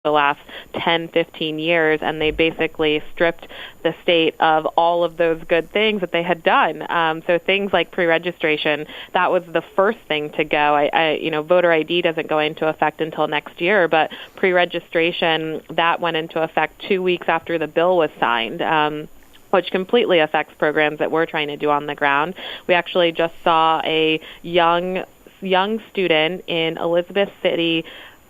the last 10, 15 years, and they basically stripped the state of all of those good things that they had done. So things like pre-registration, that was the first thing to go. Voter ID doesn't go into effect until next year, but pre-registration, that went into effect 2 weeks after the bill was signed. Which completely affects programs that we're trying to do on the ground. We actually just saw a young student in Elizabeth City,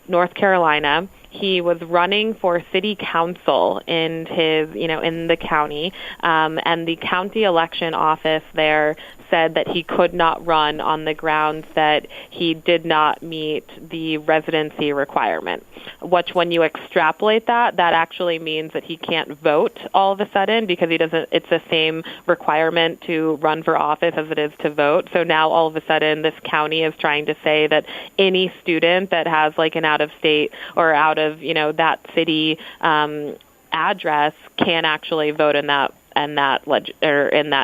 North Carolina. He was running for city council in the county, and the county election office there said that he could not run on the grounds that he did not meet the residency requirement, which when you extrapolate that actually means that he can't vote all of a sudden because it's the same requirement to run for office as it is to vote. So now all of a sudden this county is trying to say that any student that has like an out of state or out of, that city address can actually vote in that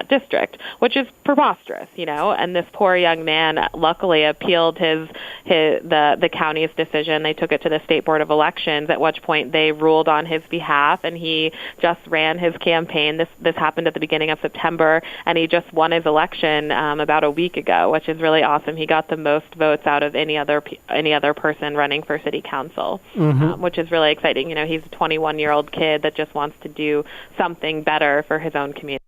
district, which is preposterous, and this poor young man luckily appealed the county's decision. They took it to the State Board of Elections, at which point they ruled on his behalf, and he just ran his campaign. This happened at the beginning of September, and he just won his election about a week ago, which is really awesome. He got the most votes out of any other person running for city council, which is really exciting. He's a 21-year-old kid that just wants to do something better for his own community.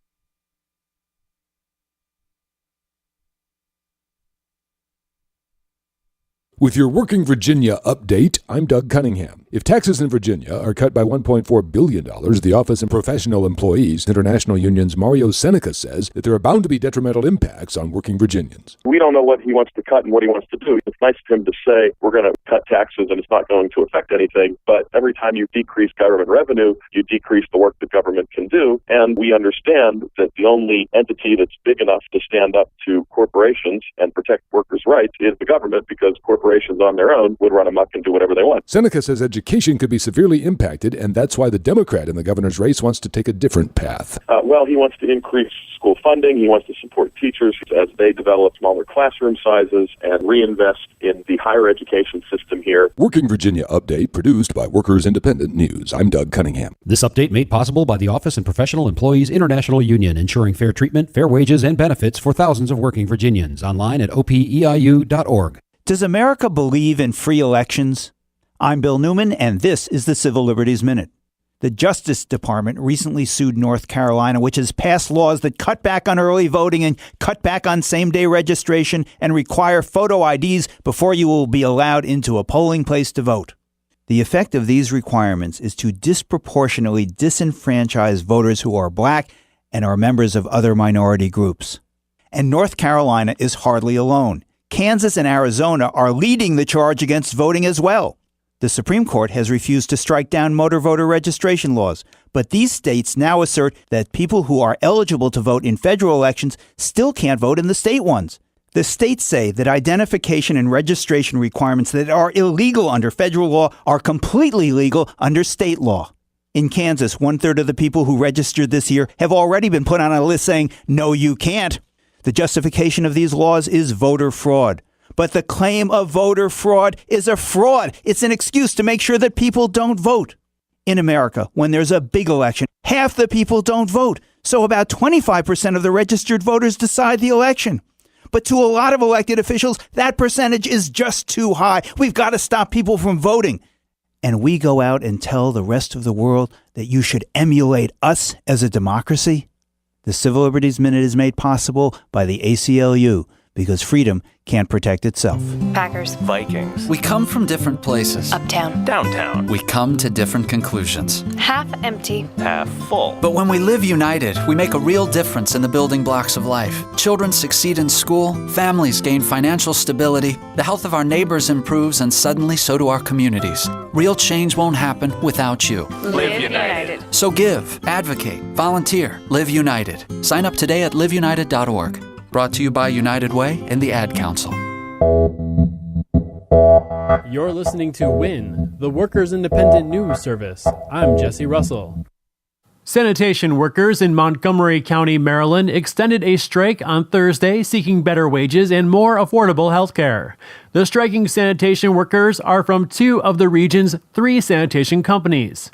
With your Working Virginia update, I'm Doug Cunningham. If taxes in Virginia are cut by $1.4 billion, the Office of Professional Employees International Union's Mario Seneca says that there are bound to be detrimental impacts on working Virginians. We don't know what he wants to cut and what he wants to do. It's nice of him to say we're going to cut taxes and it's not going to affect anything, but every time you decrease government revenue, you decrease the work that government can do, and we understand that the only entity that's big enough to stand up to corporations and protect workers' rights is the government, because corporations on their own would run amok and do whatever they want. Seneca says education could be severely impacted, and that's why the Democrat in the governor's race wants to take a different path. He wants to increase school funding. He wants to support teachers as they develop smaller classroom sizes and reinvest in the higher education system here. Working Virginia Update, produced by Workers Independent News. I'm Doug Cunningham. This update made possible by the Office and Professional Employees International Union, ensuring fair treatment, fair wages, and benefits for thousands of working Virginians. Online at opeiu.org. Does America believe in free elections? I'm Bill Newman, and this is the Civil Liberties Minute. The Justice Department recently sued North Carolina, which has passed laws that cut back on early voting and cut back on same-day registration and require photo IDs before you will be allowed into a polling place to vote. The effect of these requirements is to disproportionately disenfranchise voters who are black and are members of other minority groups. And North Carolina is hardly alone. Kansas and Arizona are leading the charge against voting as well. The Supreme Court has refused to strike down motor voter registration laws, but these states now assert that people who are eligible to vote in federal elections still can't vote in the state ones. The states say that identification and registration requirements that are illegal under federal law are completely legal under state law. In Kansas, 1/3 of the people who registered this year have already been put on a list saying, "No, you can't." The justification of these laws is voter fraud. But the claim of voter fraud is a fraud. It's an excuse to make sure that people don't vote. In America, when there's a big election, half the people don't vote. So about 25% of the registered voters decide the election. But to a lot of elected officials, that percentage is just too high. We've got to stop people from voting. And we go out and tell the rest of the world that you should emulate us as a democracy? The Civil Liberties Minute is made possible by the ACLU, because freedom can't protect itself. Packers. Vikings. We come from different places. Uptown. Downtown. We come to different conclusions. Half empty. Half full. But when we live united, we make a real difference in the building blocks of life. Children succeed in school, families gain financial stability, the health of our neighbors improves, and suddenly so do our communities. Real change won't happen without you. Live united. So give, advocate, volunteer, live united. Sign up today at liveunited.org. Brought to you by United Way and the Ad Council. You're listening to WIN, the Workers Independent News Service. I'm Jesse Russell. Sanitation workers in Montgomery County, Maryland, extended a strike on Thursday seeking better wages and more affordable health care. The striking sanitation workers are from two of the region's three sanitation companies,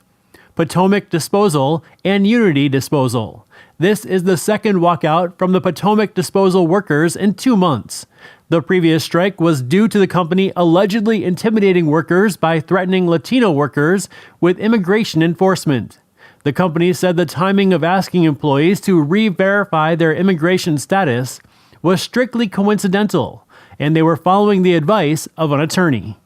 Potomac Disposal and Unity Disposal. This is the second walkout from the Potomac Disposal workers in 2 months. The previous strike was due to the company allegedly intimidating workers by threatening Latino workers with immigration enforcement. The company said the timing of asking employees to re-verify their immigration status was strictly coincidental, and they were following the advice of an attorney.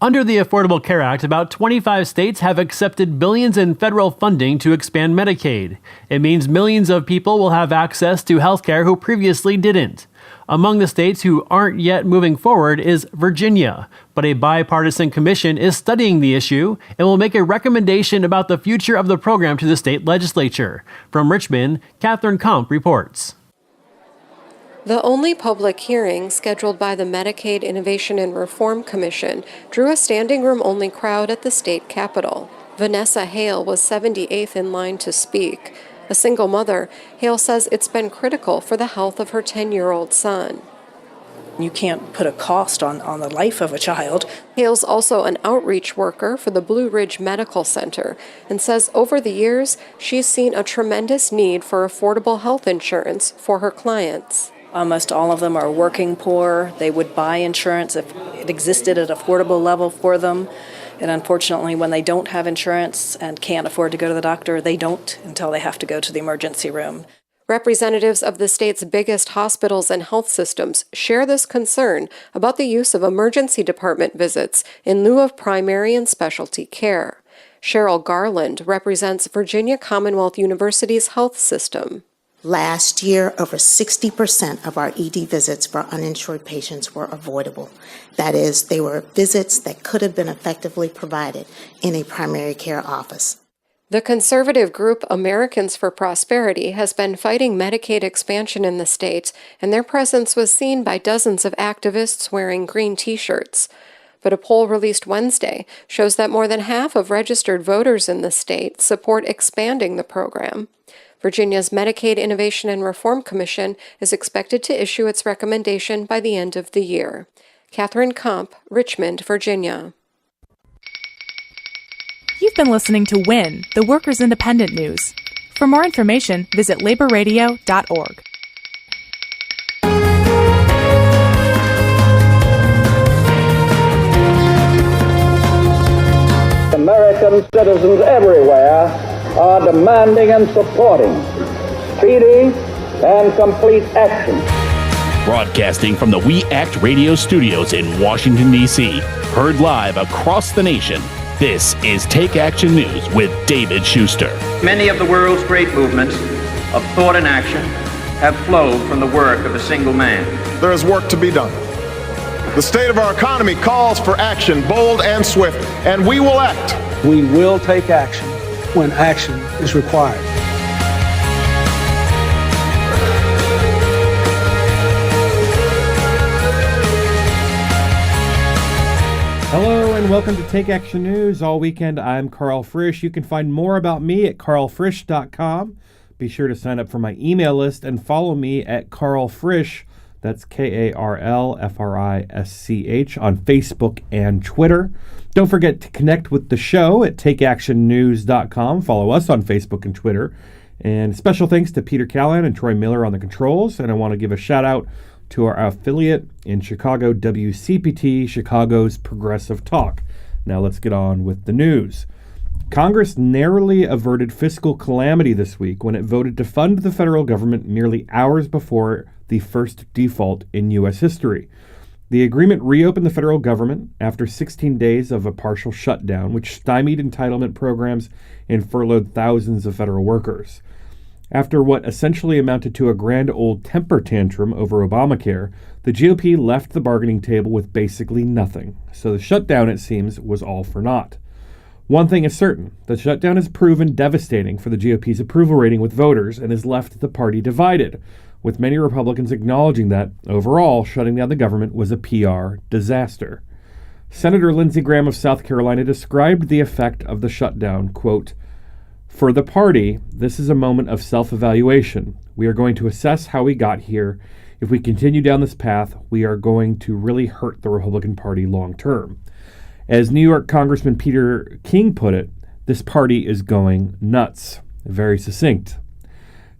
Under the Affordable Care Act, about 25 states have accepted billions in federal funding to expand Medicaid. It means millions of people will have access to health care who previously didn't. Among the states who aren't yet moving forward is Virginia, but a bipartisan commission is studying the issue and will make a recommendation about the future of the program to the state legislature. From Richmond, Catherine Kump reports. The only public hearing scheduled by the Medicaid Innovation and Reform Commission drew a standing room-only crowd at the state capitol. Vanessa Hale was 78th in line to speak. A single mother, Hale says it's been critical for the health of her 10-year-old son. You can't put a cost on the life of a child. Hale's also an outreach worker for the Blue Ridge Medical Center and says over the years she's seen a tremendous need for affordable health insurance for her clients. Almost all of them are working poor. They would buy insurance if it existed at an affordable level for them. And unfortunately, when they don't have insurance and can't afford to go to the doctor, they don't until they have to go to the emergency room. Representatives of the state's biggest hospitals and health systems share this concern about the use of emergency department visits in lieu of primary and specialty care. Cheryl Garland represents Virginia Commonwealth University's health system. Last year, over 60% of our ED visits for uninsured patients were avoidable. That is, they were visits that could have been effectively provided in a primary care office. The conservative group Americans for Prosperity has been fighting Medicaid expansion in the state, and their presence was seen by dozens of activists wearing green T-shirts. But a poll released Wednesday shows that more than half of registered voters in the state support expanding the program. Virginia's Medicaid Innovation and Reform Commission is expected to issue its recommendation by the end of the year. Catherine Kump, Richmond, Virginia. You've been listening to WIN, the Workers' Independent News. For more information, visit laborradio.org. American citizens everywhere are demanding and supporting speedy and complete action. Broadcasting from the We Act Radio studios in Washington, D.C., heard live across the nation, this is Take Action News with David Shuster. Many of the world's great movements of thought and action have flowed from the work of a single man. There is work to be done. The state of our economy calls for action, bold and swift, and we will act. We will take action when action is required. Hello and welcome to Take Action News. All weekend, I'm Karl Frisch. You can find more about me at karlfrisch.com. Be sure to sign up for my email list and follow me at Karl Frisch. That's KarlFrisch on Facebook and Twitter. Don't forget to connect with the show at takeactionnews.com. Follow us on Facebook and Twitter. And special thanks to Peter Callahan and Troy Miller on the controls. And I want to give a shout out to our affiliate in Chicago, WCPT, Chicago's Progressive Talk. Now let's get on with the news. Congress narrowly averted fiscal calamity this week when it voted to fund the federal government merely hours before the first default in U.S. history. The agreement reopened the federal government after 16 days of a partial shutdown, which stymied entitlement programs and furloughed thousands of federal workers. After what essentially amounted to a grand old temper tantrum over Obamacare, the GOP left the bargaining table with basically nothing. So the shutdown, it seems, was all for naught. One thing is certain, the shutdown has proven devastating for the GOP's approval rating with voters and has left the party divided, with many Republicans acknowledging that, overall, shutting down the government was a PR disaster. Senator Lindsey Graham of South Carolina described the effect of the shutdown, quote, For the party, this is a moment of self-evaluation. We are going to assess how we got here. If we continue down this path, we are going to really hurt the Republican Party long term. As New York Congressman Peter King put it, this party is going nuts. Very succinct.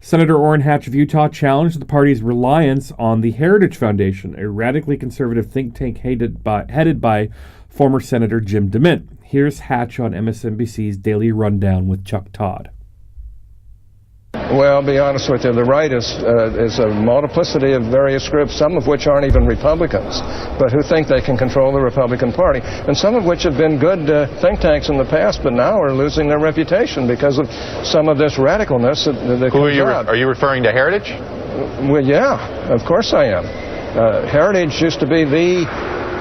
Senator Orrin Hatch of Utah challenged the party's reliance on the Heritage Foundation, a radically conservative think tank headed by former Senator Jim DeMint. Here's Hatch on MSNBC's Daily Rundown with Chuck Todd. Well, I'll be honest with you, the right is a multiplicity of various groups, some of which aren't even Republicans, but who think they can control the Republican Party, and some of which have been good think tanks in the past, but now are losing their reputation because of some of this radicalness that comes out. Are you referring to Heritage? Well, yeah, of course I am. Heritage used to be the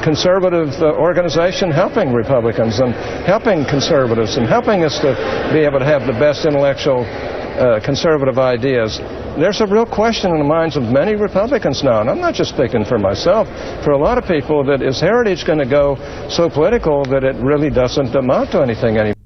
conservative organization helping Republicans and helping conservatives and helping us to be able to have the best intellectual conservative ideas. There's a real question in the minds of many Republicans now, and I'm not just speaking for myself, for a lot of people, that is Heritage going to go so political that it really doesn't amount to anything anymore?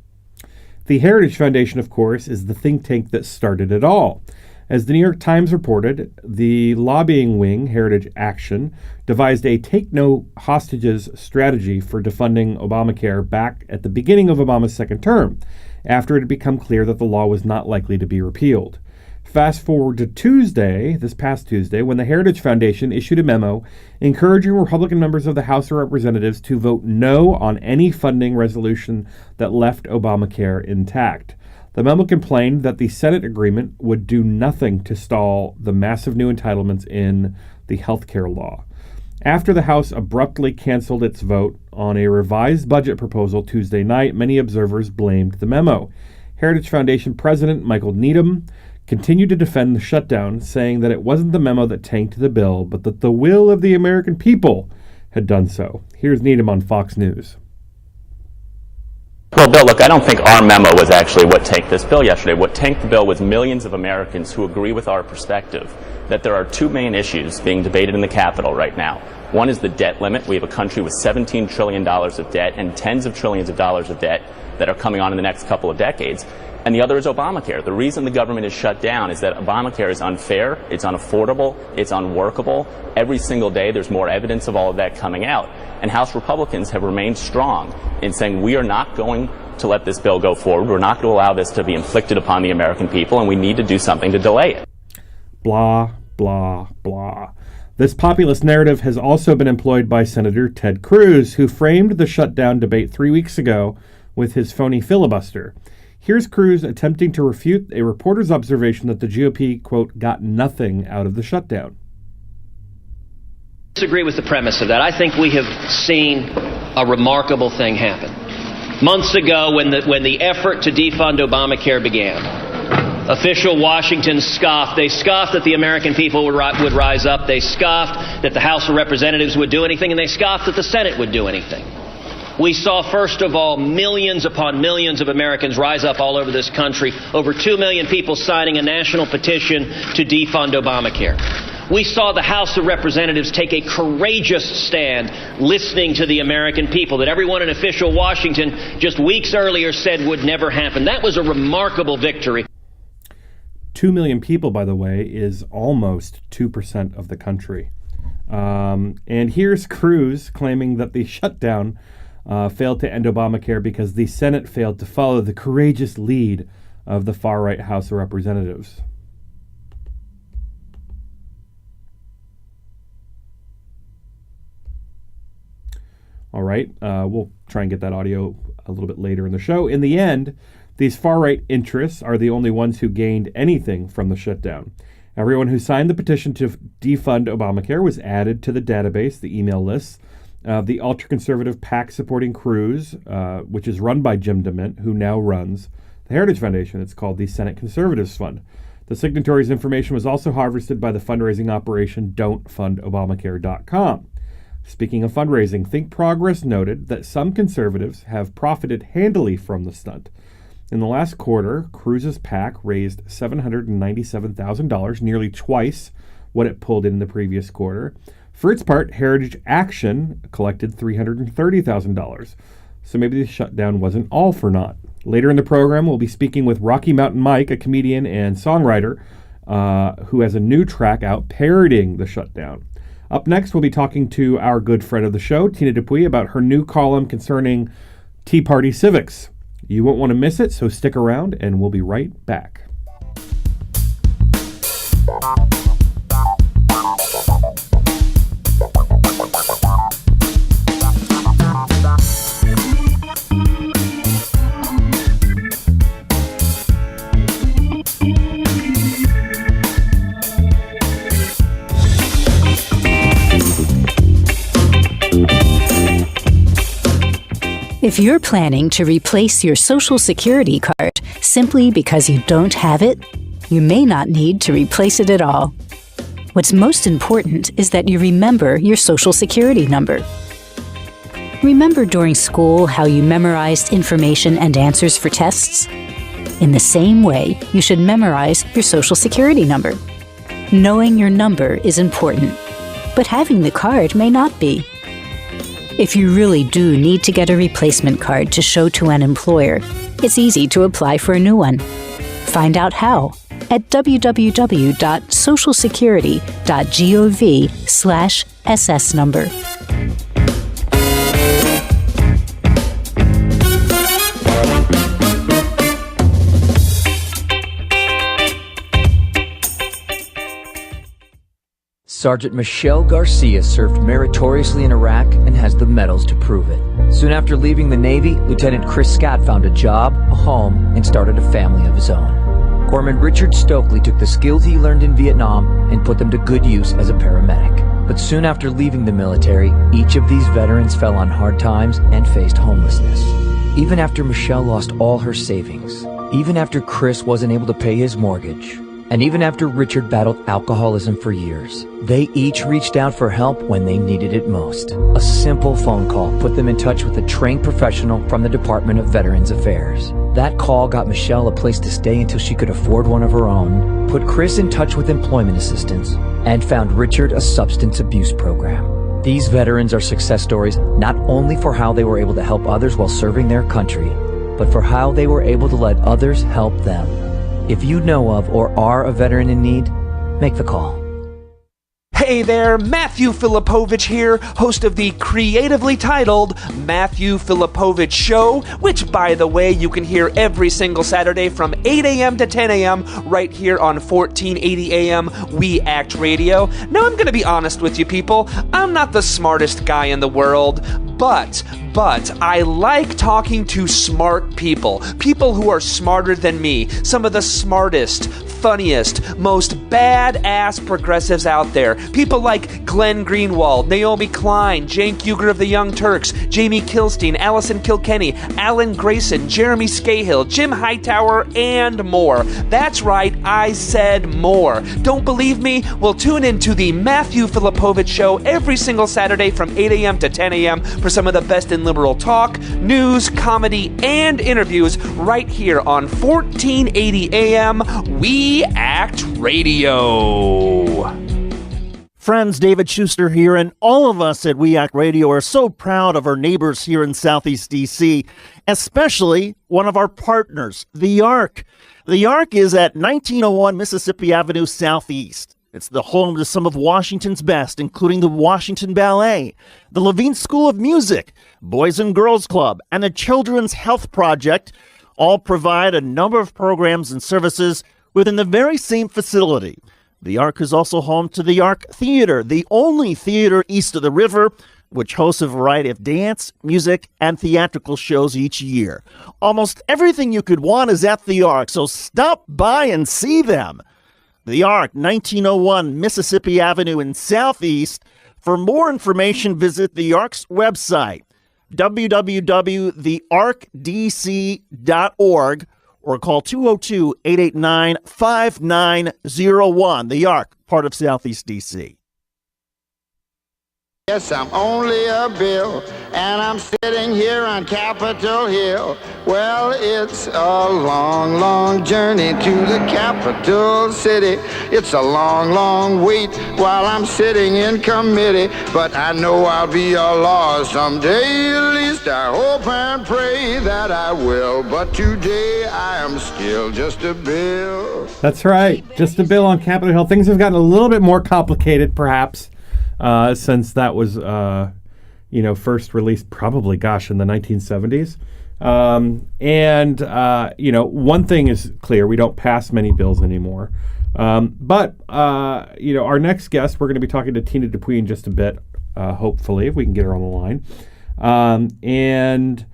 The Heritage Foundation, of course, is the think tank that started it all. As the New York Times reported, the lobbying wing, Heritage Action, devised a take-no-hostages strategy for defunding Obamacare back at the beginning of Obama's second term, after it had become clear that the law was not likely to be repealed. Fast forward to Tuesday, this past Tuesday, when the Heritage Foundation issued a memo encouraging Republican members of the House of Representatives to vote no on any funding resolution that left Obamacare intact. The memo complained that the Senate agreement would do nothing to stall the massive new entitlements in the health care law. After the House abruptly canceled its vote on a revised budget proposal Tuesday night, many observers blamed the memo. Heritage Foundation President Michael Needham continued to defend the shutdown, saying that it wasn't the memo that tanked the bill, but that the will of the American people had done so. Here's Needham on Fox News. Well, Bill, look, I don't think our memo was actually what tanked this bill yesterday. What tanked the bill was millions of Americans who agree with our perspective that there are two main issues being debated in the Capitol right now. One is the debt limit. We have a country with $17 trillion of debt and tens of trillions of dollars of debt that are coming on in the next couple of decades. And the other is Obamacare. The reason the government is shut down is that Obamacare is unfair, it's unaffordable, it's unworkable. Every single day there's more evidence of all of that coming out. And House Republicans have remained strong in saying we are not going to let this bill go forward. We're not going to allow this to be inflicted upon the American people, and we need to do something to delay it. Blah, blah, blah. This populist narrative has also been employed by Senator Ted Cruz, who framed the shutdown debate 3 weeks ago with his phony filibuster. Here's Cruz attempting to refute a reporter's observation that the GOP, quote, got nothing out of the shutdown. I disagree with the premise of that. I think we have seen a remarkable thing happen. Months ago, when the effort to defund Obamacare began, official Washington scoffed. They scoffed that the American people would rise up. They scoffed that the House of Representatives would do anything, and they scoffed that the Senate would do anything. We saw, first of all, millions upon millions of Americans rise up all over this country, over 2 million people signing a national petition to defund Obamacare. We saw the House of Representatives take a courageous stand, listening to the American people that everyone in official Washington just weeks earlier said would never happen. That was a remarkable victory. 2 million people, by the way, is almost 2% of the country. And here's Cruz claiming that the shutdown failed to end Obamacare because the Senate failed to follow the courageous lead of the far-right House of Representatives. All right, we'll try and get that audio a little bit later in the show. In the end, these far-right interests are the only ones who gained anything from the shutdown. Everyone who signed the petition to defund Obamacare was added to the database, the email lists, the ultra-conservative PAC supporting Cruz, which is run by Jim DeMint, who now runs the Heritage Foundation. It's called the Senate Conservatives Fund. The signatories' information was also harvested by the fundraising operation Don'tFundObamacare.com. Speaking of fundraising, Think Progress noted that some conservatives have profited handily from the stunt. In the last quarter, Cruz's PAC raised $797,000, nearly twice what it pulled in the previous quarter. For its part, Heritage Action collected $330,000. So maybe the shutdown wasn't all for naught. Later in the program, we'll be speaking with Rocky Mountain Mike, a comedian and songwriter who has a new track out parodying the shutdown. Up next, we'll be talking to our good friend of the show, Tina Dupuis, about her new column concerning Tea Party civics. You won't want to miss it, so stick around, and we'll be right back. If you're planning to replace your Social Security card simply because you don't have it, you may not need to replace it at all. What's most important is that you remember your Social Security number. Remember during school how you memorized information and answers for tests? In the same way, you should memorize your Social Security number. Knowing your number is important, but having the card may not be. If you really do need to get a replacement card to show to an employer, it's easy to apply for a new one. Find out how at www.socialsecurity.gov/SS number. Sergeant Michelle Garcia served meritoriously in Iraq and has the medals to prove it. Soon after leaving the Navy, Lieutenant Chris Scott found a job, a home, and started a family of his own. Corpsman Richard Stokely took the skills he learned in Vietnam and put them to good use as a paramedic. But soon after leaving the military, each of these veterans fell on hard times and faced homelessness. Even after Michelle lost all her savings, even after Chris wasn't able to pay his mortgage, and even after Richard battled alcoholism for years, they each reached out for help when they needed it most. A simple phone call put them in touch with a trained professional from the Department of Veterans Affairs. That call got Michelle a place to stay until she could afford one of her own, put Chris in touch with employment assistance, and found Richard a substance abuse program. These veterans are success stories not only for how they were able to help others while serving their country, but for how they were able to let others help them. If you know of or are a veteran in need, make the call. Hey there, Matthew Filipovich here, host of the creatively titled Matthew Filipovich Show, which, by the way, you can hear every single Saturday from 8 a.m. to 10 a.m. right here on 1480 a.m. We Act Radio. Now, I'm going to be honest with you people, I'm not the smartest guy in the world, but I like talking to smart people who are smarter than me, some of the smartest, funniest, most badass progressives out there. People like Glenn Greenwald, Naomi Klein, Cenk Uygur of the Young Turks, Jamie Kilstein, Allison Kilkenny, Alan Grayson, Jeremy Scahill, Jim Hightower, and more. That's right, I said more. Don't believe me? Well, tune in to the Matthew Filipovich Show every single Saturday from 8 a.m. to 10 a.m. for some of the best in liberal talk, news, comedy, and interviews right here on 1480 AM We Act Radio. Friends, David Shuster here, and all of us at We Act Radio are so proud of our neighbors here in Southeast D.C., especially one of our partners, the Ark. The Ark is at 1901 Mississippi Avenue Southeast. It's the home to some of Washington's best, including the Washington Ballet, the Levine School of Music, Boys and Girls Club, and the Children's Health Project. All provide a number of programs and services within the very same facility. The Ark is also home to the Ark Theater, the only theater east of the river, which hosts a variety of dance, music, and theatrical shows each year. Almost everything you could want is at the Ark, so stop by and see them. The Ark, 1901 Mississippi Avenue in Southeast. For more information, visit the Ark's website, www.thearkdc.org, or call 202-889-5901. The Ark, part of Southeast D.C. Yes, I'm only a bill, and I'm sitting here on Capitol Hill. Well, it's a long, long journey to the capital city. It's a long, long wait while I'm sitting in committee. But I know I'll be a law someday. At least I hope and pray that I will. But today I am still just a bill. That's right. Just a bill on Capitol Hill. Things have gotten a little bit more complicated, perhaps. Since that was, first released probably, in the 1970s. One thing is clear. We don't pass many bills anymore. But our next guest, we're going to be talking to Tina Dupuy in just a bit, hopefully, if we can get her on the line. And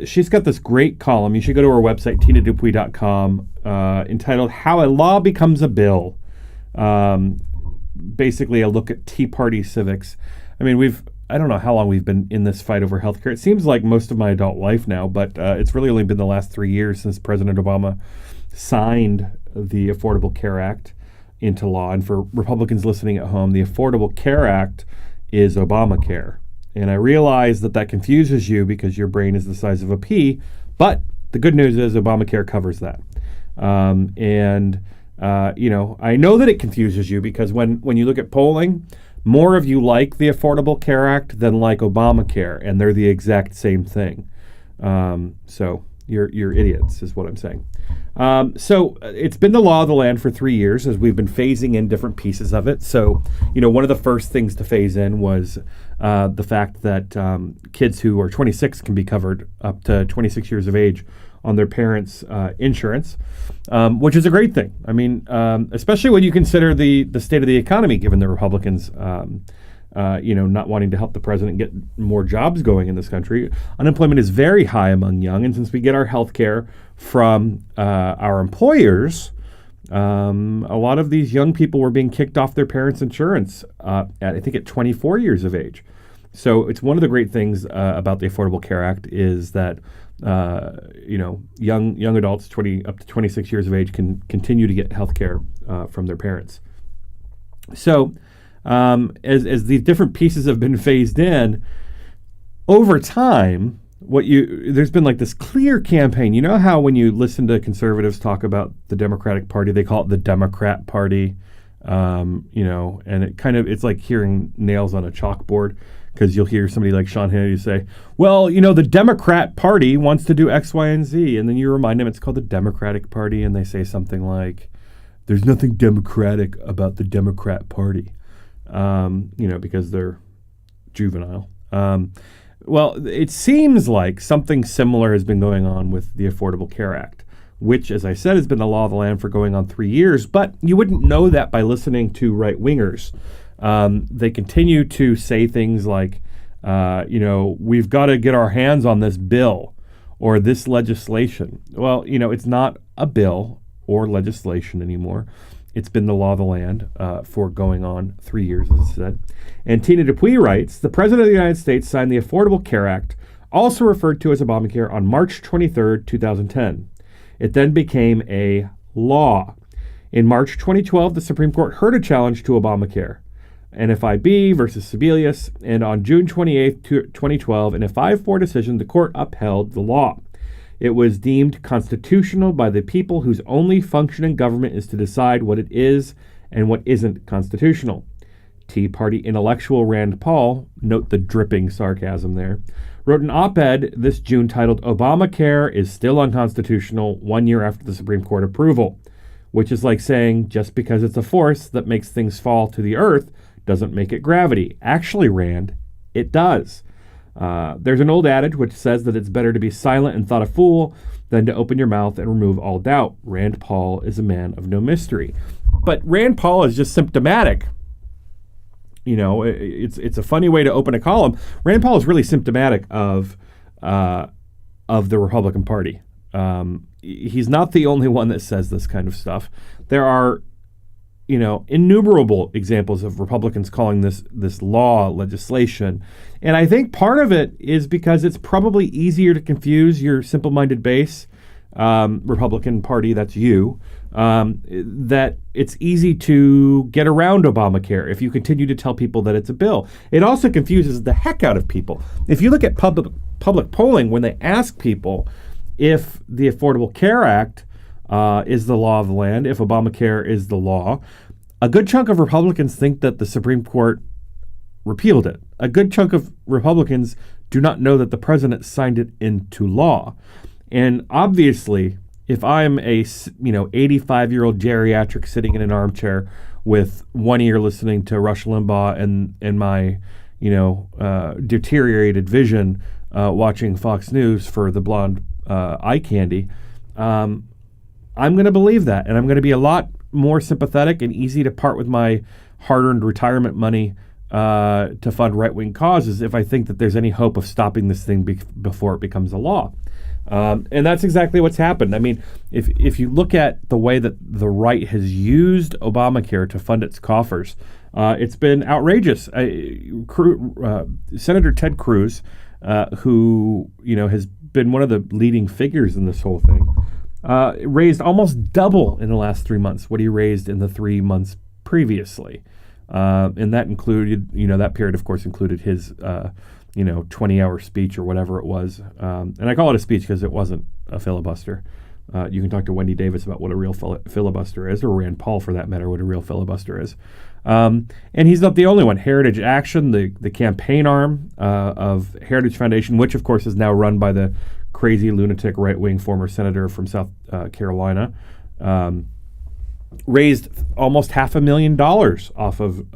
she's got this great column. You should go to her website, tinadupuy.com, entitled How a Law Becomes a Bill. Basically a look at Tea Party civics. I mean, I don't know how long we've been in this fight over healthcare. It seems like most of my adult life now, but it's really only been the last 3 years since President Obama signed the Affordable Care Act into law. And for Republicans listening at home, the Affordable Care Act is Obamacare. And I realize that confuses you because your brain is the size of a pea, but the good news is Obamacare covers that. I know that it confuses you because when you look at polling, more of you like the Affordable Care Act than like Obamacare, and they're the exact same thing. So you're idiots, is what I'm saying. So it's been the law of the land for 3 years as we've been phasing in different pieces of it. So, one of the first things to phase in was the fact that kids who are 26 can be covered up to 26 years of age on their parents' insurance, which is a great thing. I mean, especially when you consider the state of the economy, given the Republicans, not wanting to help the president get more jobs going in this country. Unemployment is very high among young, and since we get our health care from our employers, a lot of these young people were being kicked off their parents' insurance at 24 years of age. So it's one of the great things about the Affordable Care Act is that young adults up to 26 years of age can continue to get health care from their parents. So as these different pieces have been phased in, over time, there's been like this clear campaign. You know how when you listen to conservatives talk about the Democratic Party, they call it the Democrat Party, and it's like hearing nails on a chalkboard. Because you'll hear somebody like Sean Hannity say, well, the Democrat Party wants to do X, Y, and Z. And then you remind them it's called the Democratic Party. And they say something like, there's nothing democratic about the Democrat Party, because they're juvenile. Well, it seems like something similar has been going on with the Affordable Care Act, which, as I said, has been the law of the land for going on 3 years. But you wouldn't know that by listening to right-wingers. They continue to say things like, we've got to get our hands on this bill or this legislation. Well, it's not a bill or legislation anymore. It's been the law of the land for going on 3 years, as I said. And Tina Dupuy writes, the President of the United States signed the Affordable Care Act, also referred to as Obamacare, on March 23rd, 2010. It then became a law. In March 2012, the Supreme Court heard a challenge to Obamacare. NFIB versus Sebelius, and on June 28, 2012, in a 5-4 decision, the court upheld the law. It was deemed constitutional by the people whose only function in government is to decide what it is and what isn't constitutional. Tea Party intellectual Rand Paul, note the dripping sarcasm there, wrote an op-ed this June titled, Obamacare is still unconstitutional 1 year after the Supreme Court approval, which is like saying just because it's a force that makes things fall to the earth doesn't make it gravity. Actually, Rand, it does. There's an old adage which says that it's better to be silent and thought a fool than to open your mouth and remove all doubt. Rand Paul is a man of no mystery. But Rand Paul is just symptomatic. It's a funny way to open a column. Rand Paul is really symptomatic of the Republican Party. He's not the only one that says this kind of stuff. There are innumerable examples of Republicans calling this law legislation. And I think part of it is because it's probably easier to confuse your simple-minded base Republican Party, that's you, that it's easy to get around Obamacare if you continue to tell people that it's a bill. It also confuses the heck out of people. If you look at public polling, when they ask people if the Affordable Care Act is the law of the land, if Obamacare is the law, a good chunk of Republicans think that the Supreme Court repealed it. A good chunk of Republicans do not know that the president signed it into law. And obviously, if I'm a 85-year-old geriatric sitting in an armchair with one ear listening to Rush Limbaugh and my deteriorated vision watching Fox News for the blonde eye candy, I'm going to believe that, and I'm going to be a lot more sympathetic and easy to part with my hard-earned retirement money to fund right-wing causes if I think that there's any hope of stopping this thing before it becomes a law. And that's exactly what's happened. I mean, if you look at the way that the right has used Obamacare to fund its coffers, it's been outrageous. Senator Ted Cruz, who has been one of the leading figures in this whole thing, raised almost double in the last 3 months what he raised in the 3 months previously. And that included, that period, of course, included his 20-hour speech or whatever it was. And I call it a speech because it wasn't a filibuster. You can talk to Wendy Davis about what a real filibuster is, or Rand Paul, for that matter, what a real filibuster is. And he's not the only one. Heritage Action, the campaign arm of Heritage Foundation, which, of course, is now run by the crazy lunatic right-wing former senator from South Carolina, raised almost $500,000 off of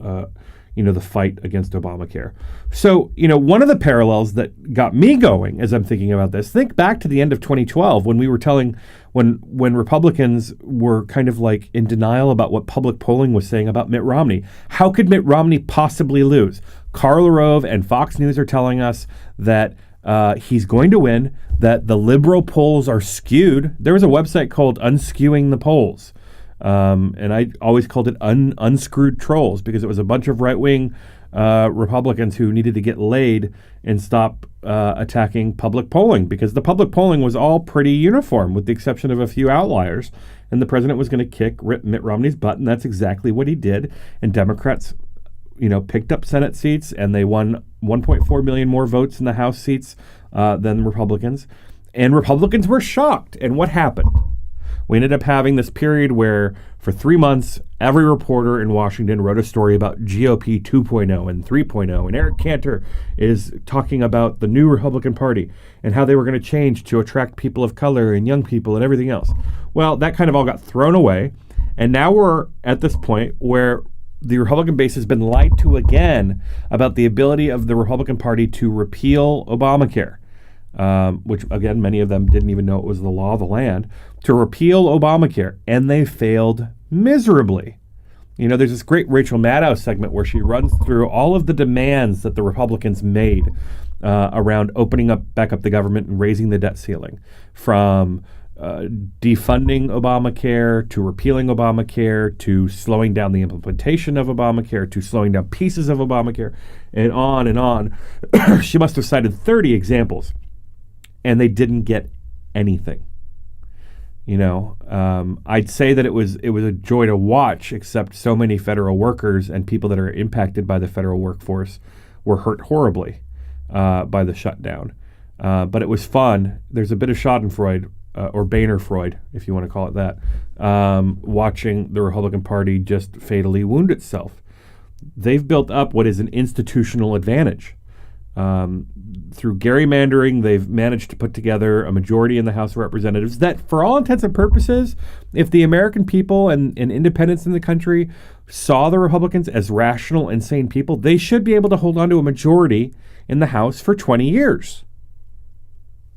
the fight against Obamacare. So, one of the parallels that got me going as I'm thinking about this, think back to the end of 2012 when we were when Republicans were kind of like in denial about what public polling was saying about Mitt Romney. How could Mitt Romney possibly lose? Karl and Fox News are telling us that he's going to win, that the liberal polls are skewed. There was a website called Unskewing the Polls. And I always called it unscrewed trolls because it was a bunch of right-wing Republicans who needed to get laid and stop attacking public polling, because the public polling was all pretty uniform with the exception of a few outliers. And the president was going to kick Mitt Romney's butt, and that's exactly what he did. And Democrats, picked up Senate seats, and they won 1.4 million more votes in the House seats than Republicans. And Republicans were shocked. And what happened? We ended up having this period where for 3 months, every reporter in Washington wrote a story about GOP 2.0 and 3.0. And Eric Cantor is talking about the new Republican Party and how they were going to change to attract people of color and young people and everything else. Well, that kind of all got thrown away. And now we're at this point where the Republican base has been lied to again about the ability of the Republican Party to repeal Obamacare. Which, again, many of them didn't even know it was the law of the land, to repeal Obamacare, and they failed miserably. There's this great Rachel Maddow segment where she runs through all of the demands that the Republicans made around opening back up the government and raising the debt ceiling, from defunding Obamacare to repealing Obamacare to slowing down the implementation of Obamacare to slowing down pieces of Obamacare, and on and on. She must have cited 30 examples. And they didn't get anything. I'd say that it was a joy to watch, except so many federal workers and people that are impacted by the federal workforce were hurt horribly by the shutdown. But it was fun. There's a bit of Schadenfreude, or Boehner-Freud, if you want to call it that, watching the Republican Party just fatally wound itself. They've built up what is an institutional advantage. Through gerrymandering, they've managed to put together a majority in the House of Representatives that, for all intents and purposes, if the American people and independents in the country saw the Republicans as rational and sane people, they should be able to hold on to a majority in the House for 20 years.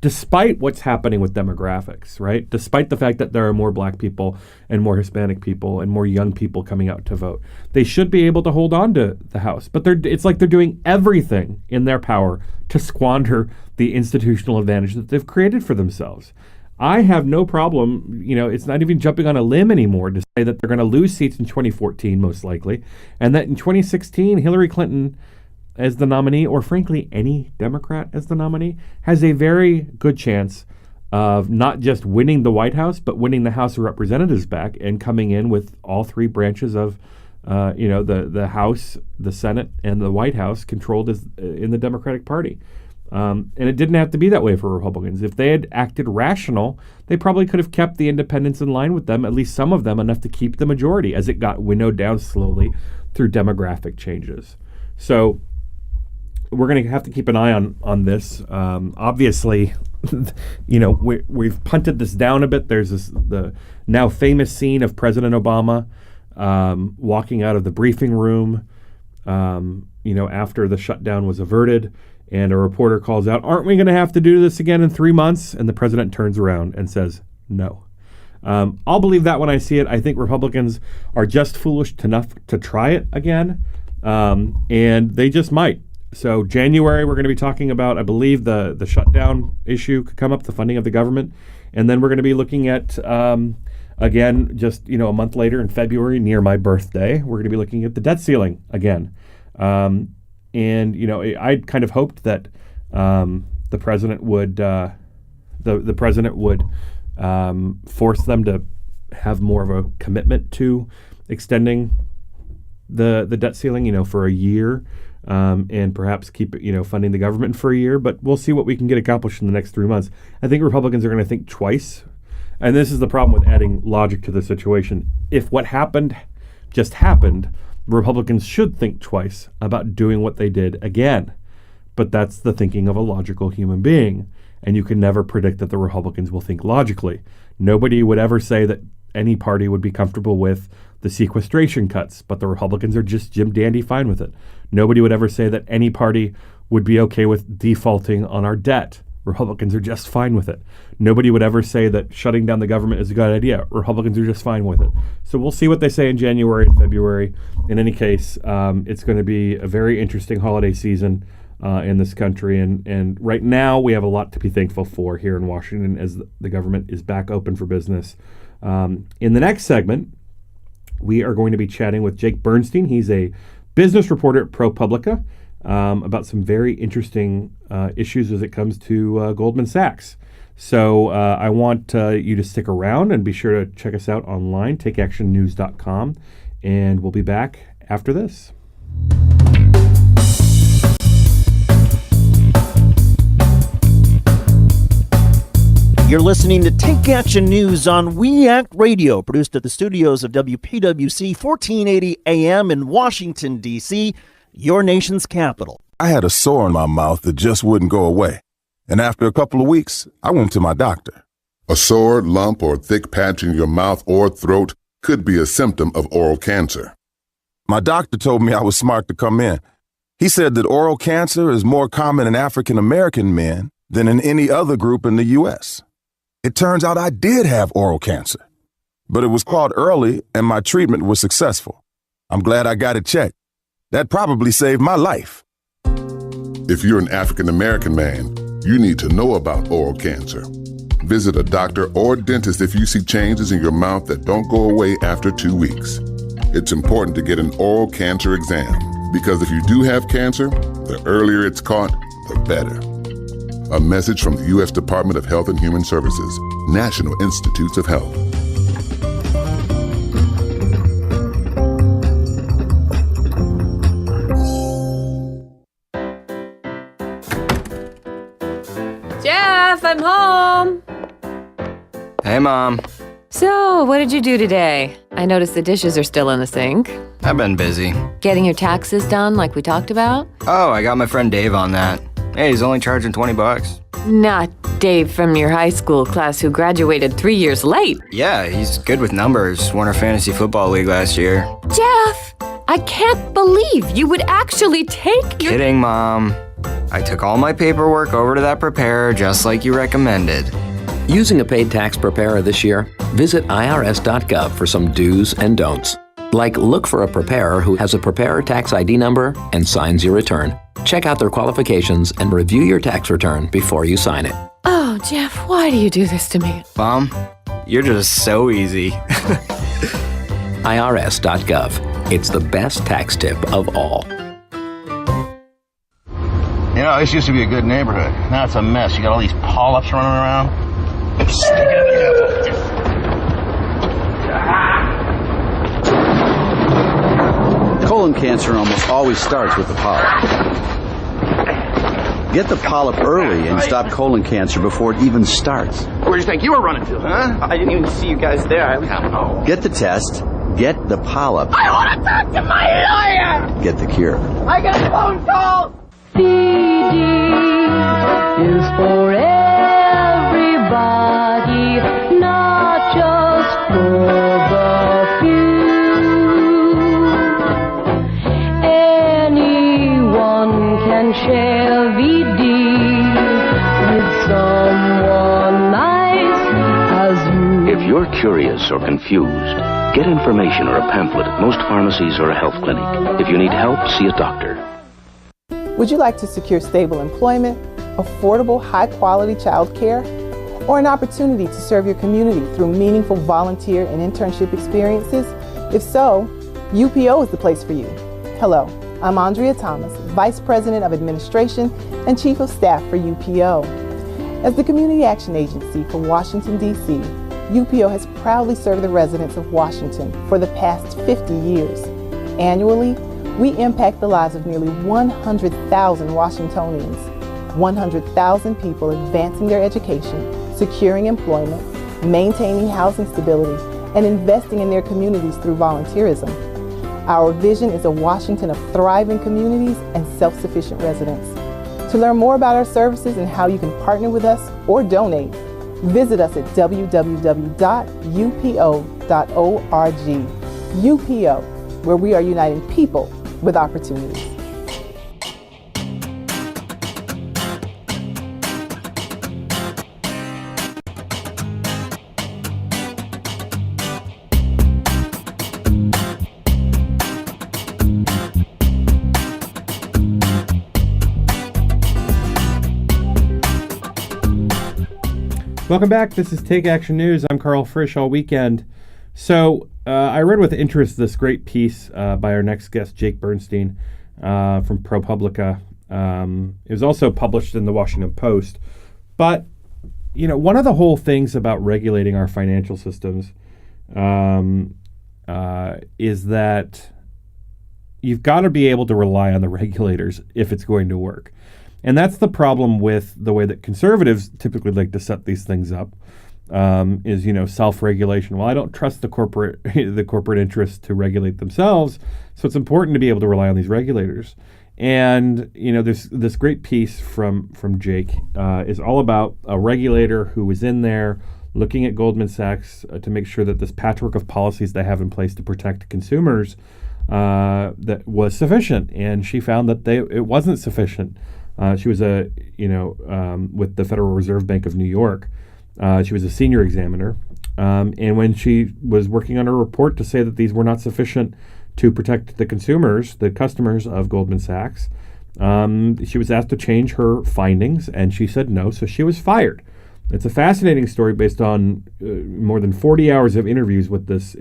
Despite what's happening with demographics, right? Despite the fact that there are more black people and more Hispanic people and more young people coming out to vote, they should be able to hold on to the House. But it's like they're doing everything in their power to squander the institutional advantage that they've created for themselves. I have no problem, it's not even jumping on a limb anymore to say that they're going to lose seats in 2014, most likely, and that in 2016, Hillary Clinton as the nominee, or frankly any Democrat as the nominee, has a very good chance of not just winning the White House, but winning the House of Representatives back and coming in with all three branches of, the House, the Senate, and the White House controlled in the Democratic Party. And it didn't have to be that way for Republicans. If they had acted rational, they probably could have kept the independents in line with them, at least some of them, enough to keep the majority as it got winnowed down slowly through demographic changes. So we're going to have to keep an eye on this. Obviously, we've punted this down a bit. There's the now famous scene of President Obama walking out of the briefing room, after the shutdown was averted, and a reporter calls out, "Aren't we going to have to do this again in 3 months?" And the president turns around and says, "No." I'll believe that when I see it. I think Republicans are just foolish enough to try it again, and they just might. So January, we're going to be talking about, I believe, the shutdown issue could come up, the funding of the government. And then we're going to be looking at, again, just, a month later in February, near my birthday, we're going to be looking at the debt ceiling again. I kind of hoped that the president would force them to have more of a commitment to extending the debt ceiling, for a year. And perhaps keep funding the government for a year, but we'll see what we can get accomplished in the next 3 months. I think Republicans are going to think twice, and this is the problem with adding logic to the situation. If what happened just happened, Republicans should think twice about doing what they did again. But that's the thinking of a logical human being, and you can never predict that the Republicans will think logically. Nobody would ever say that any party would be comfortable with the sequestration cuts, but the Republicans are just Jim Dandy fine with it. Nobody would ever say that any party would be okay with defaulting on our debt. Republicans are just fine with it. Nobody would ever say that shutting down the government is a good idea. Republicans are just fine with it. So we'll see what they say in January and February. In any case, it's going to be a very interesting holiday season in this country. And right now, we have a lot to be thankful for here in Washington as the government is back open for business. In the next segment, we are going to be chatting with Jake Bernstein. He's a business reporter at ProPublica about some very interesting issues as it comes to Goldman Sachs. So I want you to stick around and be sure to check us out online, takeactionnews.com, and we'll be back after this. You're listening to Take Action News on We Act Radio, produced at the studios of WPWC 1480 AM in Washington, D.C., your nation's capital. I had a sore in my mouth that just wouldn't go away. And after a couple of weeks, I went to my doctor. A sore, lump, or thick patch in your mouth or throat could be a symptom of oral cancer. My doctor told me I was smart to come in. He said that oral cancer is more common in African American men than in any other group in the U.S. It turns out I did have oral cancer, but it was caught early and my treatment was successful. I'm glad I got it checked. That probably saved my life. If you're an African American man, you need to know about oral cancer. Visit a doctor or dentist if you see changes in your mouth that don't go away after 2 weeks. It's important to get an oral cancer exam because if you do have cancer, the earlier it's caught, the better. A message from the U.S. Department of Health and Human Services, National Institutes of Health. Jeff, I'm home. Hey, Mom. So, what did you do today? I noticed the dishes are still in the sink. I've been busy. Getting your taxes done like we talked about? Oh, I got my friend Dave on that. Hey, he's only charging $20. Not Dave from your high school class who graduated 3 years late. Yeah, he's good with numbers. Won our fantasy football league last year. Jeff, I can't believe you would actually take your... Kidding, Mom. I took all my paperwork over to that preparer just like you recommended. Using a paid tax preparer this year? Visit irs.gov for some do's and don'ts. Like look for a preparer who has a preparer tax ID number and signs your return. Check out their qualifications and review your tax return before you sign it. Oh, Jeff, why do you do this to me? Mom, you're just so easy. irs.gov. It's the best tax tip of all. You know, this used to be a good neighborhood. Now it's a mess. You got all these polyps running around. Stick it in the devil. Colon cancer almost always starts with the polyp. Get the polyp early and stop colon cancer before it even starts. Where do you think you were running to, huh? I didn't even see you guys there. I don't know. Get the test, get the polyp, I want to talk to my lawyer! get the cure. I got a phone call! CD is for everybody, not just for the few. Anyone can share VD with someone nice as you. If you're curious or confused, get information or a pamphlet at most pharmacies or a health clinic. If you need help, see a doctor. Would you like to secure stable employment, affordable, high-quality child care, or an opportunity to serve your community through meaningful volunteer and internship experiences? If so, UPO is the place for you. Hello, I'm Andrea Thomas, Vice President of Administration and Chief of Staff for UPO. As the Community Action Agency for Washington, D.C., UPO has proudly served the residents of Washington for the past 50 years. Annually, we impact the lives of nearly 100,000 Washingtonians, 100,000 people advancing their education, securing employment, maintaining housing stability, and investing in their communities through volunteerism. Our vision is a Washington of thriving communities and self-sufficient residents. To learn more about our services and how you can partner with us or donate, visit us at www.upo.org. UPO, where we are uniting people with opportunities. Welcome back. This is Take Action News. I'm Karl Frisch all weekend. So I read with interest this great piece by our next guest, Jake Bernstein from ProPublica. It was also published in the Washington Post. But, you know, one of the whole things about regulating our financial systems is that you've got to be able to rely on the regulators if it's going to work. And that's the problem with the way that conservatives typically like to set these things up, is, you know, self-regulation. Well, I don't trust the corporate interests to regulate themselves, so it's important to be able to rely on these regulators. And, you know, this great piece from Jake is all about a regulator who was in there looking at Goldman Sachs to make sure that this patchwork of policies they have in place to protect consumers that was sufficient. And she found that it wasn't sufficient. She was with the Federal Reserve Bank of New York. She was a senior examiner. And when she was working on her report to say that these were not sufficient to protect the consumers, the customers of Goldman Sachs, she was asked to change her findings, and she said no, so she was fired. It's a fascinating story based on more than 40 hours of interviews with this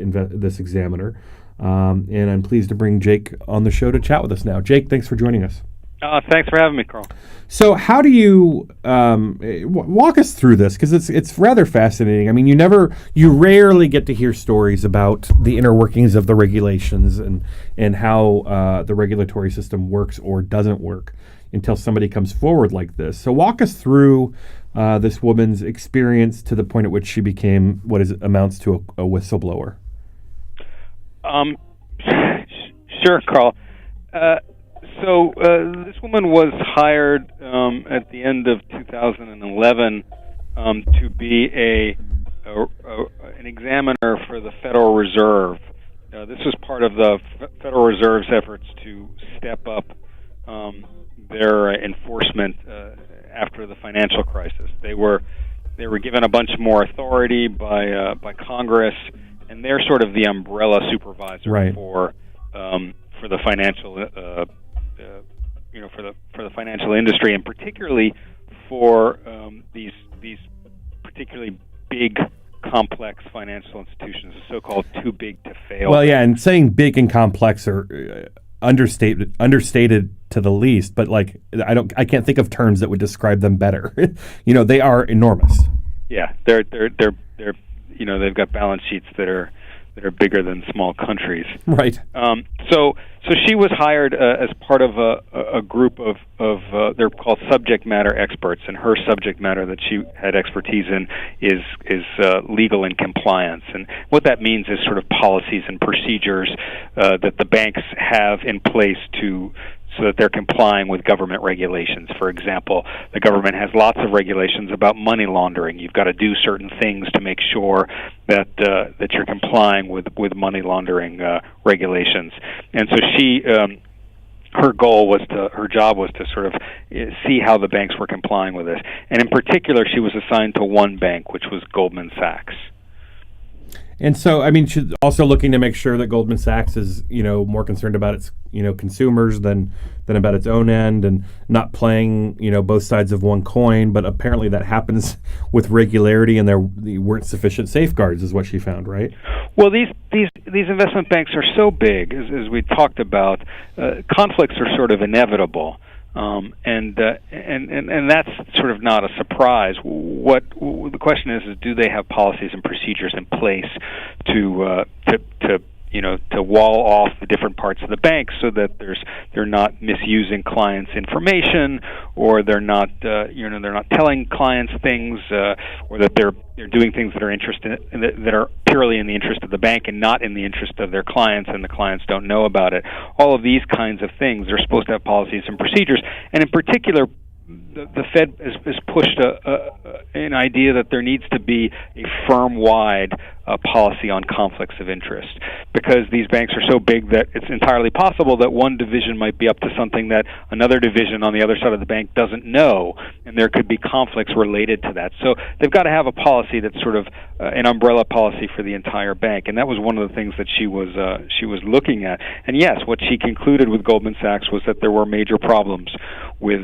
examiner. And I'm pleased to bring Jake on the show to chat with us now. Jake, thanks for joining us. Thanks for having me, Karl. So how do you walk us through this? Because it's rather fascinating. I mean, you rarely get to hear stories about the inner workings of the regulations and how the regulatory system works or doesn't work until somebody comes forward like this. So walk us through this woman's experience to the point at which she became what amounts to a whistleblower. Sure, Karl. So this woman was hired at the end of 2011 to be an examiner for the Federal Reserve. This was part of the Federal Reserve's efforts to step up their enforcement after the financial crisis. They were given a bunch more authority by Congress, and they're sort of the umbrella supervisor for the financial. For the financial industry, and particularly for these particularly big, complex financial institutions, so-called too big to fail. Well, yeah, and saying big and complex are understated to the least. But like, I can't think of terms that would describe them better. They are enormous. Yeah, they're they've got balance sheets that are bigger than small countries. Right. So she was hired as part of a group of they're called subject matter experts, and her subject matter that she had expertise in is legal and compliance. And what that means is sort of policies and procedures that the banks have in place so that they're complying with government regulations. For example, the government has lots of regulations about money laundering. You've got to do certain things to make sure that you're complying with money laundering regulations. And so her job was to sort of see how the banks were complying with this. And in particular, she was assigned to one bank, which was Goldman Sachs. And so, I mean, she's also looking to make sure that Goldman Sachs is, more concerned about its, consumers than about its own end, and not playing, both sides of one coin. But apparently that happens with regularity, and there weren't sufficient safeguards, is what she found, right? Well, these investment banks are so big, as we talked about. Conflicts are sort of inevitable. And that's sort of not a surprise. What the question is do they have policies and procedures in place to wall off the different parts of the bank so that they're not misusing clients' information, or they're not telling clients things, or that they're doing things that are purely in the interest of the bank and not in the interest of their clients, and the clients don't know about it. All of these kinds of things, they're supposed to have policies and procedures. And in particular, the Fed has pushed an idea that there needs to be a firm-wide policy on conflicts of interest, because these banks are so big that it's entirely possible that one division might be up to something that another division on the other side of the bank doesn't know, and there could be conflicts related to that. So they've got to have a policy that's sort of an umbrella policy for the entire bank, and that was one of the things that she was looking at. And yes, what she concluded with Goldman Sachs was that there were major problems with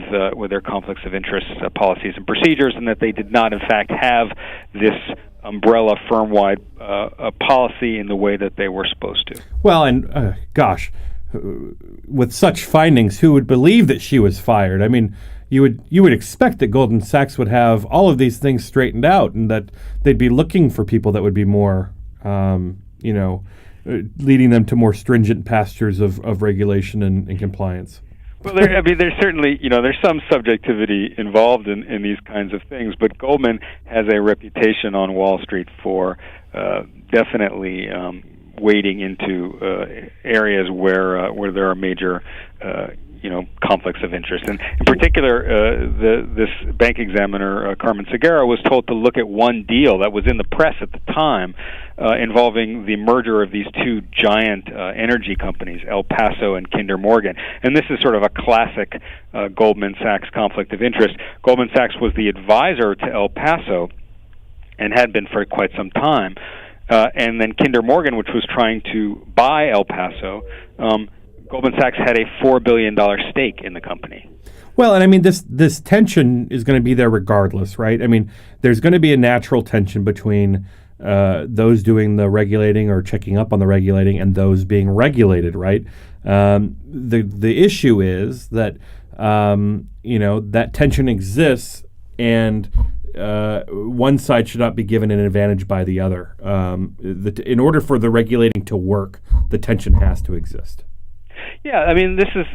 their conflicts of interest policies and procedures, and that they did not, in fact, have this umbrella firm-wide policy in the way that they were supposed to. Well, and with such findings, who would believe that she was fired? I mean, you would expect that Goldman Sachs would have all of these things straightened out, and that they'd be looking for people that would be more, leading them to more stringent pastures of regulation and compliance. Well, there's certainly, there's some subjectivity involved in these kinds of things, but Goldman has a reputation on Wall Street for definitely wading into areas where there are major conflicts of interest. And in particular, this bank examiner, Carmen Segarra, was told to look at one deal that was in the press at the time involving the merger of these two giant energy companies, El Paso and Kinder Morgan. And this is sort of a classic Goldman Sachs conflict of interest. Goldman Sachs was the advisor to El Paso and had been for quite some time. And then Kinder Morgan, which was trying to buy El Paso, Goldman Sachs had a $4 billion stake in the company. Well, and I mean, this tension is going to be there regardless, right? I mean, there's going to be a natural tension between those doing the regulating or checking up on the regulating and those being regulated, right? The issue is that, that tension exists, and one side should not be given an advantage by the other. In order for the regulating to work, the tension has to exist. Yeah, I mean, this is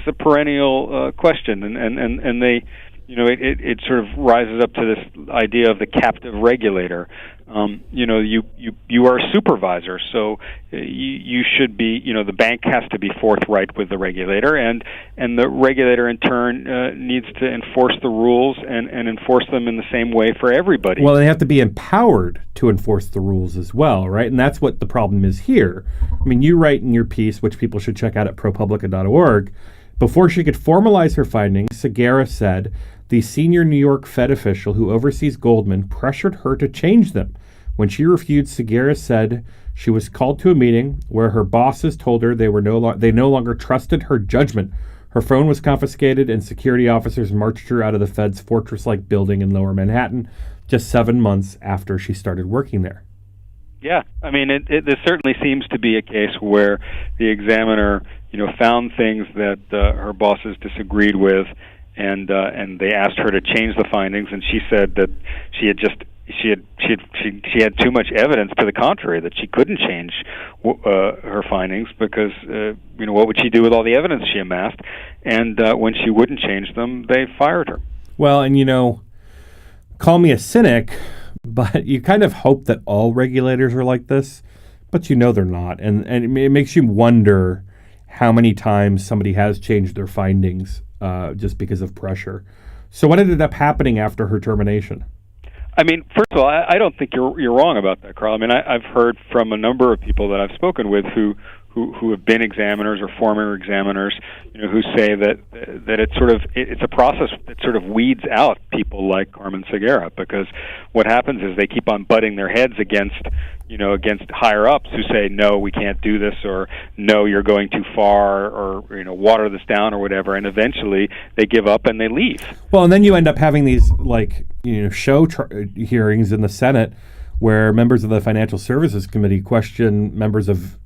a perennial question, and they, it sort of rises up to this idea of the captive regulator. You are a supervisor, so you should be, the bank has to be forthright with the regulator, and the regulator in turn needs to enforce the rules and enforce them in the same way for everybody. Well, they have to be empowered to enforce the rules as well, right? And that's what the problem is here. I mean, you write in your piece, which people should check out at ProPublica.org, before she could formalize her findings, Segarra said the senior New York Fed official who oversees Goldman pressured her to change them. When she refused, Segarra said she was called to a meeting where her bosses told her they no longer trusted her judgment. Her phone was confiscated, and security officers marched her out of the Fed's fortress-like building in Lower Manhattan just 7 months after she started working there. Yeah, I mean, this certainly seems to be a case where the examiner, found things that her bosses disagreed with, and they asked her to change the findings, and she said that she had too much evidence to the contrary, that she couldn't change her findings because what would she do with all the evidence she amassed? And when she wouldn't change them, they fired her. Well, and call me a cynic, but you kind of hope that all regulators are like this, but they're not, and it makes you wonder how many times somebody has changed their findings just because of pressure. So what ended up happening after her termination? I mean, first of all, I don't think you're wrong about that, Karl. I mean, I've heard from a number of people that I've spoken with who have been examiners or former examiners, who say that it's a process that sort of weeds out people like Carmen Segarra, because what happens is they keep on butting their heads against higher ups who say, no, we can't do this, or no, you're going too far, or water this down, or whatever, and eventually they give up and they leave. Well, and then you end up having these hearings in the Senate where members of the Financial Services Committee question members of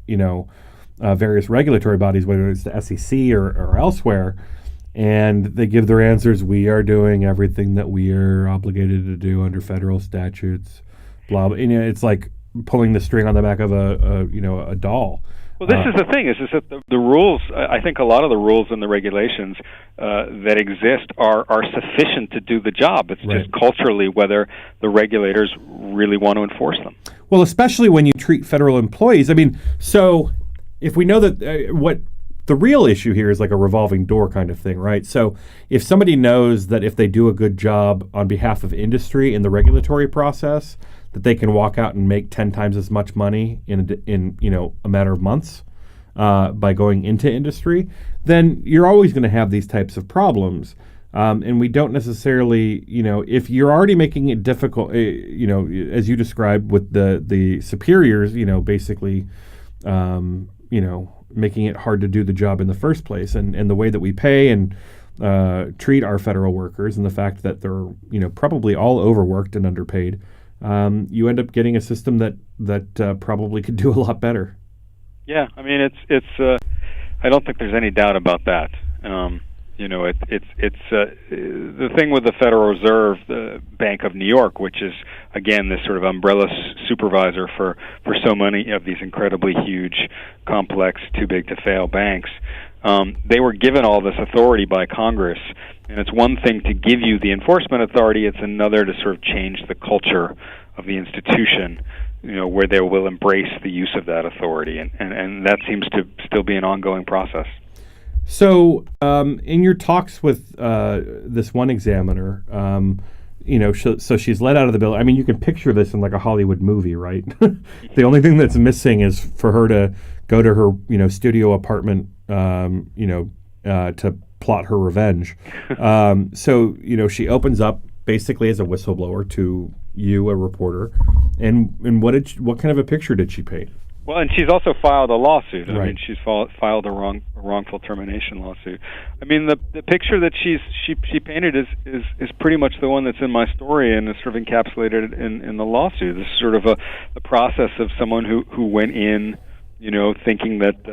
various regulatory bodies, whether it's the SEC or elsewhere, and they give their answers. We are doing everything that we are obligated to do under federal statutes. Blah blah. It's like pulling the string on the back of a doll. Well, this is the thing: is that the rules? I think a lot of the rules and the regulations that exist are sufficient to do the job. It's right. Just culturally whether the regulators really want to enforce them. Well, especially when you treat federal employees. I mean, so if we know that what the real issue here is like a revolving door kind of thing, right? So if somebody knows that if they do a good job on behalf of industry in the regulatory process, that they can walk out and make 10 times as much money in a matter of months by going into industry, then you're always going to have these types of problems. And we don't necessarily, if you're already making it difficult, as you described with the superiors, basically, making it hard to do the job in the first place, and the way that we pay and treat our federal workers, and the fact that they're probably all overworked and underpaid, you end up getting a system that probably could do a lot better. Yeah, I mean it's I don't think there's any doubt about that. It's the thing with the Federal Reserve, the Bank of New York, which is again this sort of umbrella supervisor for so many of these incredibly huge, complex, too big to fail banks. They were given all this authority by Congress, and it's one thing to give you the enforcement authority; it's another to sort of change the culture of the institution, where they will embrace the use of that authority, and that seems to still be an ongoing process. So, in your talks with this one examiner, so she's let out of the building. I mean, you can picture this in like a Hollywood movie, right? The only thing that's missing is for her to go to her, studio apartment, to plot her revenge. So, she opens up basically as a whistleblower to you, a reporter, and what kind of a picture did she paint? Well, and she's also filed a lawsuit. I Right. mean, she's filed a wrongful termination lawsuit. I mean, the picture that she painted is pretty much the one that's in my story and is sort of encapsulated in the lawsuit. This is sort of the process of someone who went in, thinking that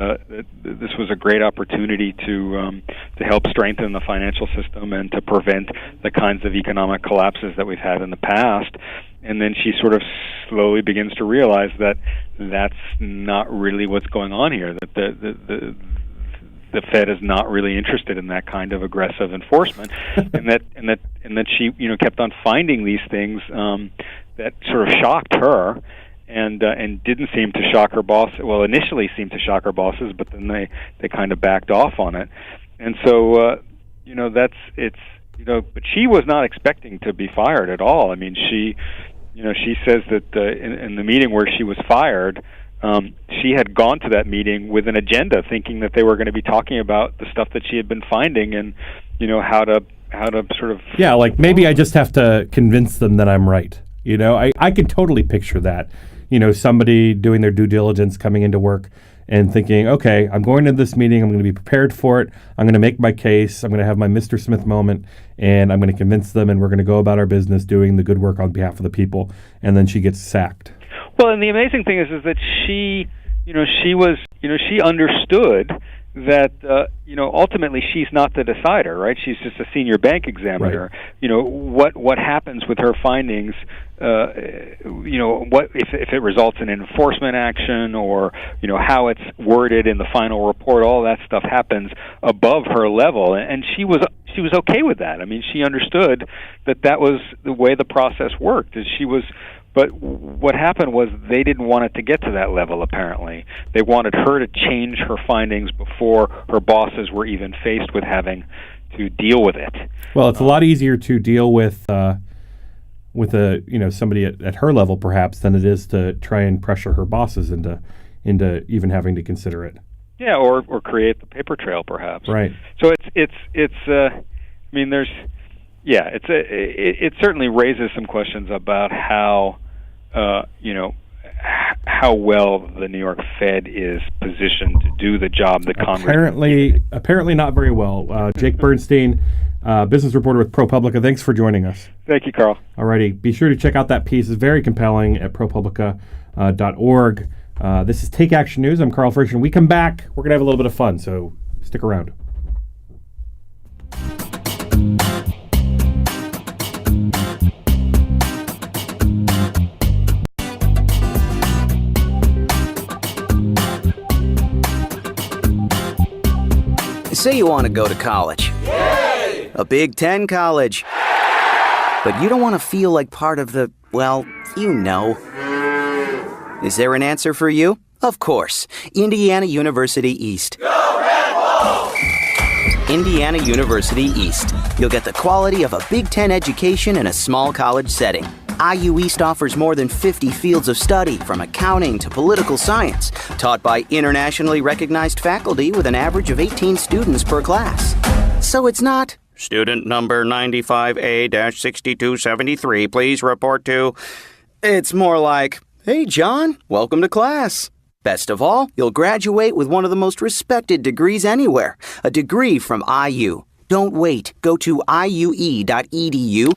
this was a great opportunity to help strengthen the financial system and to prevent the kinds of economic collapses that we've had in the past. And then she sort of slowly begins to realize that that's not really what's going on here. That the Fed is not really interested in that kind of aggressive enforcement, and that she kept on finding these things that sort of shocked her. And didn't seem to shock her boss. Well, initially seemed to shock her bosses, but then they kind of backed off on it. And so but she was not expecting to be fired at all. I mean, she says that in the meeting where she was fired, she had gone to that meeting with an agenda, thinking that they were going to be talking about the stuff that she had been finding and how to sort of like maybe I just have to convince them that I'm right. I can totally picture that. Somebody doing their due diligence, coming into work and thinking, okay, I'm going to this meeting, I'm going to be prepared for it, I'm going to make my case, I'm going to have my Mr. Smith moment, and I'm going to convince them, and we're going to go about our business doing the good work on behalf of the people, and then she gets sacked. Well, and the amazing thing is that she understood that ultimately she's not the decider, right? She's just a senior bank examiner. Right. What happens with her findings? What if it results in enforcement action, or how it's worded in the final report? All that stuff happens above her level, and she was okay with that. I mean, she understood that was the way the process worked. But what happened was they didn't want it to get to that level, apparently. They wanted her to change her findings before her bosses were even faced with having to deal with it. Well, it's a lot easier to deal with somebody at her level, perhaps, than it is to try and pressure her bosses into even having to consider it. Yeah, or create the paper trail, perhaps. Right. So it certainly raises some questions about how well the New York Fed is positioned to do the job that Congress apparently not very well. Jake Bernstein, business reporter with ProPublica. Thanks for joining us. Thank you, Karl. Alrighty, be sure to check out that piece. It's very compelling at ProPublica.org. This is Take Action News. I'm Karl Frisch, and we come back. We're gonna have a little bit of fun, so stick around. Say you want to go to college. Yay! A Big Ten college. But you don't want to feel like part of the, Is there an answer for you? Of course. Indiana University East. Go Red Wolves! Indiana University East. You'll get the quality of a Big Ten education in a small college setting. IU East offers more than 50 fields of study, from accounting to political science, taught by internationally recognized faculty with an average of 18 students per class. So it's not, student number 95A-6273, please report to. It's more like, hey, John, welcome to class. Best of all, you'll graduate with one of the most respected degrees anywhere, a degree from IU. Don't wait. Go to iue.edu.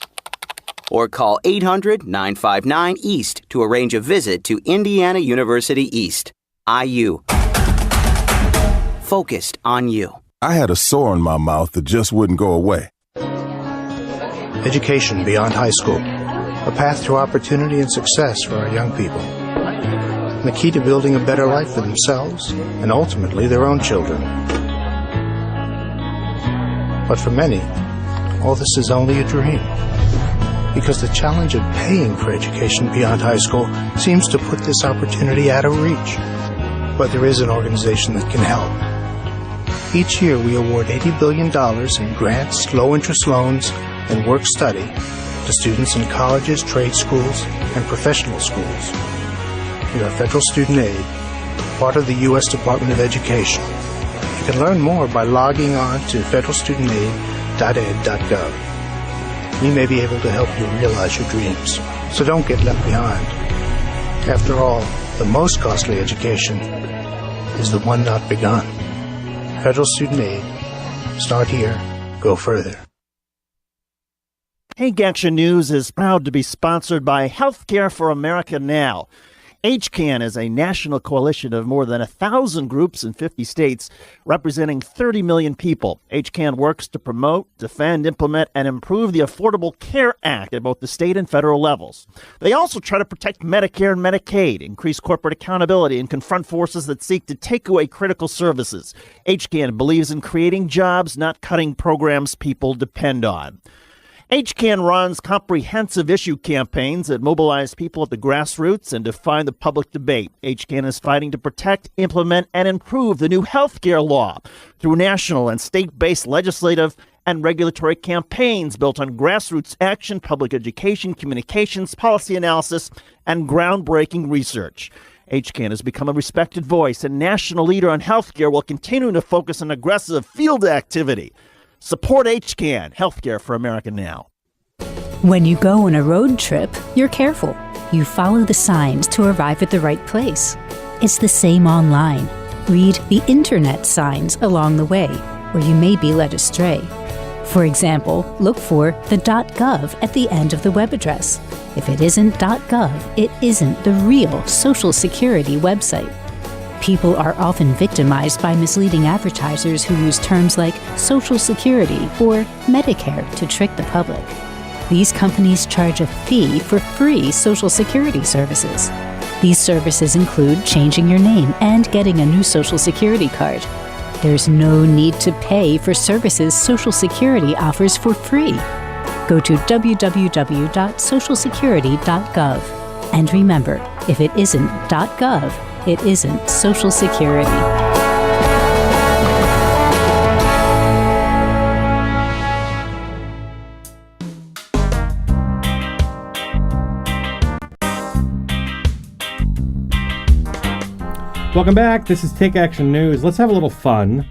or call 800-959-EAST to arrange a visit to Indiana University East. IU. Focused on you. I had a sore in my mouth that just wouldn't go away. Education beyond high school. A path to opportunity and success for our young people. And the key to building a better life for themselves and ultimately their own children. But for many, all this is only a dream. Because the challenge of paying for education beyond high school seems to put this opportunity out of reach. But there is an organization that can help. Each year we award $80 billion in grants, low-interest loans, and work-study to students in colleges, trade schools, and professional schools. We are Federal Student Aid, part of the U.S. Department of Education. You can learn more by logging on to federalstudentaid.ed.gov. We may be able to help you realize your dreams, so don't get left behind. After all, the most costly education is the one not begun. Federal Student Aid. Start here, go further. Take Action News is proud to be sponsored by Healthcare for America Now. HCAN is a national coalition of more than 1,000 groups in 50 states, representing 30 million people. HCAN works to promote, defend, implement, and improve the Affordable Care Act at both the state and federal levels. They also try to protect Medicare and Medicaid, increase corporate accountability, and confront forces that seek to take away critical services. HCAN believes in creating jobs, not cutting programs people depend on. HCAN runs comprehensive issue campaigns that mobilize people at the grassroots and define the public debate. HCAN is fighting to protect, implement, and improve the new health care law through national and state-based legislative and regulatory campaigns built on grassroots action, public education, communications, policy analysis, and groundbreaking research. HCAN has become a respected voice and national leader on healthcare while continuing to focus on aggressive field activity. Support HCAN, Healthcare for America Now. When you go on a road trip, you're careful. You follow the signs to arrive at the right place. It's the same online. Read the internet signs along the way, or you may be led astray. For example, look for the .gov at the end of the web address. If it isn't .gov, it isn't the real Social Security website. People are often victimized by misleading advertisers who use terms like Social Security or Medicare to trick the public. These companies charge a fee for free Social Security services. These services include changing your name and getting a new Social Security card. There's no need to pay for services Social Security offers for free. Go to www.socialsecurity.gov. And remember, if it isn't .gov, it isn't Social Security. Welcome back. This is Take Action News. Let's have a little fun.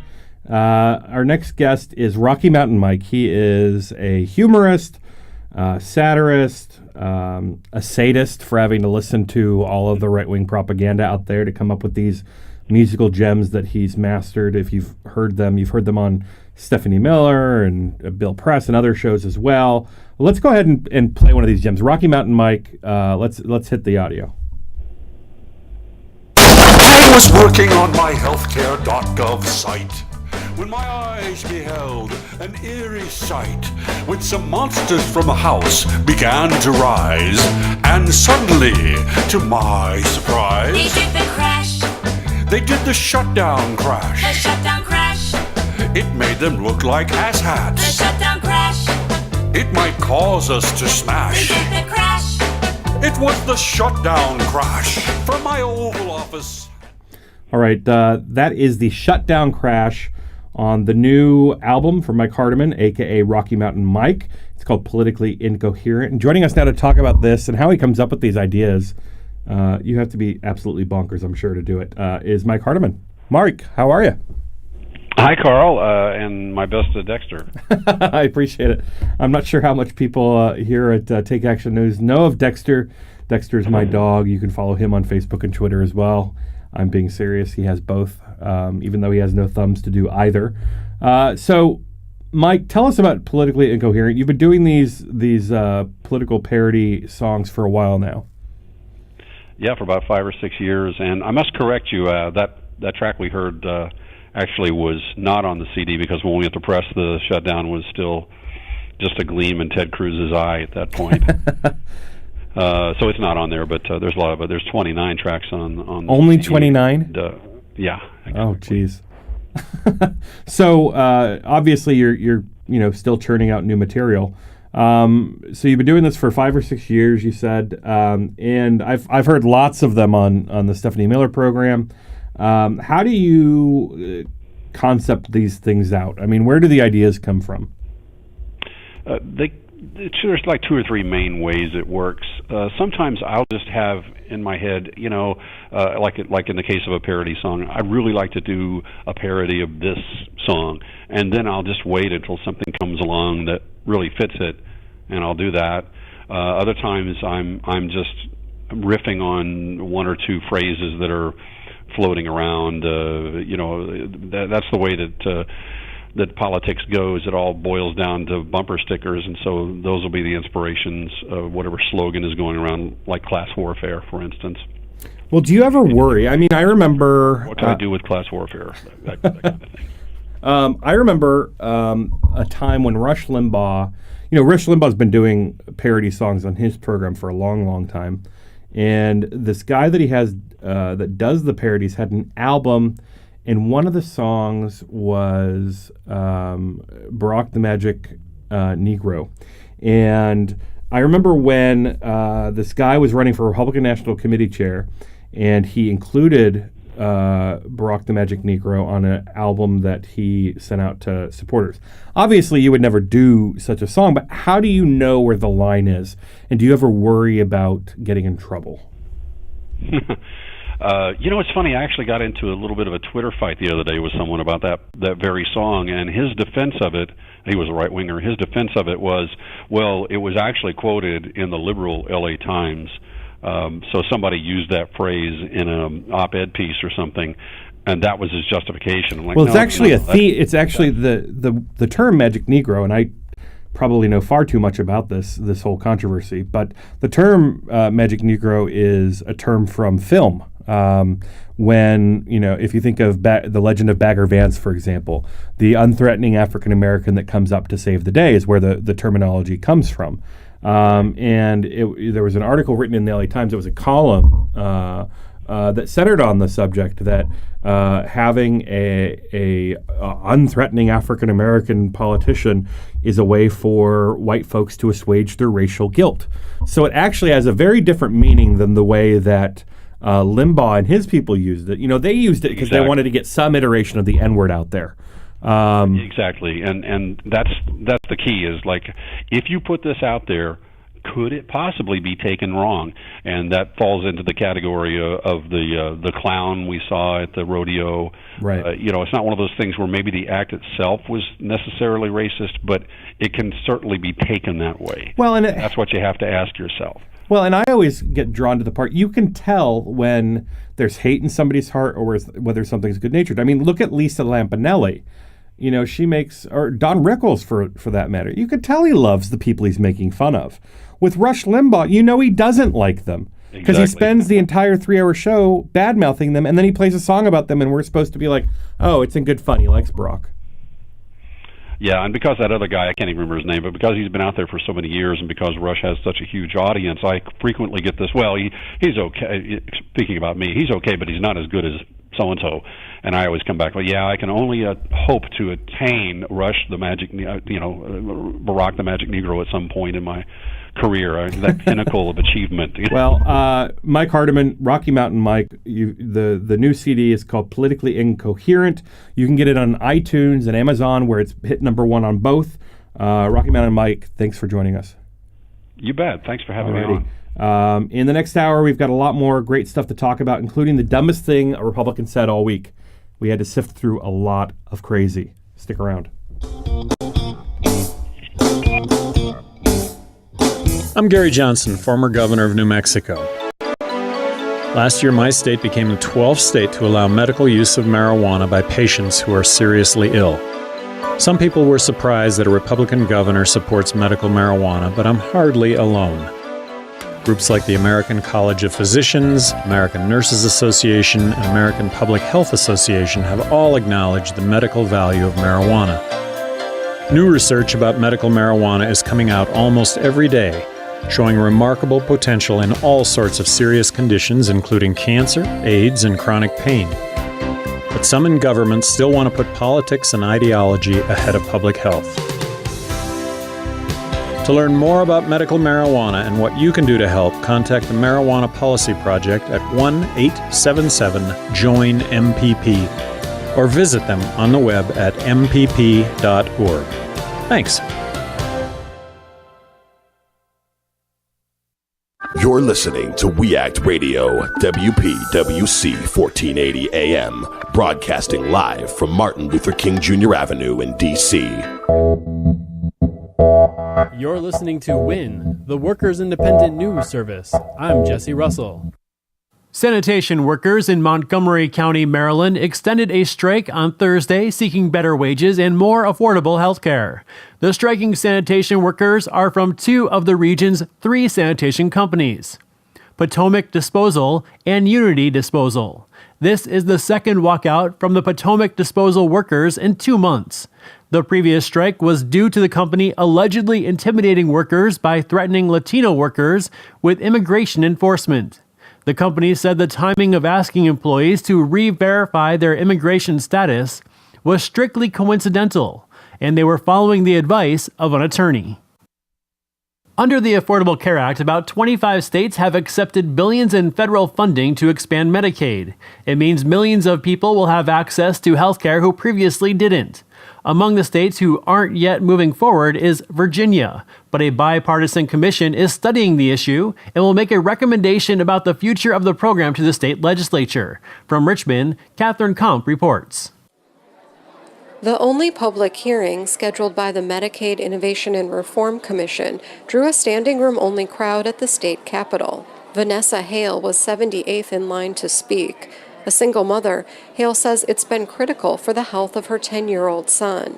Our next guest is Rocky Mountain Mike. He is a humorist, satirist, a sadist for having to listen to all of the right-wing propaganda out there to come up with these musical gems that he's mastered. If you've heard them on Stephanie Miller and Bill Press and other shows as well. Let's go ahead and play one of these gems. Rocky Mountain Mike, let's hit the audio. I was working on my healthcare.gov site when my eyes beheld an eerie sight, when some monsters from a house began to rise, and suddenly, to my surprise, they did the crash. They did the shutdown crash. The shutdown crash. It made them look like asshats. The shutdown crash. It might cause us to smash. They did the crash. It was the shutdown crash from my Oval Office. All right, that is the Shutdown Crash on the new album from Mike Hardiman, a.k.a. Rocky Mountain Mike. It's called Politically Incoherent. And joining us now to talk about this and how he comes up with these ideas, you have to be absolutely bonkers, I'm sure, to do it, is Mike Hardiman. Mark, how are you? Hi, Karl, and my best to Dexter. I appreciate it. I'm not sure how much people here at Take Action News know of Dexter. Dexter's my dog. You can follow him on Facebook and Twitter as well. I'm being serious. He has both, even though he has no thumbs to do either. So, Mike, tell us about Politically Incoherent. You've been doing these political parody songs for a while now. Yeah, for about 5 or 6 years. And I must correct you, that track we heard actually was not on the CD, because when we went to press, the shutdown was still just a gleam in Ted Cruz's eye at that point. So it's not on there, but there's a lot of it. There's 29 tracks on Only 29? Yeah. Exactly. Oh, jeez. So obviously you're still churning out new material. So you've been doing this for 5 or 6 years, you said, and I've heard lots of them on the Stephanie Miller program. How do you concept these things out? I mean, where do the ideas come from? There's like 2 or 3 main ways it works. Sometimes I'll just have in my head, like in the case of a parody song, I really like to do a parody of this song, and then I'll just wait until something comes along that really fits it, and I'll do that. Other times I'm just riffing on 1 or 2 phrases that are floating around. That's the way that politics goes. It all boils down to bumper stickers, and so those will be the inspirations of whatever slogan is going around, like class warfare, for instance. Well, do you ever worry? I mean, I remember... What can I do with class warfare? That kind of thing. I remember a time when Rush Limbaugh... Rush Limbaugh's been doing parody songs on his program for a long, long time, and this guy that he has that does the parodies had an album, and one of the songs was Barack the Magic Negro. And I remember when this guy was running for Republican National Committee chair, and he included Barack the Magic Negro on an album that he sent out to supporters. Obviously, you would never do such a song, but how do you know where the line is? And do you ever worry about getting in trouble? It's funny, I actually got into a little bit of a Twitter fight the other day with someone about that very song, and his defense of it, he was a right-winger, his defense of it was, well, it was actually quoted in the liberal LA Times, so somebody used that phrase in an op-ed piece or something, and that was his justification. I'm like, well, it's actually it's actually the term Magic Negro, and I probably know far too much about this whole controversy, but the term Magic Negro is a term from film. When, if you think of the legend of Bagger Vance, for example, the unthreatening African American that comes up to save the day is where the terminology comes from. And there was an article written in the LA Times. It was a column that centered on the subject that having a unthreatening African American politician is a way for white folks to assuage their racial guilt. So it actually has a very different meaning than the way that Limbaugh and his people used it. They used it because they wanted to get some iteration of the N-word out there. Exactly, and that's the key. Is like, if you put this out there, could it possibly be taken wrong? And that falls into the category of the clown we saw at the rodeo. Right. It's not one of those things where maybe the act itself was necessarily racist, but it can certainly be taken that way. Well, and that's what you have to ask yourself. Well, and I always get drawn to the part, you can tell when there's hate in somebody's heart or whether something's good-natured. I mean, look at Lisa Lampanelli. She makes, or Don Rickles for that matter. You could tell he loves the people he's making fun of. With Rush Limbaugh, he doesn't like them. Because he spends the entire 3-hour show bad-mouthing them, and then he plays a song about them, and we're supposed to be like, oh, it's in good fun. He likes Barack. Yeah, and because that other guy, I can't even remember his name, but because he's been out there for so many years and because Rush has such a huge audience, I frequently get this, well, he's okay. Speaking about me, he's okay, but he's not as good as so-and-so. And I always come back, well, yeah, I can only hope to attain Rush the Magic, Barack the Magic Negro at some point in my career, that pinnacle of achievement. Well, Mike Hardiman, Rocky Mountain Mike, the new CD is called Politically Incoherent. You can get it on iTunes and Amazon, where it's hit number 1 on both. Rocky Mountain Mike, thanks for joining us. You bet. Thanks for having me on. In the next hour, we've got a lot more great stuff to talk about, including the dumbest thing a Republican said all week. We had to sift through a lot of crazy. Stick around. I'm Gary Johnson, former governor of New Mexico. Last year, my state became the 12th state to allow medical use of marijuana by patients who are seriously ill. Some people were surprised that a Republican governor supports medical marijuana, but I'm hardly alone. Groups like the American College of Physicians, American Nurses Association, and American Public Health Association have all acknowledged the medical value of marijuana. New research about medical marijuana is coming out almost every day, showing remarkable potential in all sorts of serious conditions, including cancer, AIDS, and chronic pain. But some in government still want to put politics and ideology ahead of public health. To learn more about medical marijuana and what you can do to help, contact the Marijuana Policy Project at 1-877-JOIN-MPP or visit them on the web at mpp.org. Thanks. You're listening to We Act Radio, WPWC 1480 AM, broadcasting live from Martin Luther King Jr. Avenue in D.C. You're listening to WIN, the Workers' Independent News Service. I'm Jesse Russell. Sanitation workers in Montgomery County, Maryland, extended a strike on Thursday seeking better wages and more affordable health care. The striking sanitation workers are from 2 of the region's 3 sanitation companies, Potomac Disposal and Unity Disposal. This is the second walkout from the Potomac Disposal workers in 2 months. The previous strike was due to the company allegedly intimidating workers by threatening Latino workers with immigration enforcement. The company said the timing of asking employees to re-verify their immigration status was strictly coincidental, and they were following the advice of an attorney. Under the Affordable Care Act, about 25 states have accepted billions in federal funding to expand Medicaid. It means millions of people will have access to health care who previously didn't. Among the states who aren't yet moving forward is Virginia, but a bipartisan commission is studying the issue and will make a recommendation about the future of the program to the state legislature. From Richmond, Catherine Komp reports. The only public hearing scheduled by the Medicaid Innovation and Reform Commission drew a standing room only crowd at the state capitol. Vanessa Hale was 78th in line to speak. A single mother, Hale says it's been critical for the health of her 10-year-old son.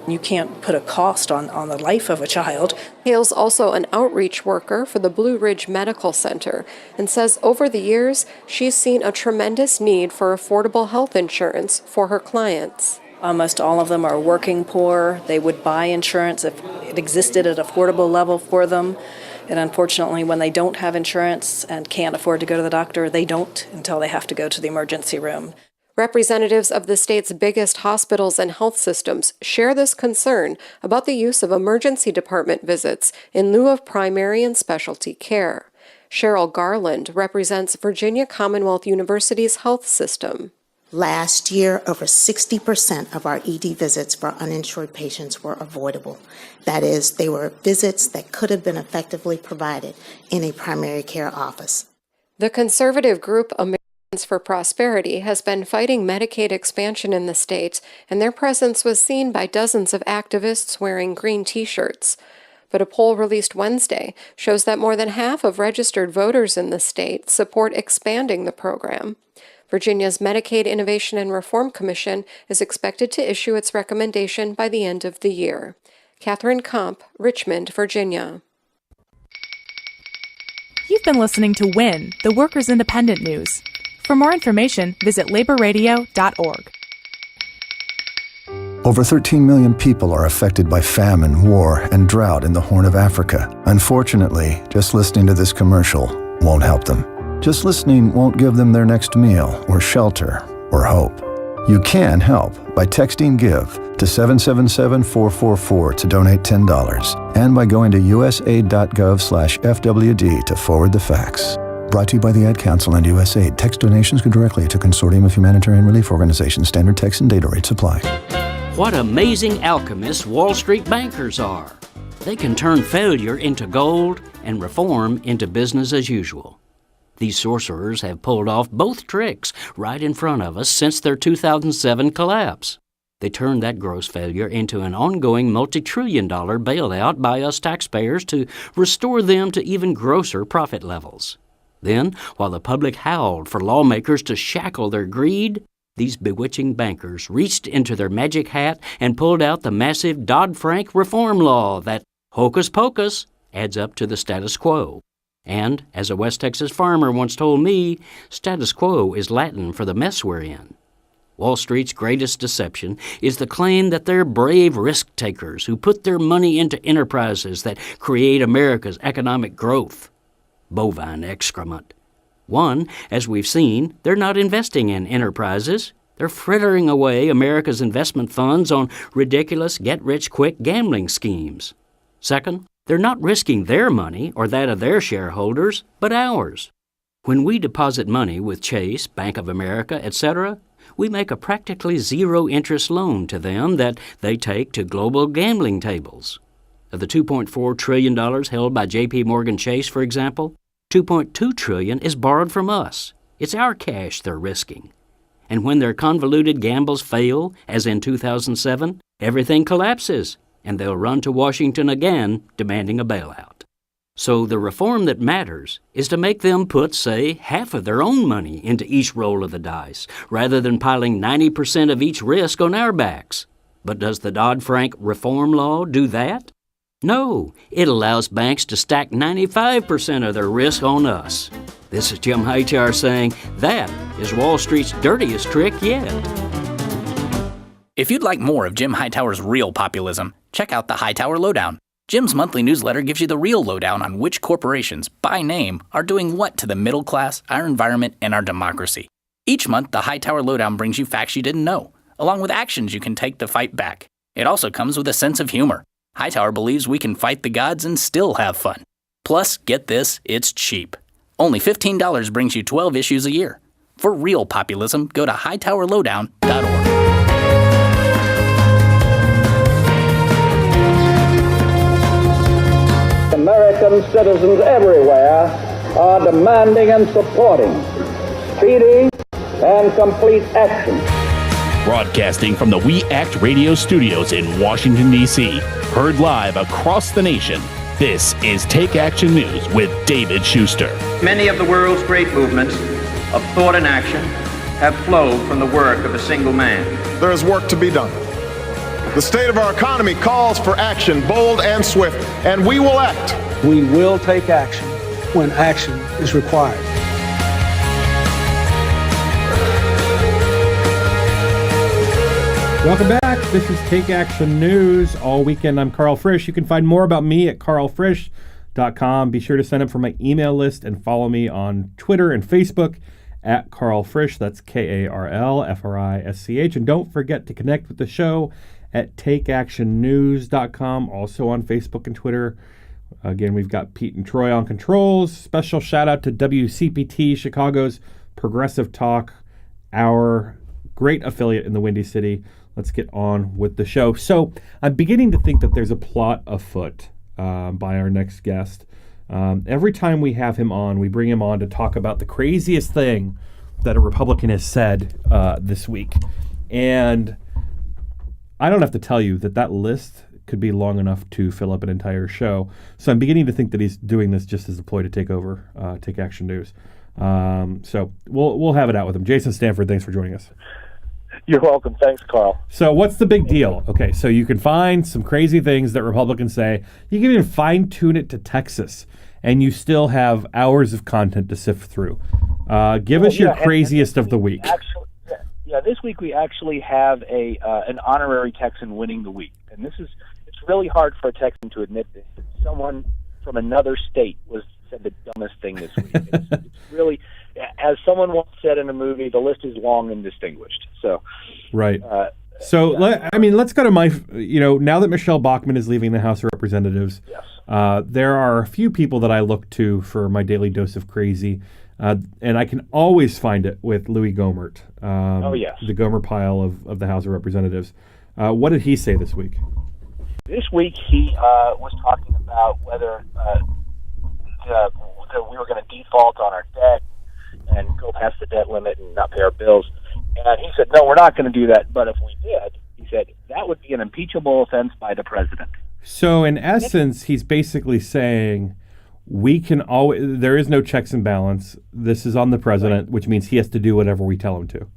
You can't put a cost on the life of a child. Hale's also an outreach worker for the Blue Ridge Medical Center and says over the years she's seen a tremendous need for affordable health insurance for her clients. Almost all of them are working poor. They would buy insurance if it existed at an affordable level for them. And unfortunately, when they don't have insurance and can't afford to go to the doctor, they don't until they have to go to the emergency room. Representatives of the state's biggest hospitals and health systems share this concern about the use of emergency department visits in lieu of primary and specialty care. Cheryl Garland represents Virginia Commonwealth University's health system. Last year, over 60% of our ED visits for uninsured patients were avoidable. That is, they were visits that could have been effectively provided in a primary care office. The conservative group Americans for Prosperity has been fighting Medicaid expansion in the state, and their presence was seen by dozens of activists wearing green T-shirts. But a poll released Wednesday shows that more than half of registered voters in the state support expanding the program. Virginia's Medicaid Innovation and Reform Commission is expected to issue its recommendation by the end of the year. Catherine Komp, Richmond, Virginia. You've been listening to WIN, the Workers' Independent News. For more information, visit laborradio.org. Over 13 million people are affected by famine, war, and drought in the Horn of Africa. Unfortunately, just listening to this commercial won't help them. Just listening won't give them their next meal, or shelter, or hope. You can help by texting GIVE to 777-444 to donate $10, and by going to usaid.gov/FWD to forward the facts. Brought to you by the Ad Council and USAID. Text donations go directly to Consortium of Humanitarian Relief Organizations. Standard text and data rates apply. What amazing alchemists Wall Street bankers are. They can turn failure into gold and reform into business as usual. These sorcerers have pulled off both tricks right in front of us since their 2007 collapse. They turned that gross failure into an ongoing multi-trillion-dollar bailout by us taxpayers to restore them to even grosser profit levels. Then, while the public howled for lawmakers to shackle their greed, these bewitching bankers reached into their magic hat and pulled out the massive Dodd-Frank reform law that, hocus pocus, adds up to the status quo. And, as a West Texas farmer once told me, status quo is Latin for the mess we're in. Wall Street's greatest deception is the claim that they're brave risk-takers who put their money into enterprises that create America's economic growth. Bovine excrement. One, as we've seen, they're not investing in enterprises. They're frittering away America's investment funds on ridiculous get-rich-quick gambling schemes. Second, they're not risking their money or that of their shareholders, but ours. When we deposit money with Chase, Bank of America, etc., we make a practically zero-interest loan to them that they take to global gambling tables. Of the $2.4 trillion held by J.P. Morgan Chase, for example, $2.2 trillion is borrowed from us. It's our cash they're risking. And when their convoluted gambles fail, as in 2007, everything collapses, and they'll run to Washington again, demanding a bailout. So the reform that matters is to make them put, say, half of their own money into each roll of the dice, rather than piling 90% of each risk on our backs. But does the Dodd-Frank reform law do that? No, it allows banks to stack 95% of their risk on us. This is Jim Hightower saying that is Wall Street's dirtiest trick yet. If you'd like more of Jim Hightower's real populism, check out the Hightower Lowdown. Jim's monthly newsletter gives you the real lowdown on which corporations, by name, are doing what to the middle class, our environment, and our democracy. Each month, the Hightower Lowdown brings you facts you didn't know, along with actions you can take to fight back. It also comes with a sense of humor. Hightower believes we can fight the gods and still have fun. Plus, get this, it's cheap. Only $15 brings you 12 issues a year. For real populism, go to hightowerlowdown.org. American citizens everywhere are demanding and supporting speedy and complete action. Broadcasting from the We Act Radio studios in Washington, D.C., heard live across the nation, this is Take Action News with David Shuster. Many of the world's great movements of thought and action have flowed from the work of a single man. There is work to be done. The state of our economy calls for action, bold and swift, and we will act. We will take action when action is required. Welcome back. This is Take Action News. All weekend, I'm Karl Frisch. You can find more about me at karlfrisch.com. Be sure to sign up for my email list and follow me on Twitter and Facebook at Karl Frisch. That's KarlFrisch. And don't forget to connect with the show at takeactionnews.com. Also on Facebook and Twitter. Again, we've got Pete and Troy on controls. Special shout out to WCPT, Chicago's Progressive Talk, our great affiliate in the Windy City. Let's get on with the show. So I'm beginning to think that there's a plot afoot by our next guest. Every time we have him on, we bring him on to talk about the craziest thing that a Republican has said this week. And I don't have to tell you that list could be long enough to fill up an entire show. So I'm beginning to think that he's doing this just as a ploy to take over Take Action News. So we'll have it out with him. Jason Stanford, thanks for joining us. You're welcome. Thanks, Karl. So what's the big deal? Okay, so you can find some crazy things that Republicans say. You can even fine-tune it to Texas, and you still have hours of content to sift through. Give us your craziest of the week. This week we actually have an honorary Texan winning the week. And it's really hard for a Texan to admit this. Someone from another state said the dumbest thing this week. It's really, as someone once said in a movie, the list is long and distinguished. So, right. Let's go to now that Michelle Bachmann is leaving the House of Representatives, yes. There are a few people that I look to for my daily dose of crazy, and I can always find it with Louis Gohmert, the Gomer pile of the House of Representatives. What did he say this week? This week he was talking about whether we were going to default on our debt and go past the debt limit and not pay our bills. And he said, no, we're not going to do that. But if we did, he said, that would be an impeachable offense by the president. So in essence, he's basically saying there is no checks and balance. This is on the president, which means he has to do whatever we tell him to.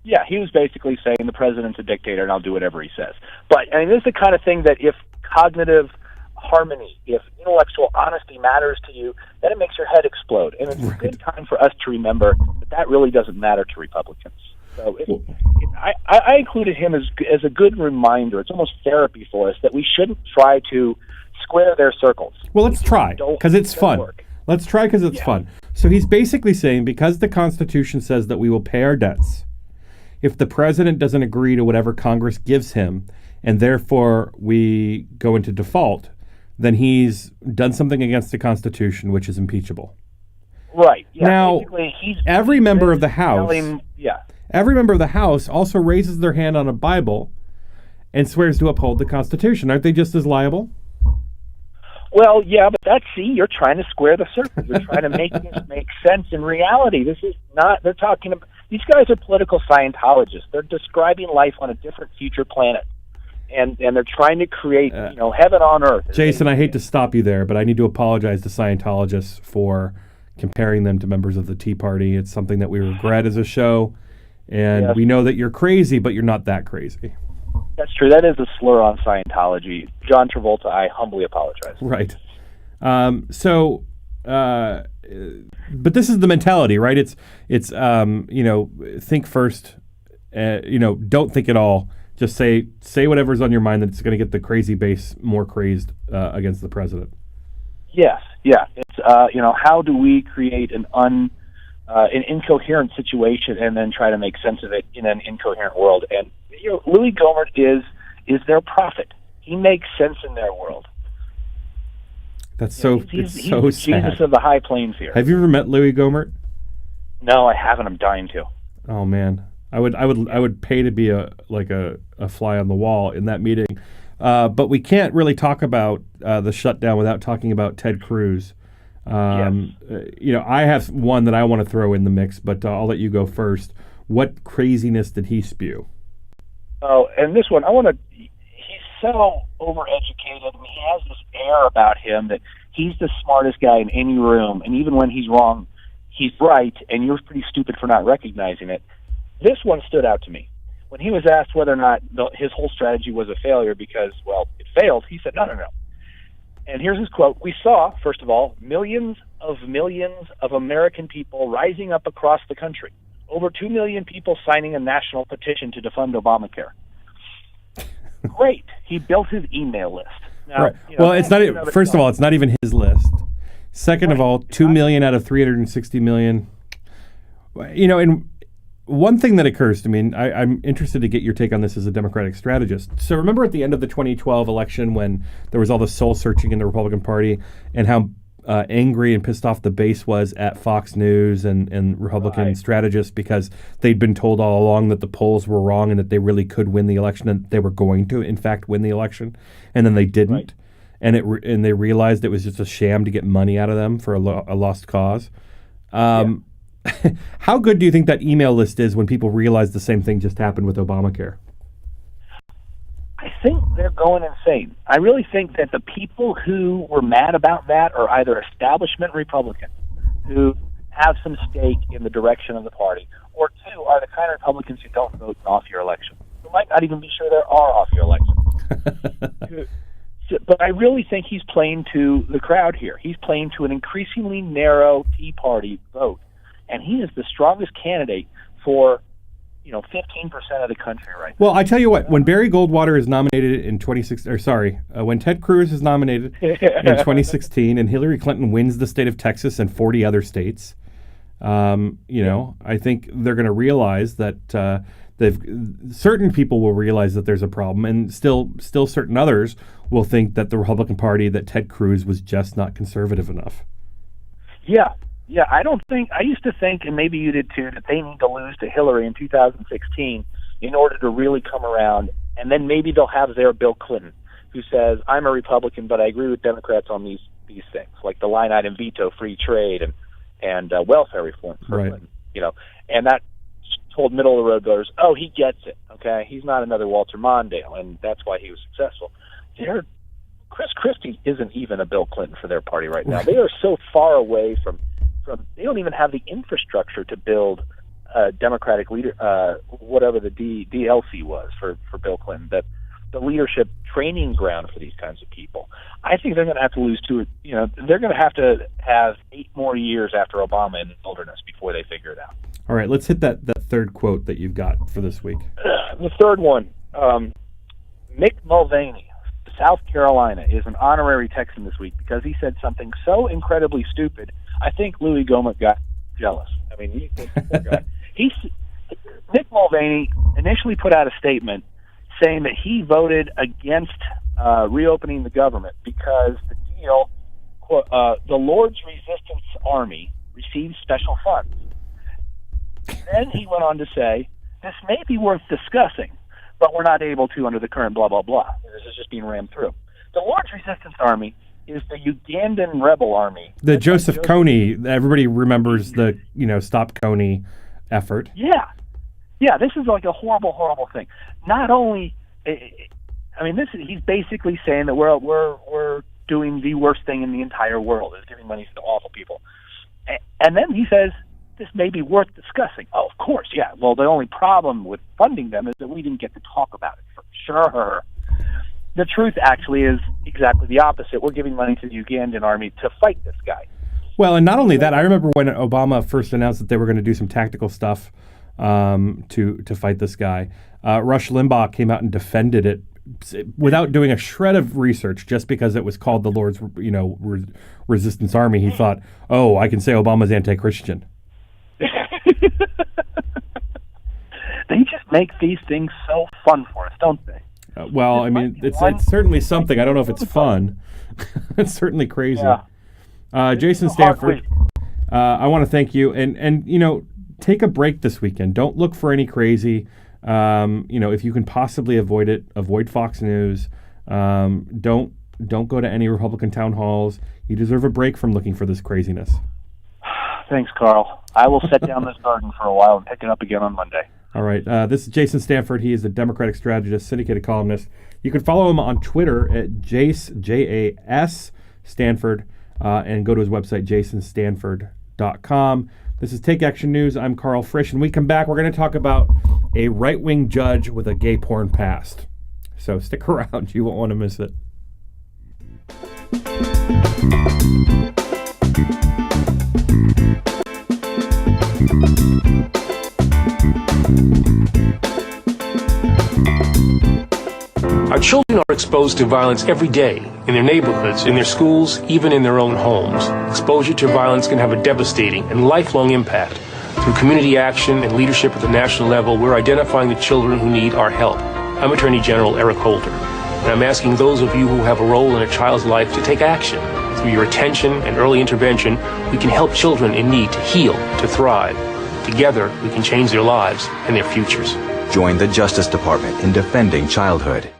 Yeah, he was basically saying the president's a dictator and I'll do whatever he says. But this is the kind of thing that if cognitive harmony, if intellectual honesty matters to you, then it makes your head explode. And it's a good time for us to remember that really doesn't matter to Republicans. So I included him as a good reminder. It's almost therapy for us that we shouldn't try to square their circles. Well, let's try, because it's fun. Let's try because it's fun. So he's basically saying, because the Constitution says that we will pay our debts, if the president doesn't agree to whatever Congress gives him, and therefore we go into default, then he's done something against the Constitution, which is impeachable. Right. Yeah, now, every member of the House, every member of the House also raises their hand on a Bible and swears to uphold the Constitution. Aren't they just as liable? Well, yeah, but you're trying to square the circle. You're trying to make this make sense in reality. This is not, they're talking about, these guys are political Scientologists. They're describing life on a different future planet. And they're trying to create, heaven on earth. Jason, I hate to stop you there, but I need to apologize to Scientologists for comparing them to members of the Tea Party. It's something that we regret as a show. And we know that you're crazy, but you're not that crazy. That's true. That is a slur on Scientology. John Travolta, I humbly apologize. Right. But this is the mentality, right? It's think first, don't think at all. Just say whatever's on your mind, that it's going to get the crazy base more crazed against the president. Yes. Yeah. It's, how do we create an incoherent situation and then try to make sense of it in an incoherent world? And Louis Gohmert is their prophet. He makes sense in their world. That's so he's so the sad. Jesus of the high plains here. Have you ever met Louis Gohmert? No, I haven't. I'm dying to. Oh man, I would pay to be a fly on the wall in that meeting. But we can't really talk about the shutdown without talking about Ted Cruz. I have one that I want to throw in the mix, but I'll let you go first. What craziness did he spew? Oh, and this one, he's so overeducated, and he has this air about him that he's the smartest guy in any room, and even when he's wrong, he's right, and you're pretty stupid for not recognizing it. This one stood out to me. when he was asked whether or not his whole strategy was a failure because, well, it failed, he said, no. And here's his quote. We saw, first of all, millions of American people rising up across the country. Over 2 million people signing a national petition to defund Obamacare. Great. He built his email list. Now, right. Well, it's not. First of all, it's not even his list. Second of all, 2 million out of 360 million. And one thing that occurs to me, and I'm interested to get your take on this as a Democratic strategist. So remember at the end of the 2012 election when there was all the soul searching in the Republican Party and how angry and pissed off the base was at Fox News and Republican strategists because they'd been told all along that the polls were wrong and that they really could win the election and they were going to, in fact, win the election. And then they didn't. Right. And they realized it was just a sham to get money out of them for a lost cause. How good do you think that email list is when people realize the same thing just happened with Obamacare? I think they're going insane. I really think that the people who were mad about that are either establishment Republicans who have some stake in the direction of the party, or two, are the kind of Republicans who don't vote in off-year elections, who might not even be sure there are off-year elections. But I really think he's playing to the crowd here. He's playing to an increasingly narrow Tea Party vote, and he is the strongest candidate for 15% of the country right now. Well, I tell you what, when Barry Goldwater is nominated in when Ted Cruz is nominated in 2016 and Hillary Clinton wins the state of Texas and 40 other states, I think they're going to realize that certain people will realize that there's a problem, and still certain others will think that the Republican Party, that Ted Cruz was just not conservative enough. Yeah, I used to think, and maybe you did too, that they need to lose to Hillary in 2016 in order to really come around, and then maybe they'll have their Bill Clinton, who says, I'm a Republican, but I agree with Democrats on these things, like the line item veto, free trade, and welfare reform for Clinton, and that told middle-of-the-road voters, oh, he gets it, okay? He's not another Walter Mondale, and that's why he was successful. Chris Christie isn't even a Bill Clinton for their party right now. They are so far away from they don't even have the infrastructure to build a Democratic leader, whatever the DLC was for Bill Clinton, that the leadership training ground for these kinds of people. I think they're going to have to lose they're going to have 8 more years after Obama in the wilderness before they figure it out. All right, let's hit that third quote that you've got for this week. The third one, Mick Mulvaney, South Carolina, is an honorary Texan this week because he said something so incredibly stupid, I think Louis Gohmert got jealous. I mean, Mick Mulvaney initially put out a statement saying that he voted against reopening the government because the deal, the Lord's Resistance Army received special funds. Then he went on to say, this may be worth discussing, but we're not able to under the current blah, blah, blah. This is just being rammed through. The Lord's Resistance Army is the Ugandan rebel army. The Joseph Kony, everybody remembers the, Stop Kony effort. Yeah, this is like a horrible, horrible thing. Not only, he's basically saying that we're doing the worst thing in the entire world, is giving money to awful people. And then he says, this may be worth discussing. Oh, of course, yeah. Well, the only problem with funding them is that we didn't get to talk about it for sure. The truth actually is exactly the opposite. We're giving money to the Ugandan army to fight this guy. Well, and not only that, I remember when Obama first announced that they were going to do some tactical stuff to fight this guy. Rush Limbaugh came out and defended it without doing a shred of research, just because it was called the Lord's, Resistance Army. He thought, oh, I can say Obama's anti-Christian. They just make these things so fun for us, don't they? It's certainly something. I don't know if it's fun. It's certainly crazy. Yeah. Jason Stanford, I want to thank you. And take a break this weekend. Don't look for any crazy. If you can possibly avoid it, avoid Fox News. Don't go to any Republican town halls. You deserve a break from looking for this craziness. Thanks, Karl. I will set down this burden for a while and pick it up again on Monday. All right. This is Jason Stanford. He is a Democratic strategist, syndicated columnist. You can follow him on Twitter at Jace, J-A-S, Stanford, and go to his website, jasonstanford.com. This is Take Action News. I'm Karl Frisch. And when we come back, we're going to talk about a right-wing judge with a gay porn past. So stick around. You won't want to miss it. Our children are exposed to violence every day, in their neighborhoods, in their schools, even in their own homes. Exposure to violence can have a devastating and lifelong impact. Through community action and leadership at the national level, we're identifying the children who need our help. I'm Attorney General Eric Holder, and I'm asking those of you who have a role in a child's life to take action. Through your attention and early intervention, we can help children in need to heal, to thrive. Together, we can change their lives and their futures. Join the Justice Department in defending childhood.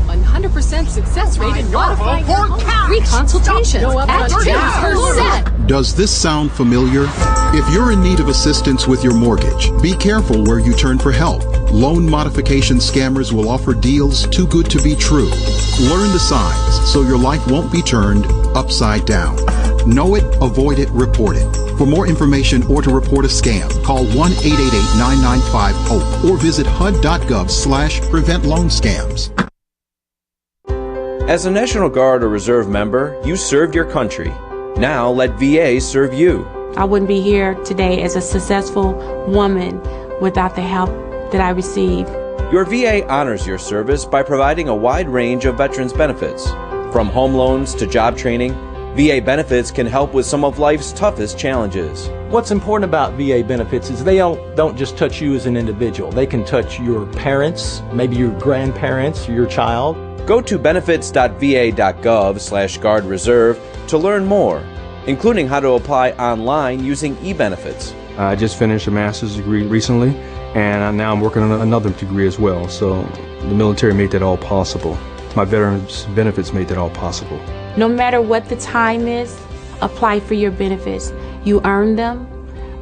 100% success rate in modifying your home. Free consultations at 2%. Does this sound familiar? If you're in need of assistance with your mortgage, be careful where you turn for help. Loan modification scammers will offer deals too good to be true. Learn the signs so your life won't be turned upside down. Know it, avoid it, report it. For more information or to report a scam, call 1-888-9950 or visit hud.gov/prevent-loan-scams. As a National Guard or Reserve member, you served your country. Now let VA serve you. I wouldn't be here today as a successful woman without the help that I received. Your VA honors your service by providing a wide range of veterans benefits. From home loans to job training, VA benefits can help with some of life's toughest challenges. What's important about VA benefits is they don't just touch you as an individual. They can touch your parents, maybe your grandparents, your child. Go to benefits.va.gov/guard-reserve to learn more, including how to apply online using e-benefits. I just finished a master's degree recently, and now I'm working on another degree as well. So the military made that all possible. My veterans benefits made that all possible. No matter what the time is, apply for your benefits. You earn them.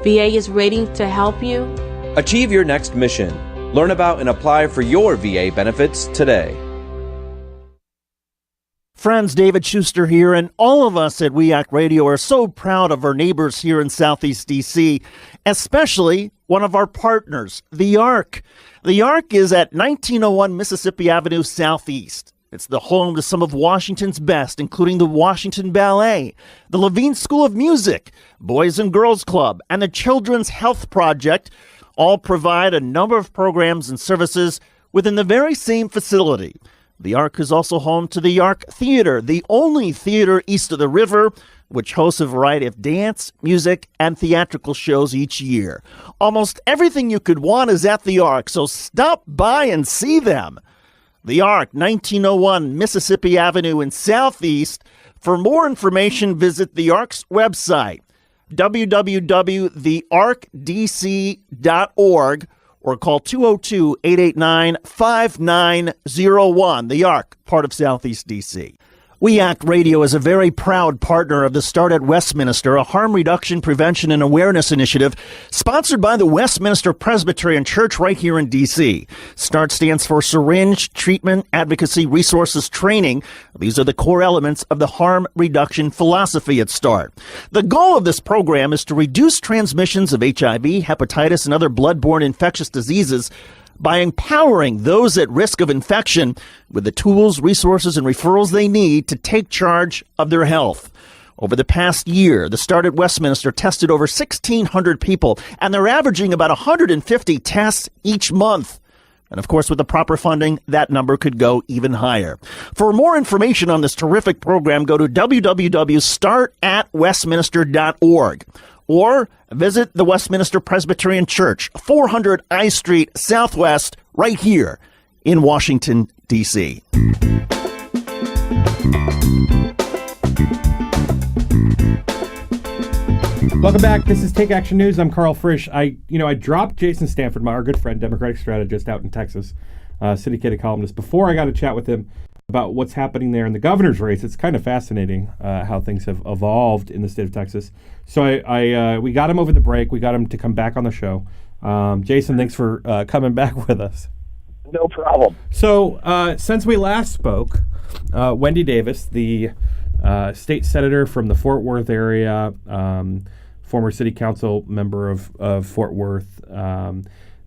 VA is ready to help you. Achieve your next mission. Learn about and apply for your VA benefits today. Friends, David Shuster here, and all of us at We Act Radio are so proud of our neighbors here in Southeast D.C., especially one of our partners, the Ark. The Ark is at 1901 Mississippi Avenue Southeast. It's the home to some of Washington's best, including the Washington Ballet, the Levine School of Music, Boys and Girls Club, and the Children's Health Project. All provide a number of programs and services within the very same facility. The Ark is also home to the Ark Theater, the only theater east of the river, which hosts a variety of dance, music, and theatrical shows each year. Almost everything you could want is at the Ark, so stop by and see them. The Ark, 1901 Mississippi Avenue in Southeast. For more information, visit the Ark's website, www.thearkdc.org, or call 202-889-5901. The Ark, part of Southeast D.C. We Act Radio is a very proud partner of the Start at Westminster, a harm reduction, prevention, and awareness initiative sponsored by the Westminster Presbyterian Church right here in D.C. START stands for Syringe, Treatment, Advocacy, Resources, Training. These are the core elements of the harm reduction philosophy at START. The goal of this program is to reduce transmissions of HIV, hepatitis, and other bloodborne infectious diseases by empowering those at risk of infection with the tools, resources, and referrals they need to take charge of their health. Over the past year, the Start at Westminster tested over 1,600 people, and they're averaging about 150 tests each month. And of course, with the proper funding, that number could go even higher. For more information on this terrific program, go to www.startatwestminster.org. Or visit the Westminster Presbyterian Church, 400 I Street Southwest, right here in Washington, D.C. Welcome back. This is Take Action News. I'm Karl Frisch. I dropped Jason Stanford, our good friend, Democratic strategist out in Texas, syndicated columnist, before I got a chat with him about what's happening there in the governor's race. It's kind of fascinating how things have evolved in the state of Texas. So we got him over the break. We got him to come back on the show. Jason, thanks for coming back with us. No problem. So since we last spoke, Wendy Davis, the state senator from the Fort Worth area, former city council member of Fort Worth,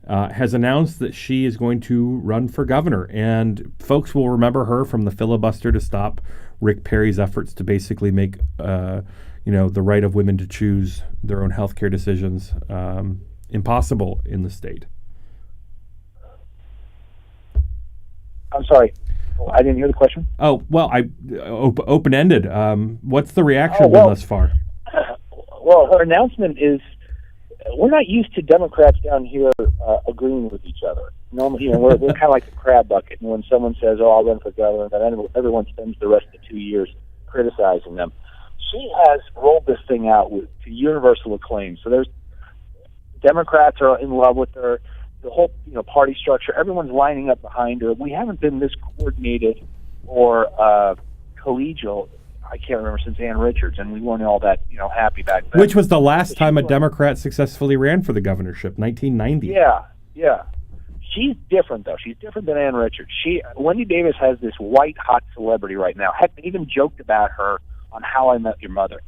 has announced that she is going to run for governor. And folks will remember her from the filibuster to stop Rick Perry's efforts to basically make the right of women to choose their own healthcare decisions impossible in the state. I'm sorry, I didn't hear the question. Oh, well, open-ended. What's the reaction been thus far? Well, her announcement is, we're not used to Democrats down here agreeing with each other. Normally, we're kind of like the crab bucket. And when someone says, "Oh, I'll run for governor," then everyone spends the rest of the 2 years criticizing them. She has rolled this thing out to universal acclaim. So there's Democrats are in love with her. The whole party structure, everyone's lining up behind her. We haven't been this coordinated or collegial, I can't remember, since Ann Richards, and we weren't all that happy back then. Which was the last time a Democrat successfully ran for the governorship, 1990. Yeah. She's different, though. She's different than Ann Richards. Wendy Davis has this white-hot celebrity right now. Heck, they even joked about her on How I Met Your Mother.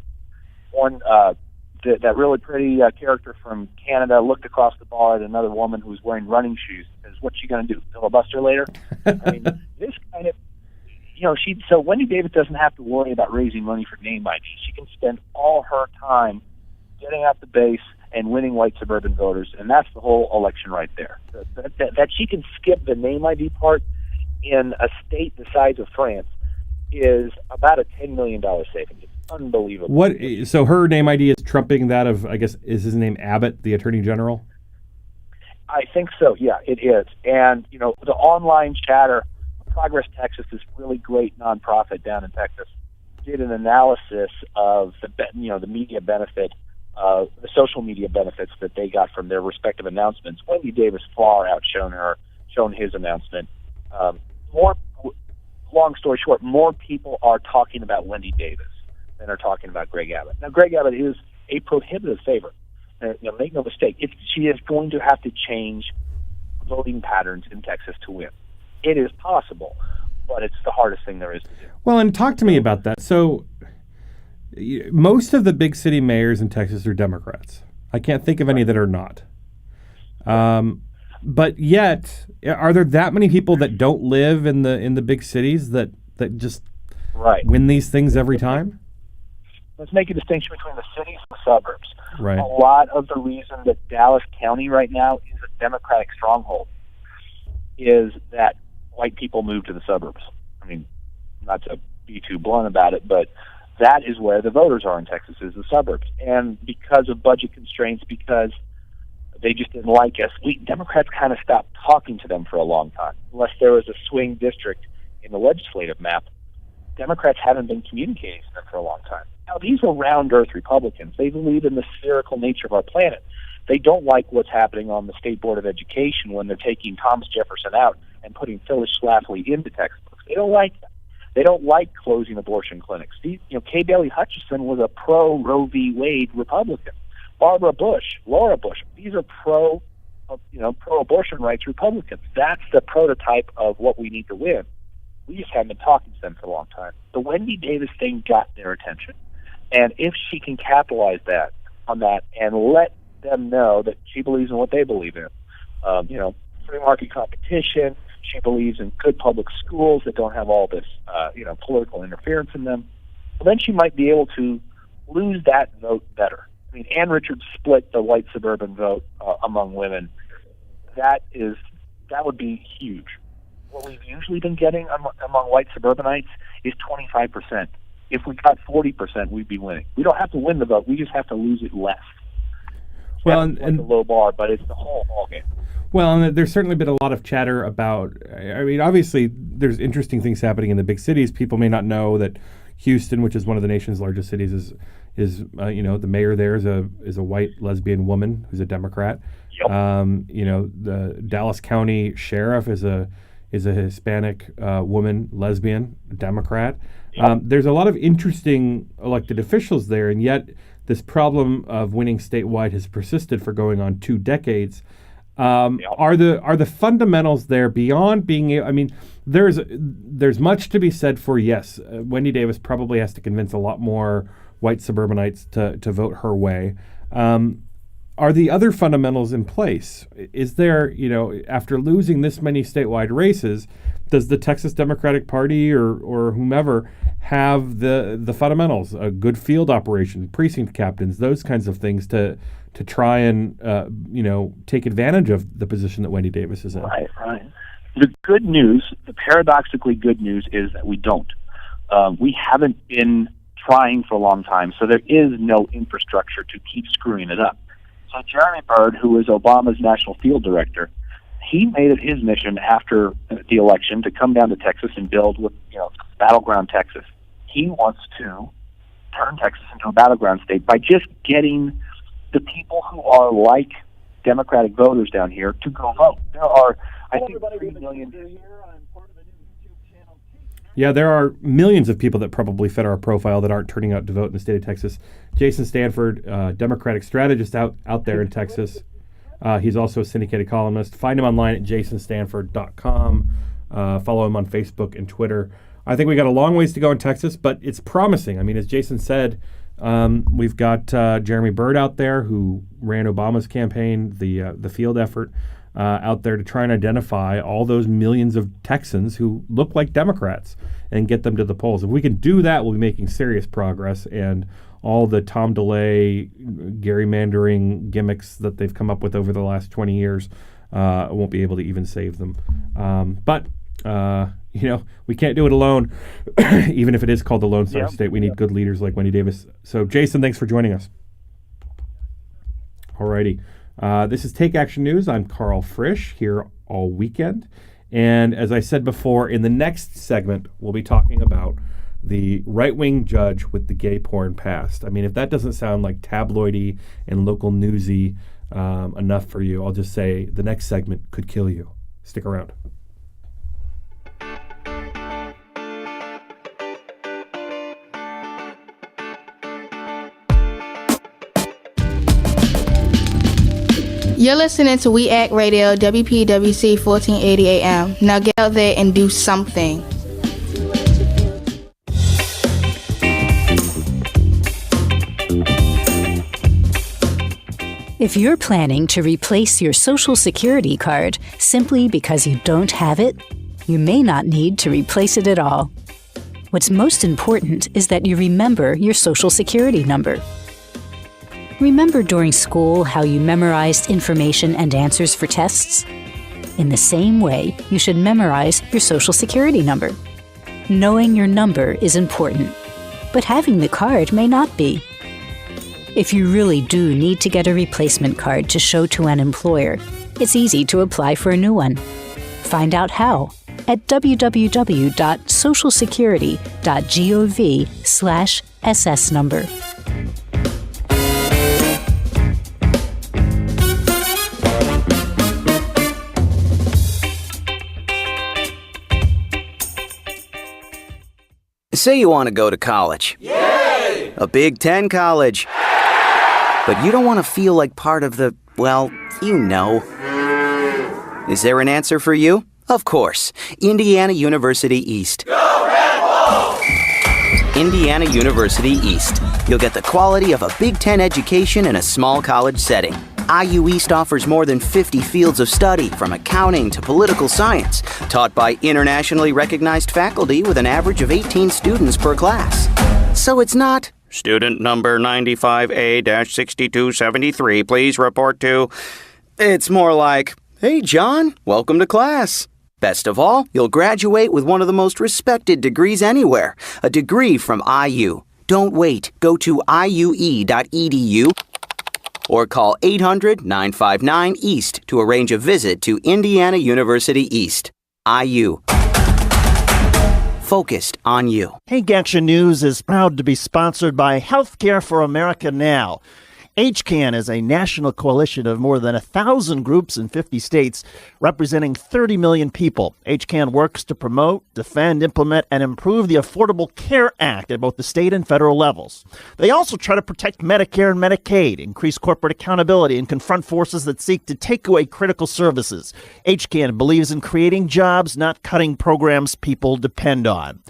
That really pretty character from Canada looked across the bar at another woman who was wearing running shoes and says, "What's she going to do, filibuster later?" I mean, this kind of, so Wendy Davis doesn't have to worry about raising money for name ID. She can spend all her time getting out the base and winning white suburban voters, and that's the whole election right there. That she can skip the name ID part in a state the size of France is about a $10 million savings. It's unbelievable. So her name ID is trumping that of, I guess, is his name Abbott, the Attorney General? I think so, yeah, it is. And, the online chatter, Progress Texas, this really great nonprofit down in Texas, did an analysis of the media benefit, the social media benefits that they got from their respective announcements. Wendy Davis far outshone his announcement. Long story short, more people are talking about Wendy Davis than are talking about Greg Abbott. Now, Greg Abbott is a prohibitive favorite. Make no mistake, she is going to have to change voting patterns in Texas to win. It is possible, but it's the hardest thing there is to do. Well, and talk to me about that. So, most of the big city mayors in Texas are Democrats. I can't think of any that are not. But yet, are there that many people that don't live in the big cities that just win these things every time? Let's make a distinction between the cities and the suburbs. Right. A lot of the reason that Dallas County right now is a Democratic stronghold is that white people move to the suburbs. I mean, not to be too blunt about it, but that is where the voters are in Texas, is the suburbs. And because of budget constraints, because they just didn't like us, Democrats kind of stopped talking to them for a long time. Unless there was a swing district in the legislative map, Democrats haven't been communicating to them for a long time. Now, these are round-earth Republicans. They believe in the spherical nature of our planet. They don't like what's happening on the State Board of Education when they're taking Thomas Jefferson out and putting Phyllis Schlafly into textbooks. They don't like that. They don't like closing abortion clinics. Kay Bailey Hutchison was a pro-Roe v. Wade Republican. Barbara Bush, Laura Bush, these are pro-abortion rights Republicans. That's the prototype of what we need to win. We just haven't been talking to them for a long time. The Wendy Davis thing got their attention. And if she can capitalize on that and let them know that she believes in what they believe in, free market competition, she believes in good public schools that don't have all this, political interference in them, well, then she might be able to lose that vote better. I mean, Ann Richards split the white suburban vote among women. That would be huge. What we've usually been getting among white suburbanites is 25%. If we got 40%, we'd be winning. We don't have to win the vote. We just have to lose it less. Well, and the low bar, but it's the whole ballgame. Well, and there's certainly been a lot of chatter about, I mean, obviously there's interesting things happening in the big cities. People may not know that Houston, which is one of the nation's largest cities, is the mayor there is a white lesbian woman who's a Democrat. Yep. The Dallas County sheriff is a Hispanic woman, lesbian, Democrat. Yep. There's a lot of interesting elected officials there, and yet this problem of winning statewide has persisted for going on 2 decades. Are the fundamentals there beyond being? I mean, there's much to be said for yes. Wendy Davis probably has to convince a lot more white suburbanites to vote her way. Are the other fundamentals in place? Is there, after losing this many statewide races, does the Texas Democratic Party or whomever have the fundamentals, a good field operation, precinct captains, those kinds of things to try and, take advantage of the position that Wendy Davis is in? Right. The good news, the paradoxically good news, is that we don't. We haven't been trying for a long time, so there is no infrastructure to keep screwing it up. So Jeremy Byrd, who was Obama's national field director, he made it his mission after the election to come down to Texas and build with, battleground Texas. He wants to turn Texas into a battleground state by just getting the people who are like Democratic voters down here to go vote. There are, I think, 3 million. Yeah, there are millions of people that probably fit our profile that aren't turning out to vote in the state of Texas. Jason Stanford, Democratic strategist out there in Texas. He's also a syndicated columnist. Find him online at jasonstanford.com. Follow him on Facebook and Twitter. I think we got a long ways to go in Texas, but it's promising. I mean, as Jason said, we've got Jeremy Byrd out there who ran Obama's campaign, the field effort out there to try and identify all those millions of Texans who look like Democrats and get them to the polls. If we can do that, we'll be making serious progress, and all the Tom DeLay, gerrymandering gimmicks that they've come up with over the last 20 years won't be able to even save them. But we can't do it alone, even if it is called the Lone Star State. We need good leaders like Wendy Davis. So, Jason, thanks for joining us. Alrighty. This is Take Action News. I'm Karl Frisch, here all weekend. And as I said before, in the next segment, we'll be talking about the right-wing judge with the gay porn past. I mean, if that doesn't sound like tabloidy and local newsy enough for you, I'll just say the next segment could kill you. Stick around. You're listening to We Act Radio, WPWC 1480 AM. Now get out there and do something. If you're planning to replace your Social Security card simply because you don't have it, you may not need to replace it at all. What's most important is that you remember your Social Security number. Remember during school how you memorized information and answers for tests? In the same way, you should memorize your Social Security number. Knowing your number is important, but having the card may not be. If you really do need to get a replacement card to show to an employer, it's easy to apply for a new one. Find out how at www.socialsecurity.gov/SS number. Say you want to go to college. Yay! A Big Ten college. But you don't want to feel like part of the, well, you know. Is there an answer for you? Of course. Indiana University East. Go Red Wolves! Indiana University East. You'll get the quality of a Big Ten education in a small college setting. IU East offers more than 50 fields of study, from accounting to political science, taught by internationally recognized faculty with an average of 18 students per class. So it's not, student number 95A-6273, please report to. It's more like, hey, John, welcome to class. Best of all, you'll graduate with one of the most respected degrees anywhere, a degree from IU. Don't wait. Go to iue.edu. or call 800-959-EAST to arrange a visit to Indiana University East. IU. Focused on you. Take Action News is proud to be sponsored by Healthcare for America Now. HCAN is a national coalition of more than 1,000 groups in 50 states, representing 30 million people. HCAN works to promote, defend, implement, and improve the Affordable Care Act at both the state and federal levels. They also try to protect Medicare and Medicaid, increase corporate accountability, and confront forces that seek to take away critical services. HCAN believes in creating jobs, not cutting programs people depend on.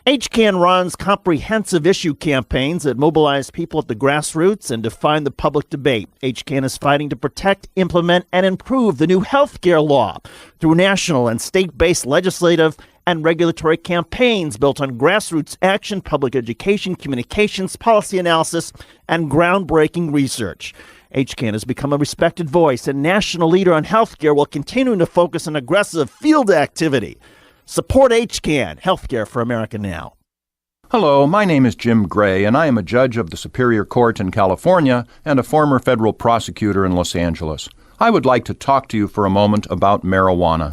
HCAN runs comprehensive issue campaigns that mobilize people at the grassroots and define the public debate. HCAN is fighting to protect, implement, and improve the new health care law through national and state-based legislative and regulatory campaigns built on grassroots action, public education, communications, policy analysis, and groundbreaking research. HCAN has become a respected voice and national leader on health care while continuing to focus on aggressive field activity. Support HCAN, Healthcare for America Now. Hello, my name is Jim Gray, and I am a judge of the Superior Court in California and a former federal prosecutor in Los Angeles. I would like to talk to you for a moment about marijuana.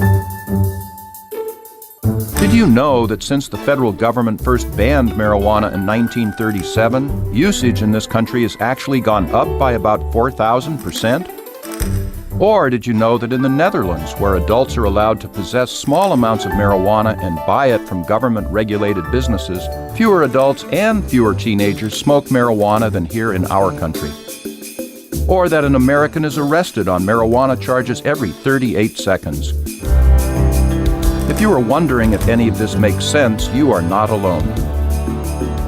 Did you know that since the federal government first banned marijuana in 1937, usage in this country has actually gone up by about 4,000%? Or did you know that in the Netherlands, where adults are allowed to possess small amounts of marijuana and buy it from government-regulated businesses, fewer adults and fewer teenagers smoke marijuana than here in our country? Or that an American is arrested on marijuana charges every 38 seconds? If you are wondering if any of this makes sense, you are not alone.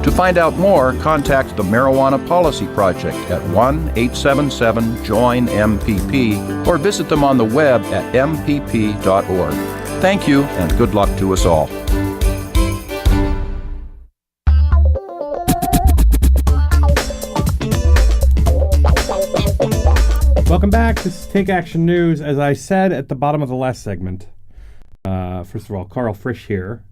To find out more, contact the Marijuana Policy Project at 1-877-JOIN-MPP or visit them on the web at mpp.org. Thank you, and good luck to us all. Welcome back. This is Take Action News. As I said at the bottom of the last segment, first of all, Karl Frisch here.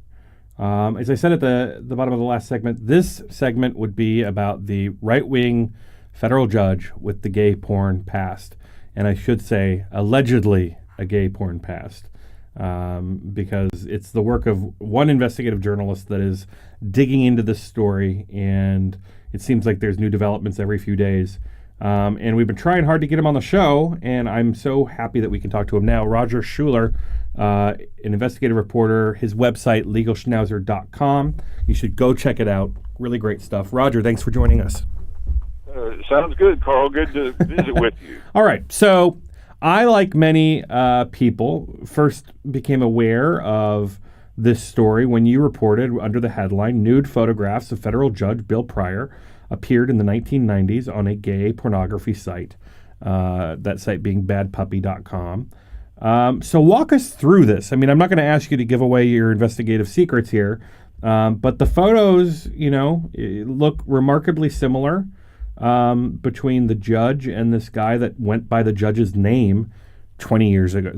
As I said at the bottom of the last segment, this segment would be about the right-wing federal judge with the gay porn past. And I should say, allegedly a gay porn past, because it's the work of one investigative journalist that is digging into this story, and it seems like there's new developments every few days. And we've been trying hard to get him on the show, and I'm so happy that we can talk to him now. Roger Schuler, an investigative reporter, his website, legalschnauzer.com. You should go check it out. Really great stuff. Roger, thanks for joining us. Sounds good, Karl. Good to visit with you. All right. So I, like many people, first became aware of this story when you reported under the headline, "Nude Photographs of Federal Judge Bill Pryor appeared in the 1990s on a gay pornography site," that site being badpuppy.com. So walk us through this. I mean, I'm not going to ask you to give away your investigative secrets here, but the photos, look remarkably similar between the judge and this guy that went by the judge's name 20 years ago,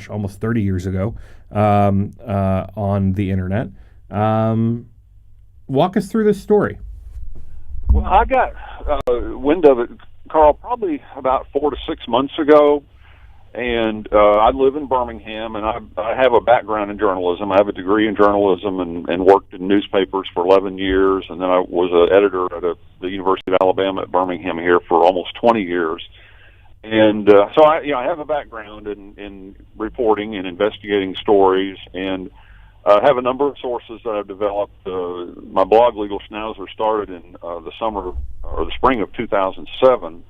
almost 30 years ago, on the internet. Walk us through this story. Well, I got wind of it, Karl, probably about 4 to 6 months ago. And I live in Birmingham, and I have a background in journalism. I have a degree in journalism and worked in newspapers for 11 years, and then I was an editor at the University of Alabama at Birmingham here for almost 20 years. And so I have a background in reporting and investigating stories, and have a number of sources that I've developed. My blog, Legal Schnauzer, started in the spring of 2007.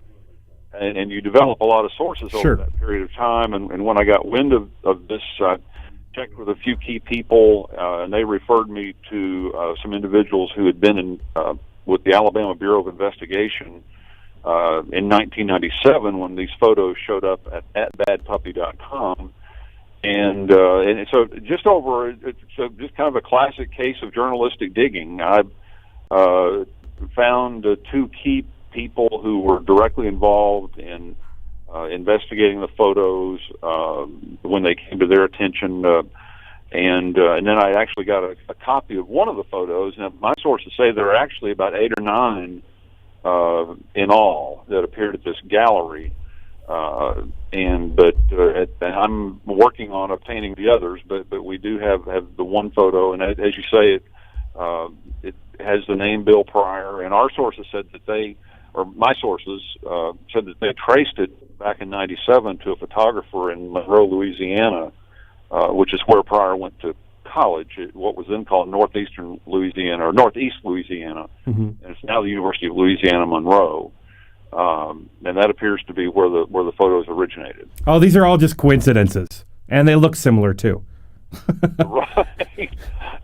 And you develop a lot of sources over that period of time. And when I got wind of this, I checked with a few key people, and they referred me to some individuals who had been with the Alabama Bureau of Investigation in 1997 when these photos showed up at badpuppy.com. And so just kind of a classic case of journalistic digging. I found two key people who were directly involved in investigating the photos when they came to their attention, and then I actually got a copy of one of the photos. Now, my sources say there are actually about 8 or 9 in all that appeared at this gallery, and I'm working on obtaining the others. But we do have the one photo, and as you say, it has the name Bill Pryor, and our sources said that my sources said that they traced it back in '97 to a photographer in Monroe, Louisiana, which is where Pryor went to college, what was then called Northeastern Louisiana, or Northeast Louisiana, and it's now the University of Louisiana Monroe, and that appears to be where the photos originated. Oh, these are all just coincidences, and they look similar too. Right.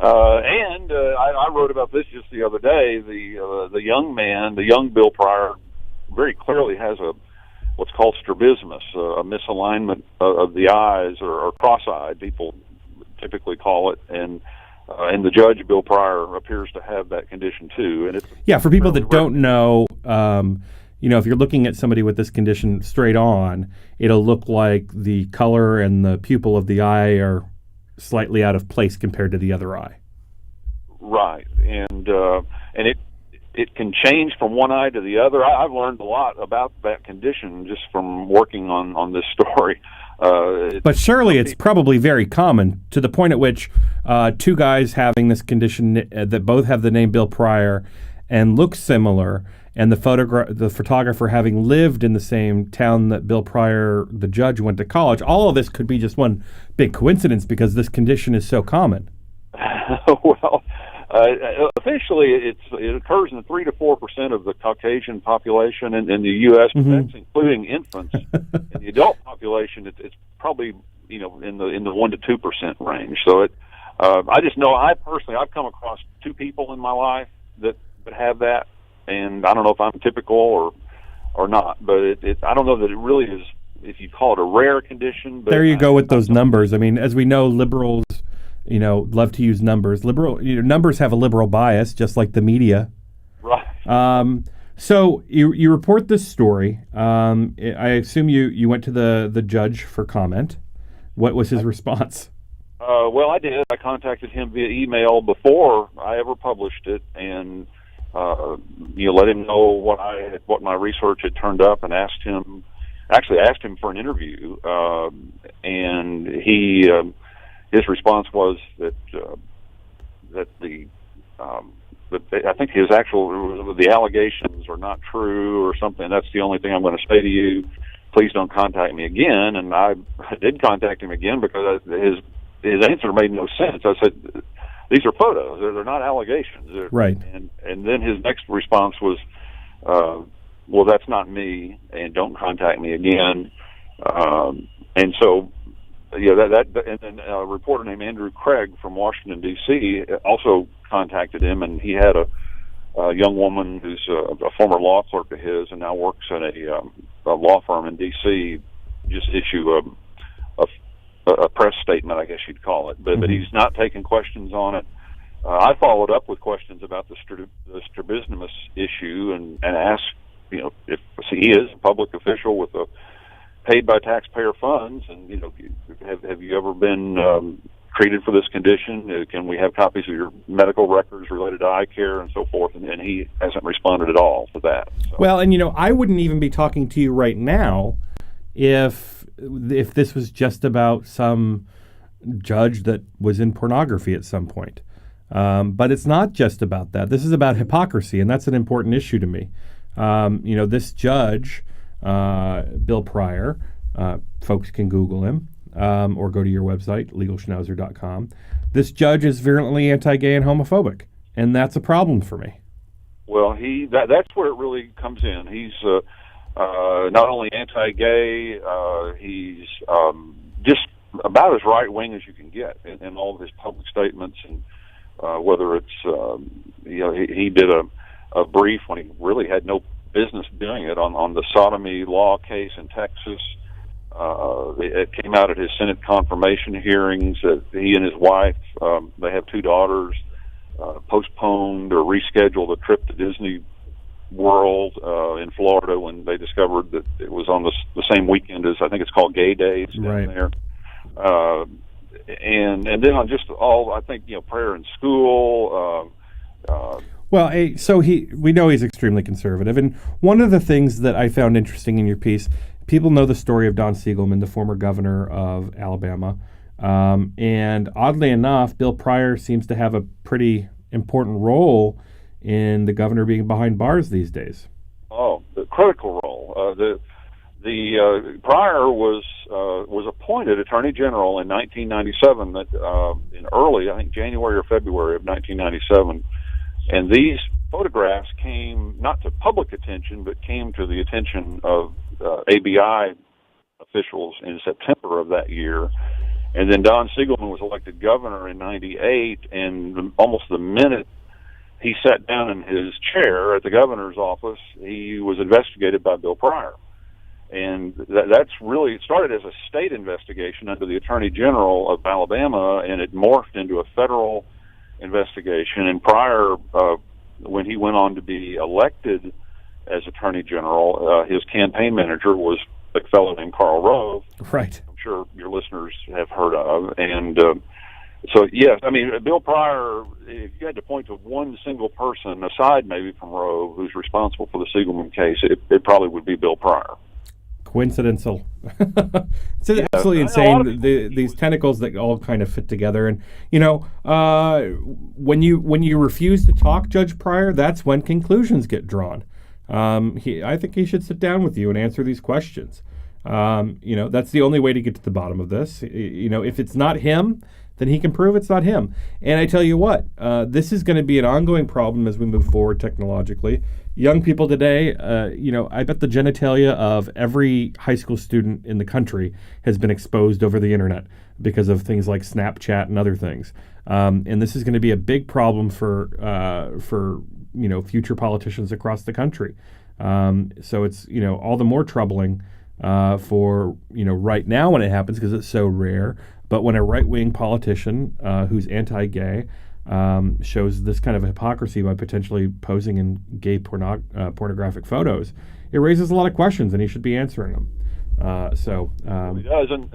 I wrote about this just the other day. The young man, the young Bill Pryor, very clearly has what's called strabismus, a misalignment of the eyes, or cross-eyed, people typically call it, and the judge, Bill Pryor, appears to have that condition too. And it's for people that don't know, if you're looking at somebody with this condition straight on, it'll look like the color and the pupil of the eye are slightly out of place compared to the other eye. Right, and it can change from one eye to the other. I've learned a lot about that condition just from working on this story. But surely it's probably very common, to the point at which two guys having this condition that both have the name Bill Pryor and look similar, and the photographer having lived in the same town that Bill Pryor, the judge, went to college. All of this could be just one big coincidence because this condition is so common. Well, officially, it occurs in 3 to 4% of the Caucasian population in the U.S., but that's including infants. In the adult population, it's probably in the 1 to 2% range. So I just know I've come across 2 people in my life that have that, and I don't know if I'm typical or not. But I don't know that it really is, if you call it a rare condition. But there you go with those numbers. I mean, as we know, liberals, love to use numbers. Numbers have a liberal bias, just like the media. Right. So you report this story. I assume you went to the judge for comment. What was his response? Well, I did. I contacted him via email before I ever published it, and let him know what my research had turned up, and asked him for an interview. And his response was that I think the allegations are not true or something. That's the only thing I'm going to say to you. Please don't contact me again. And I did contact him again because his answer made no sense. I said, these are photos. They're not allegations. Right. And then his next response was, well, that's not me, and don't contact me again. And so, and then a reporter named Andrew Craig from Washington, D.C. also contacted him, and he had a young woman who's a former law clerk of his and now works at a law firm in D.C. just issue a press statement, I guess you'd call it. But he's not taking questions on it. I followed up with questions about the strabismus issue and asked, if he is a public official with paid by taxpayer funds, and have you ever been treated for this condition? Can we have copies of your medical records related to eye care and so forth? And he hasn't responded at all to that. So. Well, and I wouldn't even be talking to you right now if this was just about some judge that was in pornography at some point. But it's not just about that. This is about hypocrisy, and that's an important issue to me. This judge, Bill Pryor, folks can Google him or go to your website, legalschnauzer.com. This judge is virulently anti-gay and homophobic, and that's a problem for me. Well, that's where it really comes in. He's not only anti-gay, he's just about as right-wing as you can get in all of his public statements, and whether it's he did a brief when he really had no business doing it on the sodomy law case in Texas. It came out at his Senate confirmation hearings that he and his wife, they have 2 daughters, postponed or rescheduled a trip to Disney World in Florida when they discovered that it was on the same weekend as, I think it's called Gay Days down there. And then on just all, I think, prayer in school. Well, so we know he's extremely conservative, and one of the things that I found interesting in your piece, people know the story of Don Siegelman, the former governor of Alabama, and oddly enough, Bill Pryor seems to have a pretty important role in the governor being behind bars these days. Oh, the critical role. The Pryor was appointed Attorney General in 1997. In early, I think January or February of 1997, and these photographs came not to public attention, but came to the attention of ABI officials in September of that year. And then Don Siegelman was elected governor in 98, and almost the minute he sat down in his chair at the governor's office, he was investigated by Bill Pryor. And that's really, it started as a state investigation under the Attorney General of Alabama, and it morphed into a federal investigation. And Pryor, when he went on to be elected as Attorney General, his campaign manager was a fellow named Karl Rove. Right. I'm sure your listeners have heard of. And so, yes, I mean, Bill Pryor, if you had to point to one single person, aside maybe from Rove, who's responsible for the Siegelman case, it probably would be Bill Pryor. Coincidental. It's absolutely insane, these tentacles that all kind of fit together. And, you know, when you refuse to talk, Judge Pryor, that's when conclusions get drawn. I think he should sit down with you and answer these questions. You know, that's the only way to get to the bottom of this. You know, if it's not him, then he can prove it's not him. And I tell you what, this is going to be an ongoing problem as we move forward technologically. Young people today, you know, I bet the genitalia of every high school student in the country has been exposed over the internet because of things like Snapchat and other things. And this is going to be a big problem for you know, future politicians across the country. So it's, you know, all the more troubling for, you know, right now when it happens because it's so rare. But when a right-wing politician who's anti-gay shows this kind of hypocrisy by potentially posing in gay pornographic photos, it raises a lot of questions, and he should be answering them. He does, and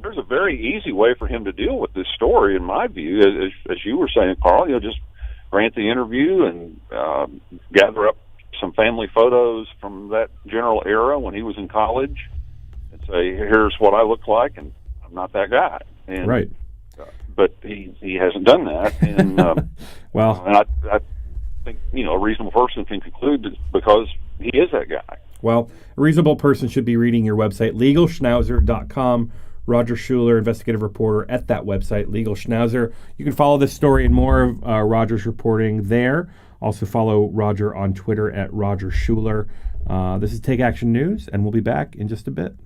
there's a very easy way for him to deal with this story, in my view, as you were saying, Karl. You know, just grant the interview and gather up some family photos from that general era when he was in college, and say, "Here's what I look like, and I'm not that guy." And, right. But he hasn't done that, and well, and I think, you know, a reasonable person can conclude that because he is that guy. Well, a reasonable person should be reading your website, legalschnauzer.com. Roger Schuler, investigative reporter at that website, Legal Schnauzer. You can follow this story and more of Roger's reporting there. Also follow Roger on Twitter at Roger Schuler. This is Take Action News, and we'll be back in just a bit.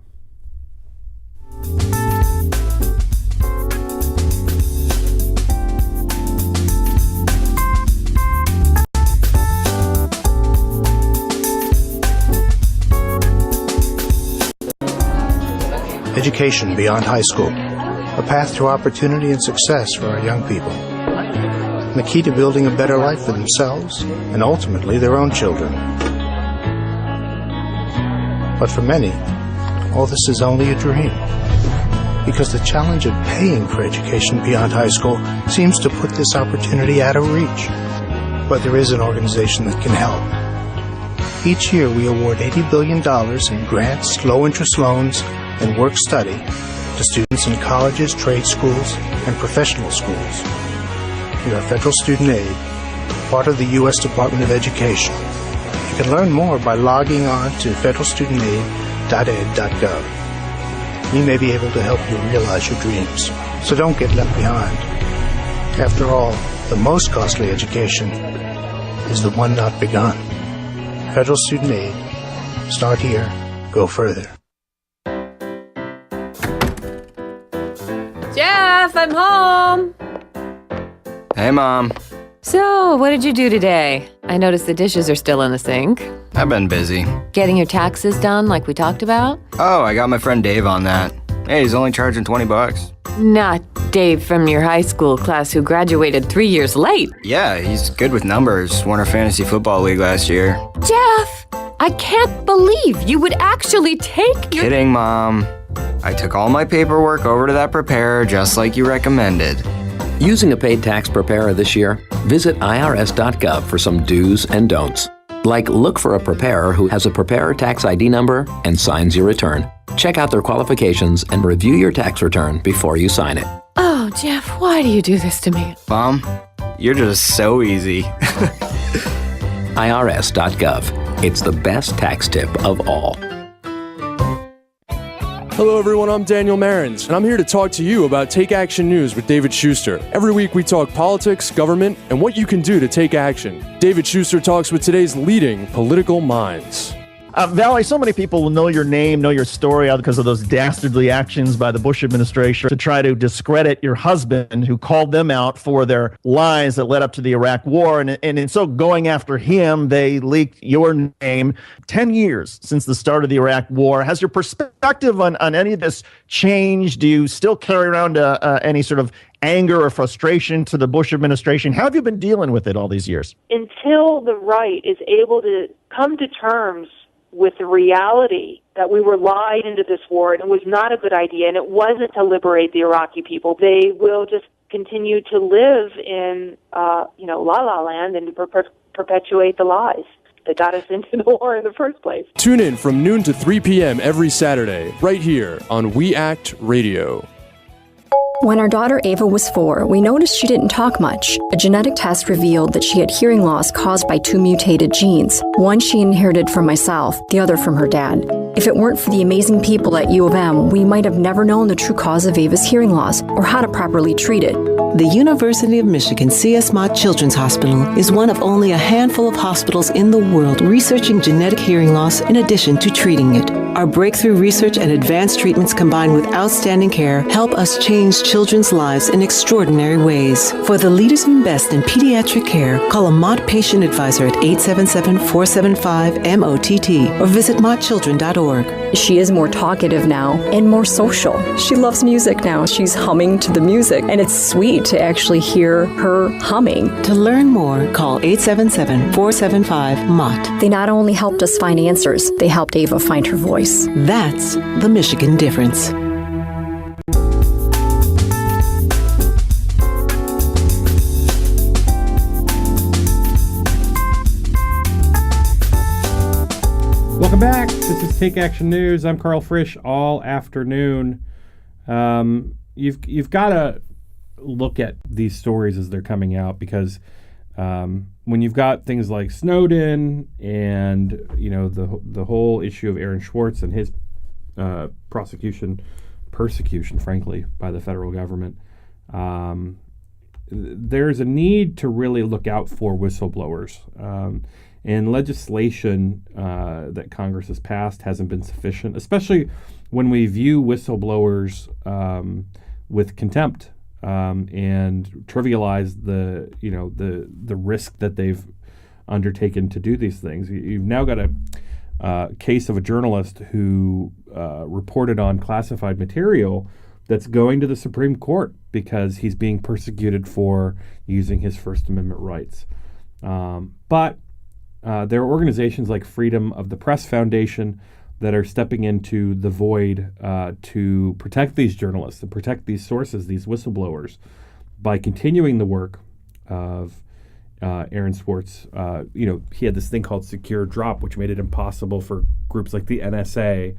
Education beyond high school, a path to opportunity and success for our young people, and the key to building a better life for themselves and ultimately their own children. But for many, all this is only a dream, because the challenge of paying for education beyond high school seems to put this opportunity out of reach. But there is an organization that can help. Each year we award $80 billion in grants, low-interest loans, and work-study to students in colleges, trade schools, and professional schools. We are Federal Student Aid, part of the U.S. Department of Education. You can learn more by logging on to federalstudentaid.ed.gov. We may be able to help you realize your dreams, so don't get left behind. After all, the most costly education is the one not begun. Federal Student Aid. Start here, go further. Jeff, I'm home. Hey, Mom. So, what did you do today? I noticed the dishes are still in the sink. I've been busy. Getting your taxes done like we talked about? Oh, I got my friend Dave on that. Hey, he's only charging $20. Not Dave from your high school class who graduated 3 years late. Yeah, he's good with numbers. Won our fantasy football league last year. Jeff, I can't believe you would actually take your... Kidding, Mom. I took all my paperwork over to that preparer just like you recommended. Using a paid tax preparer this year? Visit irs.gov for some do's and don'ts. Like look for a preparer who has a preparer tax ID number and signs your return. Check out their qualifications and review your tax return before you sign it. Oh, Jeff, why do you do this to me? Mom, you're just so easy. irs.gov. It's the best tax tip of all. Hello everyone, I'm Daniel Marins, and I'm here to talk to you about Take Action News with David Shuster. Every week we talk politics, government, and what you can do to take action. David Shuster talks with today's leading political minds. Valerie, so many people will know your name, know your story because of those dastardly actions by the Bush administration to try to discredit your husband, who called them out for their lies that led up to the Iraq War. And in so going after him, they leaked your name. 10 years since the start of the Iraq War. Has your perspective on any of this changed? Do you still carry around any sort of anger or frustration to the Bush administration? How have you been dealing with it all these years? Until the right is able to come to terms with the reality that we were lied into this war and it was not a good idea and it wasn't to liberate the Iraqi people, they will just continue to live in, la-la land and perpetuate the lies that got us into the war in the first place. Tune in from noon to 3 p.m. every Saturday, right here on We Act Radio. When our daughter Ava was 4, we noticed she didn't talk much. A genetic test revealed that she had hearing loss caused by 2 mutated genes. One she inherited from myself, the other from her dad. If it weren't for the amazing people at U of M, we might have never known the true cause of Ava's hearing loss or how to properly treat it. The University of Michigan C.S. Mott Children's Hospital is one of only a handful of hospitals in the world researching genetic hearing loss in addition to treating it. Our breakthrough research and advanced treatments combined with outstanding care help us change children's lives in extraordinary ways. For the leaders and best in pediatric care, call a Mott Patient Advisor at 877-475-MOTT or visit mottchildren.org. She is more talkative now and more social. She loves music now. She's humming to the music, and it's sweet to actually hear her humming. To learn more, call 877-475-MOTT. They not only helped us find answers, they helped Ava find her voice. That's the Michigan difference. Welcome back. This is Take Action News. I'm Karl Frisch. All afternoon, you've got to look at these stories as they're coming out, because when you've got things like Snowden and the whole issue of Aaron Swartz and his persecution, frankly, by the federal government, there's a need to really look out for whistleblowers. And legislation that Congress has passed hasn't been sufficient, especially when we view whistleblowers with contempt and trivialize the risk that they've undertaken to do these things. You've now got a case of a journalist who reported on classified material that's going to the Supreme Court because he's being persecuted for using his First Amendment rights. But there are organizations like Freedom of the Press Foundation that are stepping into the void to protect these journalists, to protect these sources, these whistleblowers, by continuing the work of Aaron Swartz. He had this thing called Secure Drop, which made it impossible for groups like the NSA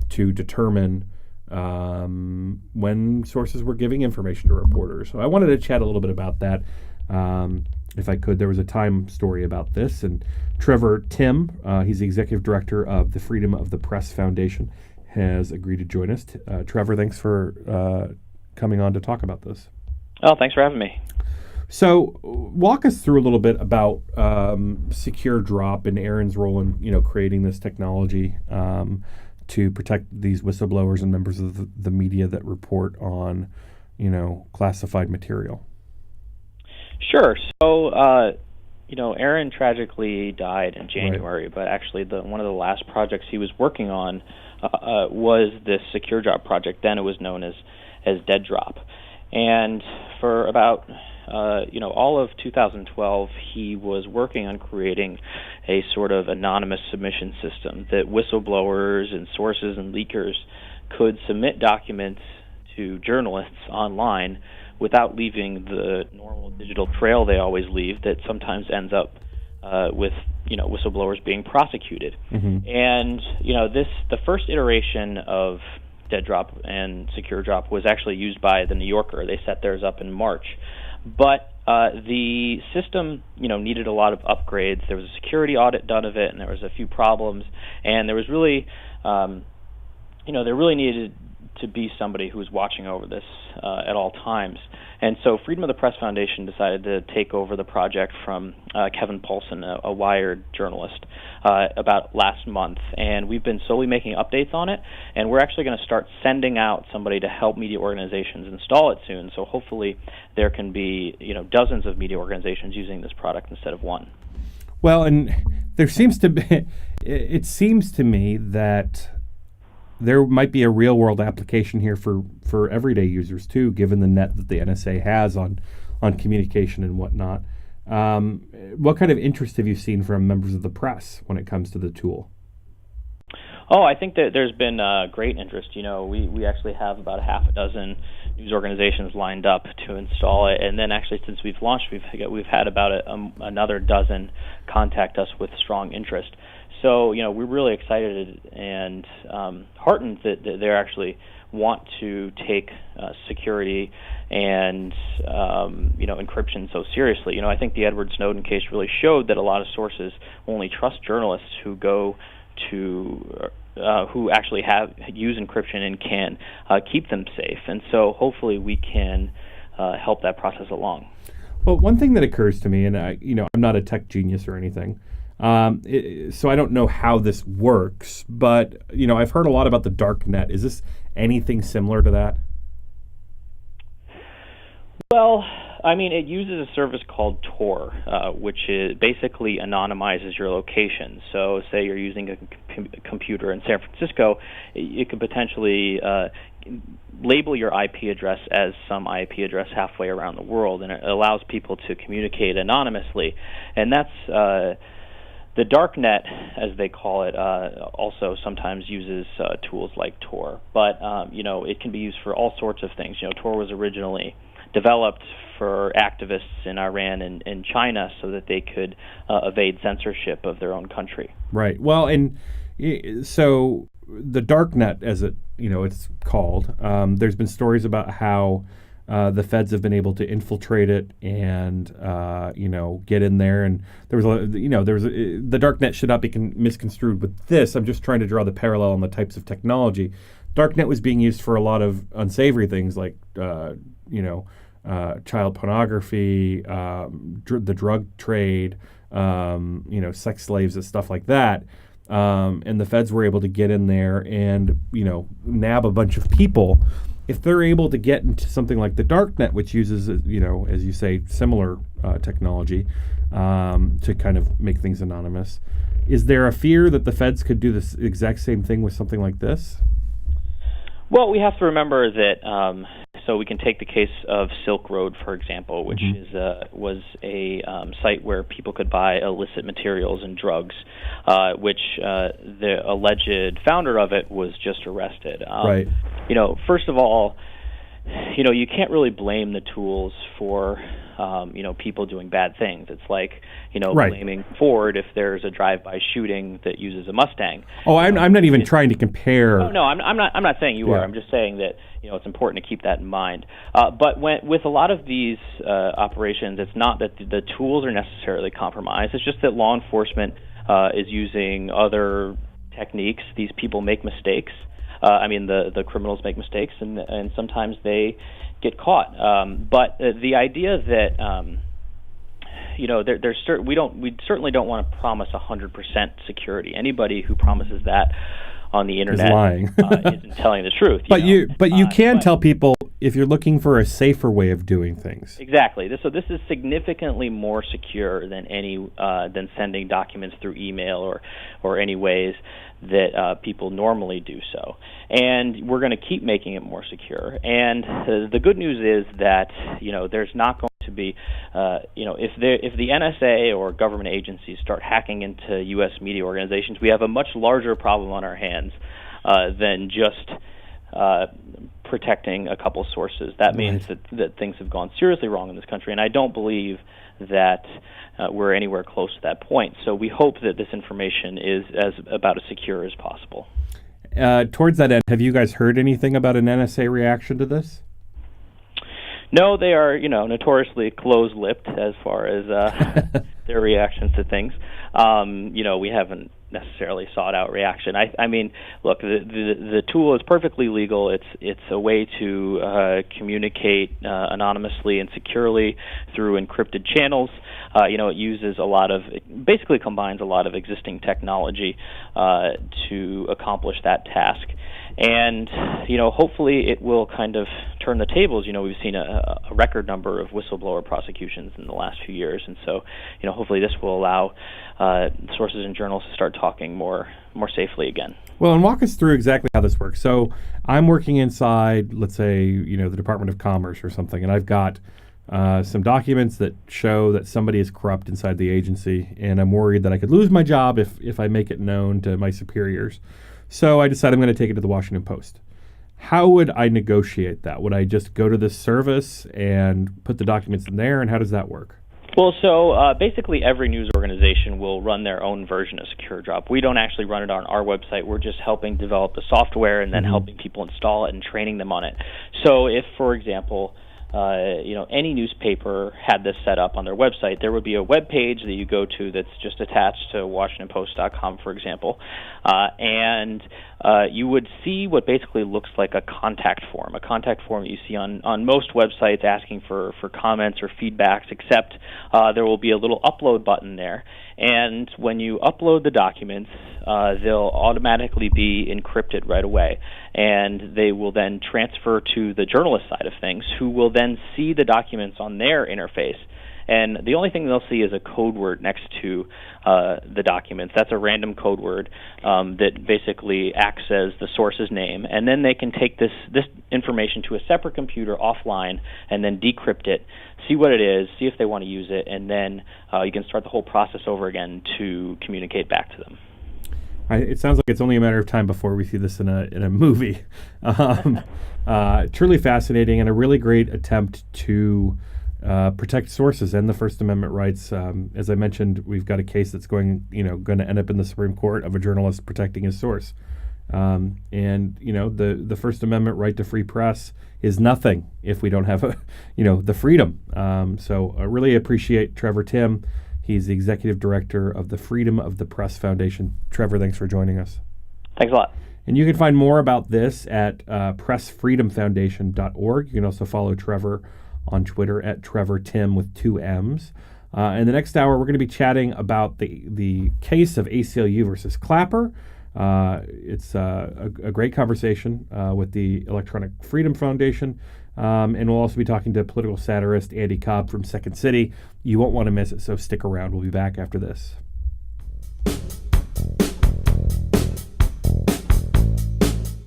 to determine when sources were giving information to reporters. So I wanted to chat a little bit about that. If I could, there was a Time story about this, and Trevor Timm, he's the executive director of the Freedom of the Press Foundation, has agreed to join us. Trevor, thanks for coming on to talk about this. Oh, thanks for having me. So, walk us through a little bit about Secure Drop and Aaron's role in creating this technology to protect these whistleblowers and members of the media that report on classified material. Sure. So, Aaron tragically died in January, right. But actually one of the last projects he was working on was this Secure Drop project. Then it was known as Dead Drop. And for about, all of 2012, he was working on creating a sort of anonymous submission system that whistleblowers and sources and leakers could submit documents to journalists online without leaving the normal digital trail they always leave that sometimes ends up with whistleblowers being prosecuted. Mm-hmm. And the first iteration of Dead Drop and Secure Drop was actually used by the New Yorker. They set theirs up in March, but the system needed a lot of upgrades. There was a security audit done of it, and there was a few problems, and there was really there really needed to be somebody who's watching over this at all times. And so Freedom of the Press Foundation decided to take over the project from Kevin Paulson, a Wired journalist, about last month. And we've been slowly making updates on it, and we're actually going to start sending out somebody to help media organizations install it soon. So hopefully there can be dozens of media organizations using this product instead of one. Well, and there seems to be, it seems to me that there might be a real-world application here for everyday users too, given the net that the NSA has on communication and whatnot. What kind of interest have you seen from members of the press when it comes to the tool? Oh, I think that there's been great interest. We actually have about a half a dozen news organizations lined up to install it, and then actually since we've launched, we've had about another dozen contact us with strong interest. So we're really excited and heartened that they actually want to take security and encryption so seriously. I think the Edward Snowden case really showed that a lot of sources only trust journalists who go to who actually use encryption and can keep them safe. And so hopefully we can help that process along. Well, one thing that occurs to me, and I'm not a tech genius or anything, so I don't know how this works, but I've heard a lot about the dark net. Is this anything similar to that? Well, it uses a service called Tor, which is basically anonymizes your location. So say you're using a computer in San Francisco, it could potentially label your IP address as some IP address halfway around the world, and it allows people to communicate anonymously. And that's the dark net, as they call it, also sometimes uses tools like Tor. But it can be used for all sorts of things. Tor was originally developed for activists in Iran and China so that they could evade censorship of their own country. Right. Well, and so the dark net, as it's called, there's been stories about how the feds have been able to infiltrate it and get in there. And there was the dark net should not be misconstrued with this. I'm just trying to draw the parallel on the types of technology. Darknet was being used for a lot of unsavory things like child pornography, the drug trade, sex slaves and stuff like that. And the feds were able to get in there and, nab a bunch of people. If they're able to get into something like the darknet, which uses, as you say, similar technology to kind of make things anonymous, is there a fear that the feds could do this exact same thing with something like this? Well, we have to remember that, so we can take the case of Silk Road, for example, which was a site where people could buy illicit materials and drugs, which the alleged founder of it was just arrested. Right. First of all, you can't really blame the tools for, people doing bad things. It's like, right. blaming Ford if there's a drive-by shooting that uses a Mustang. Oh, I'm not even trying to compare. Oh, no, I'm not saying you are. I'm just saying that it's important to keep that in mind. But with a lot of these operations, it's not that the tools are necessarily compromised. It's just that law enforcement is using other techniques. These people make mistakes. The criminals make mistakes, and sometimes they get caught. But the idea that we certainly don't want to promise 100% security. Anybody who promises that on the internet is lying. Isn't telling the truth. But you can tell people if you're looking for a safer way of doing things. Exactly. So this is significantly more secure than than sending documents through email or any ways that people normally do so. And we're going to keep making it more secure. And the good news is that there's not going to be if the NSA or government agencies start hacking into U.S. media organizations, we have a much larger problem on our hands than just protecting a couple sources. That means that things have gone seriously wrong in this country, and I don't believe that we're anywhere close to that point. So we hope that this information is about as secure as possible. Towards that end, have you guys heard anything about an NSA reaction to this? No, they are, notoriously closed-lipped as far as their reactions to things. We haven't necessarily sought out reaction. I mean, look, the tool is perfectly legal. It's a way to communicate anonymously and securely through encrypted channels. It uses basically combines a lot of existing technology to accomplish that task. And, hopefully it will kind of turn the tables. We've seen a record number of whistleblower prosecutions in the last few years. And so, hopefully this will allow sources and journals to start talking more safely again. Well, and walk us through exactly how this works. So I'm working inside, let's say, the Department of Commerce or something, and I've got some documents that show that somebody is corrupt inside the agency, and I'm worried that I could lose my job if I make it known to my superiors. So I decided I'm going to take it to the Washington Post. How would I negotiate that? Would I just go to this service and put the documents in there, and how does that work? Well, so basically every news organization will run their own version of SecureDrop. We don't actually run it on our website. We're just helping develop the software and then helping people install it and training them on it. So if, for example, any newspaper had this set up on their website, there would be a web page that you go to that's just attached to WashingtonPost.com, for example, and you would see what basically looks like a contact form that you see on most websites asking for comments or feedbacks, except there will be a little upload button there. And when you upload the documents, they'll automatically be encrypted right away. And they will then transfer to the journalist side of things, who will then see the documents on their interface. And the only thing they'll see is a code word next to the documents. That's a random code word that basically acts as the source's name. And then they can take this information to a separate computer offline and then decrypt it, see what it is, see if they want to use it, and then you can start the whole process over again to communicate back to them. It sounds like it's only a matter of time before we see this in a movie. Truly fascinating, and a really great attempt to protect sources and the First Amendment rights. As I mentioned, we've got a case that's going to end up in the Supreme Court of a journalist protecting his source. And the First Amendment right to free press is nothing if we don't have the freedom. So I really appreciate Trevor Timm. He's the executive director of the Freedom of the Press Foundation. Trevor, thanks for joining us. Thanks a lot. And you can find more about this at pressfreedomfoundation.org. You can also follow Trevor on Twitter at Trevor Timm with 2 M's. In the next hour, we're going to be chatting about the case of ACLU versus Clapper. It's a great conversation with the Electronic Freedom Foundation. And we'll also be talking to political satirist Andy Cobb from Second City. You won't want to miss it, so stick around. We'll be back after this.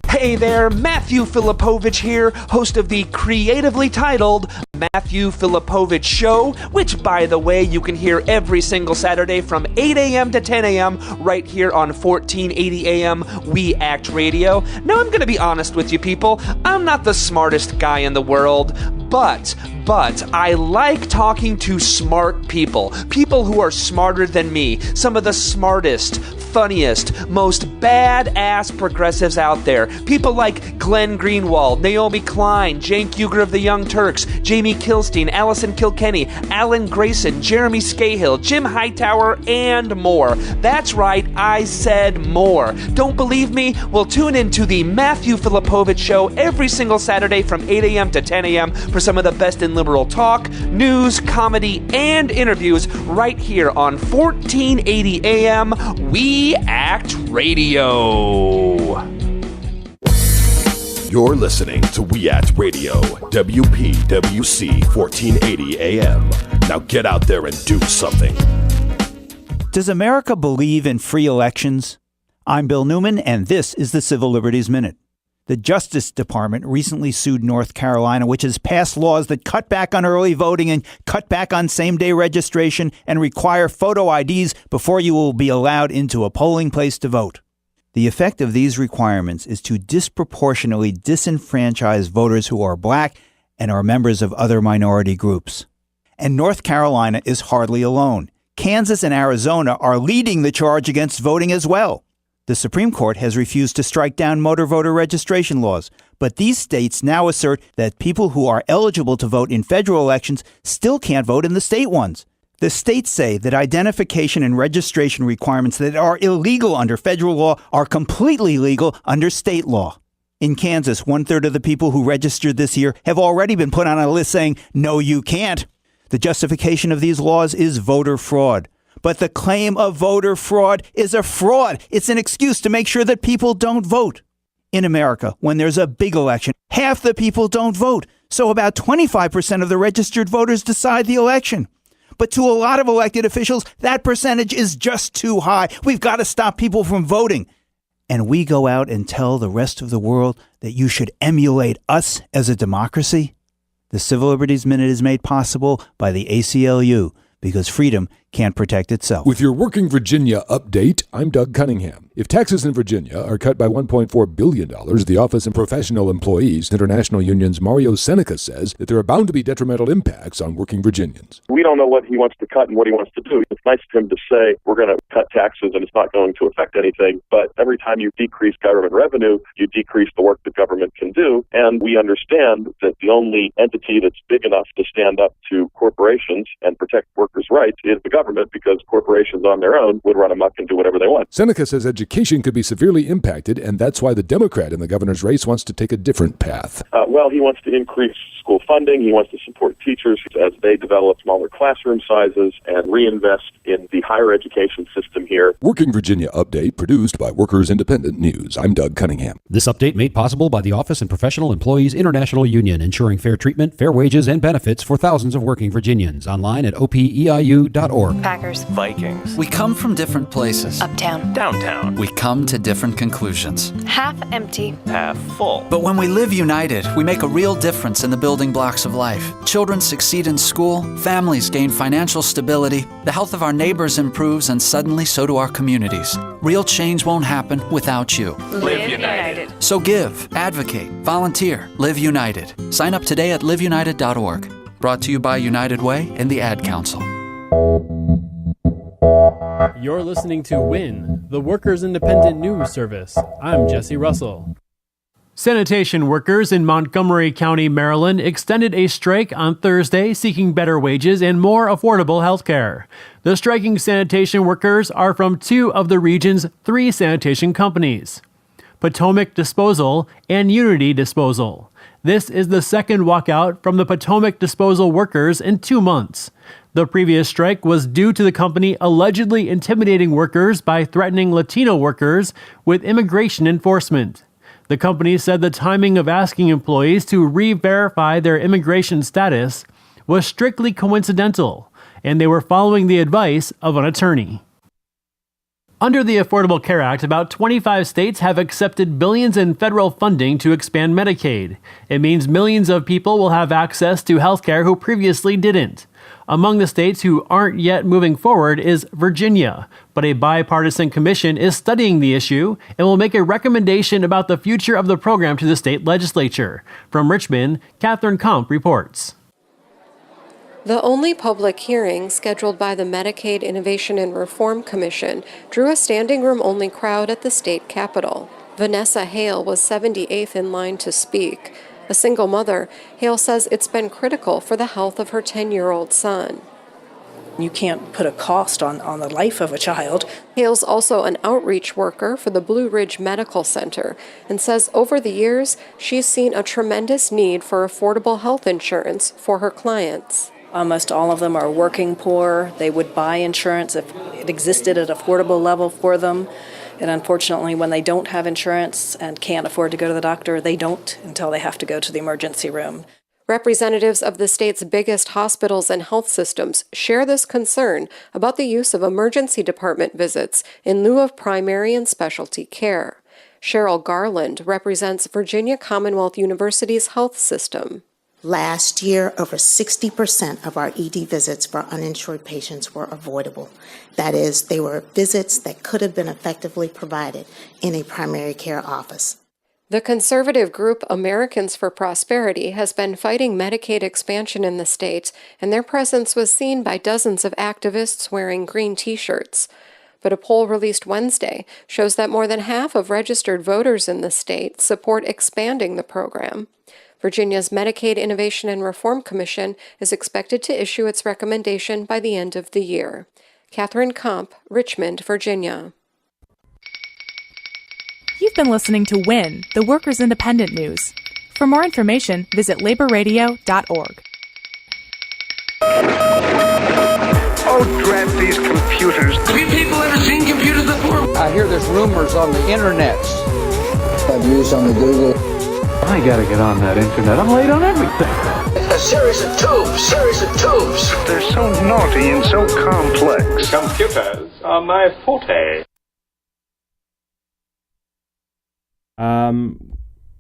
Hey there, Matthew Filipovich here, host of the creatively titled Matthew Filipovich Show, which, by the way, you can hear every single Saturday from 8 a.m. to 10 a.m. right here on 1480 a.m. We Act Radio. Now, I'm going to be honest with you people, I'm not the smartest guy in the world, but I like talking to smart people who are smarter than me, some of the smartest, funniest, most badass progressives out there. People like Glenn Greenwald, Naomi Klein, Cenk Uygur of the Young Turks, Jamie Kilstein, Allison Kilkenny, Alan Grayson, Jeremy Scahill, Jim Hightower, and more. That's right, I said more. Don't believe me? Well, tune in to the Matthew Filipovich Show every single Saturday from 8 a.m. to 10 a.m. for some of the best in liberal talk, news, comedy, and interviews right here on 1480 a.m. We Act Radio. You're listening to We Act Radio, WPWC 1480 AM. Now get out there and do something. Does America believe in free elections? I'm Bill Newman, and this is the Civil Liberties Minute. The Justice Department recently sued North Carolina, which has passed laws that cut back on early voting and cut back on same-day registration and require photo IDs before you will be allowed into a polling place to vote. The effect of these requirements is to disproportionately disenfranchise voters who are black and are members of other minority groups. And North Carolina is hardly alone. Kansas and Arizona are leading the charge against voting as well. The Supreme Court has refused to strike down motor voter registration laws, but these states now assert that people who are eligible to vote in federal elections still can't vote in the state ones. The states say that identification and registration requirements that are illegal under federal law are completely legal under state law. In Kansas, 1/3 of the people who registered this year have already been put on a list saying, no, you can't. The justification of these laws is voter fraud. But the claim of voter fraud is a fraud. It's an excuse to make sure that people don't vote. In America, when there's a big election, half the people don't vote. So about 25% of the registered voters decide the election. But to a lot of elected officials, that percentage is just too high. We've got to stop people from voting. And we go out and tell the rest of the world that you should emulate us as a democracy? The Civil Liberties Minute is made possible by the ACLU, because freedom can't protect itself. With your Working Virginia update, I'm Doug Cunningham. If taxes in Virginia are cut by $1.4 billion, the Office of Professional Employees International Union's Mario Seneca says that there are bound to be detrimental impacts on working Virginians. We don't know what he wants to cut and what he wants to do. It's nice of him to say we're going to cut taxes and it's not going to affect anything, but every time you decrease government revenue, you decrease the work that government can do, and we understand that the only entity that's big enough to stand up to corporations and protect workers' rights is the government, because corporations on their own would run amok and do whatever they want. Seneca says education could be severely impacted, and that's why the Democrat in the governor's race wants to take a different path. He wants to increase school funding. He wants to support teachers as they develop smaller classroom sizes and reinvest in the higher education system here. Working Virginia Update, produced by Workers Independent News. I'm Doug Cunningham. This update made possible by the Office of Professional Employees International Union, ensuring fair treatment, fair wages, and benefits for thousands of working Virginians. Online at opeiu.org. Packers. Vikings. We come from different places. Uptown. Downtown. We come to different conclusions. Half empty. Half full. But when we live united, we make a real difference in the building blocks of life. Children succeed in school, families gain financial stability, the health of our neighbors improves, and suddenly so do our communities. Real change won't happen without you. Live united. So give, advocate, volunteer, live united. Sign up today at liveunited.org. Brought to you by United Way and the Ad Council. You're listening to WIN, the Workers Independent News Service. I'm Jesse Russell. Sanitation workers in Montgomery County, Maryland, extended a strike on Thursday seeking better wages and more affordable health care. The striking sanitation workers are from two of the region's 3 sanitation companies, Potomac Disposal and Unity Disposal. This is the second walkout from the Potomac Disposal workers in 2 months. The previous strike was due to the company allegedly intimidating workers by threatening Latino workers with immigration enforcement. The company said the timing of asking employees to re-verify their immigration status was strictly coincidental, and they were following the advice of an attorney. Under the Affordable Care Act, about 25 states have accepted billions in federal funding to expand Medicaid. It means millions of people will have access to health care who previously didn't. Among the states who aren't yet moving forward is Virginia, but a bipartisan commission is studying the issue and will make a recommendation about the future of the program to the state legislature. From Richmond, Catherine Kump reports. The only public hearing scheduled by the Medicaid Innovation and Reform Commission drew a standing room only crowd at the state capitol. Vanessa Hale was 78th in line to speak. A single mother, Hale says it's been critical for the health of her 10-year-old son. You can't put a cost on the life of a child. Hale's also an outreach worker for the Blue Ridge Medical Center and says over the years she's seen a tremendous need for affordable health insurance for her clients. Almost all of them are working poor. They would buy insurance if it existed at an affordable level for them. And unfortunately, when they don't have insurance and can't afford to go to the doctor, they don't until they have to go to the emergency room. Representatives of the state's biggest hospitals and health systems share this concern about the use of emergency department visits in lieu of primary and specialty care. Cheryl Garland represents Virginia Commonwealth University's health system. Last year, over 60% of our ED visits for uninsured patients were avoidable. That is, they were visits that could have been effectively provided in a primary care office. The conservative group Americans for Prosperity has been fighting Medicaid expansion in the state, and their presence was seen by dozens of activists wearing green T-shirts. But a poll released Wednesday shows that more than half of registered voters in the state support expanding the program. Virginia's Medicaid Innovation and Reform Commission is expected to issue its recommendation by the end of the year. Catherine Komp, Richmond, Virginia. You've been listening to WIN, the Workers' Independent News. For more information, visit laborradio.org. Oh, drat these computers. Have you people ever seen computers before? I hear there's rumors on the internet. I've used on the Google. I gotta get on that internet. I'm late on everything. A series of tubes. They're so naughty and so complex. Computers are my forte.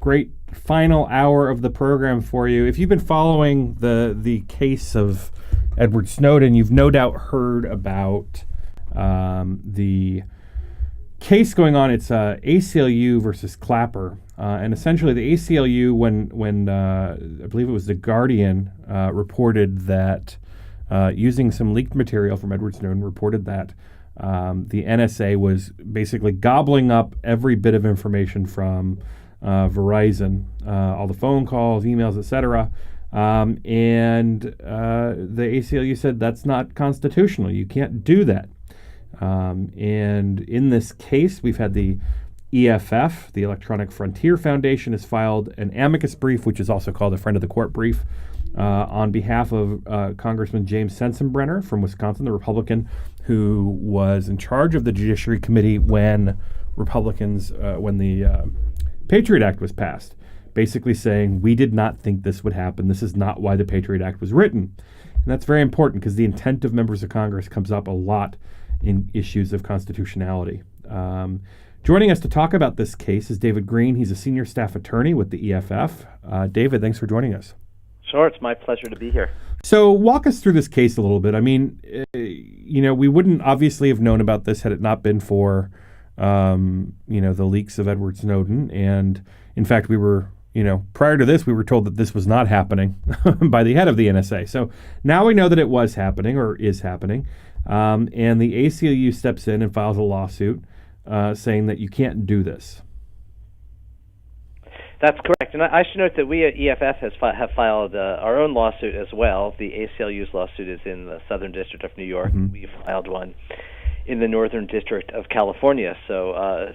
Great final hour of the program for you. If you've been following the case of Edward Snowden, you've no doubt heard about the case going on. It's ACLU versus Clapper. And essentially the ACLU, when I believe it was The Guardian, reported that using some leaked material from Edward Snowden, reported that the NSA was basically gobbling up every bit of information from Verizon, all the phone calls, emails, etc. And the ACLU said that's not constitutional. You can't do that. And in this case, we've had the EFF, the Electronic Frontier Foundation, has filed an amicus brief, which is also called a friend of the court brief, on behalf of Congressman James Sensenbrenner from Wisconsin, the Republican who was in charge of the Judiciary Committee when the Patriot Act was passed, basically saying we did not think this would happen. This is not why the Patriot Act was written. And that's very important because the intent of members of Congress comes up a lot in issues of constitutionality. Joining us to talk about this case is David Green. He's a senior staff attorney with the EFF. David, thanks for joining us. Sure, it's my pleasure to be here. So walk us through this case a little bit. I mean, we wouldn't obviously have known about this had it not been for, the leaks of Edward Snowden. And in fact, we were, prior to this, we were told that this was not happening by the head of the NSA. So now we know that it was happening or is happening. And the ACLU steps in and files a lawsuit saying that you can't do this. That's correct. And I should note that we at EFF have filed our own lawsuit as well. The ACLU's lawsuit is in the Southern District of New York. Mm-hmm. We filed one in the Northern District of California. So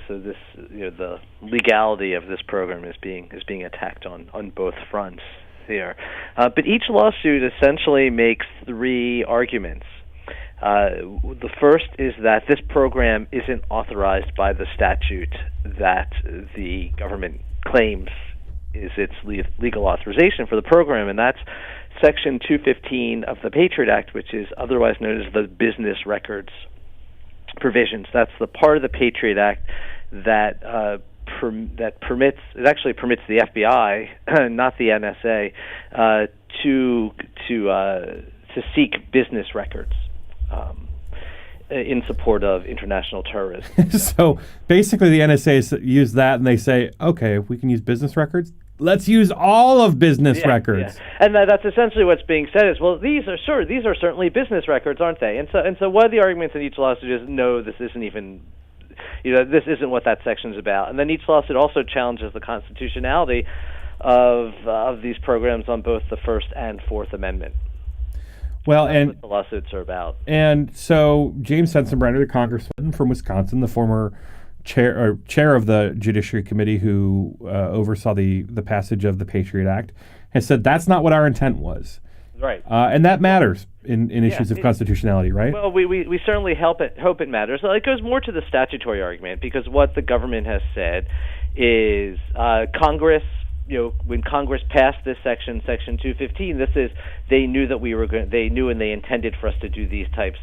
this, the legality of this program is being attacked on both fronts here. But each lawsuit essentially makes three arguments. The first is that this program isn't authorized by the statute that the government claims is its legal authorization for the program, and that's Section 215 of the Patriot Act, which is otherwise known as the business records provisions. That's the part of the Patriot Act that permits the FBI, not the NSA, to seek business records in support of international terrorism. So basically the NSA has used that and they say, okay, if we can use business records, let's use all of business records. Yeah. And that's essentially what's being said is, well, these are certainly business records, aren't they? And so one of the arguments in each lawsuit is, no, this isn't even, this isn't what that section's about. And then each lawsuit also challenges the constitutionality of these programs on both the First and Fourth Amendment. Well, That's and what the lawsuits are about. And so James Sensenbrenner, the congressman from Wisconsin, the former chair of the Judiciary Committee who oversaw the passage of the Patriot Act, has said that's not what our intent was. Right. And that matters in issues of constitutionality, right? Well, we certainly hope it matters. It goes more to the statutory argument, because what the government has said is Congress, when Congress passed this Section 215, they knew that they knew and they intended for us to do these types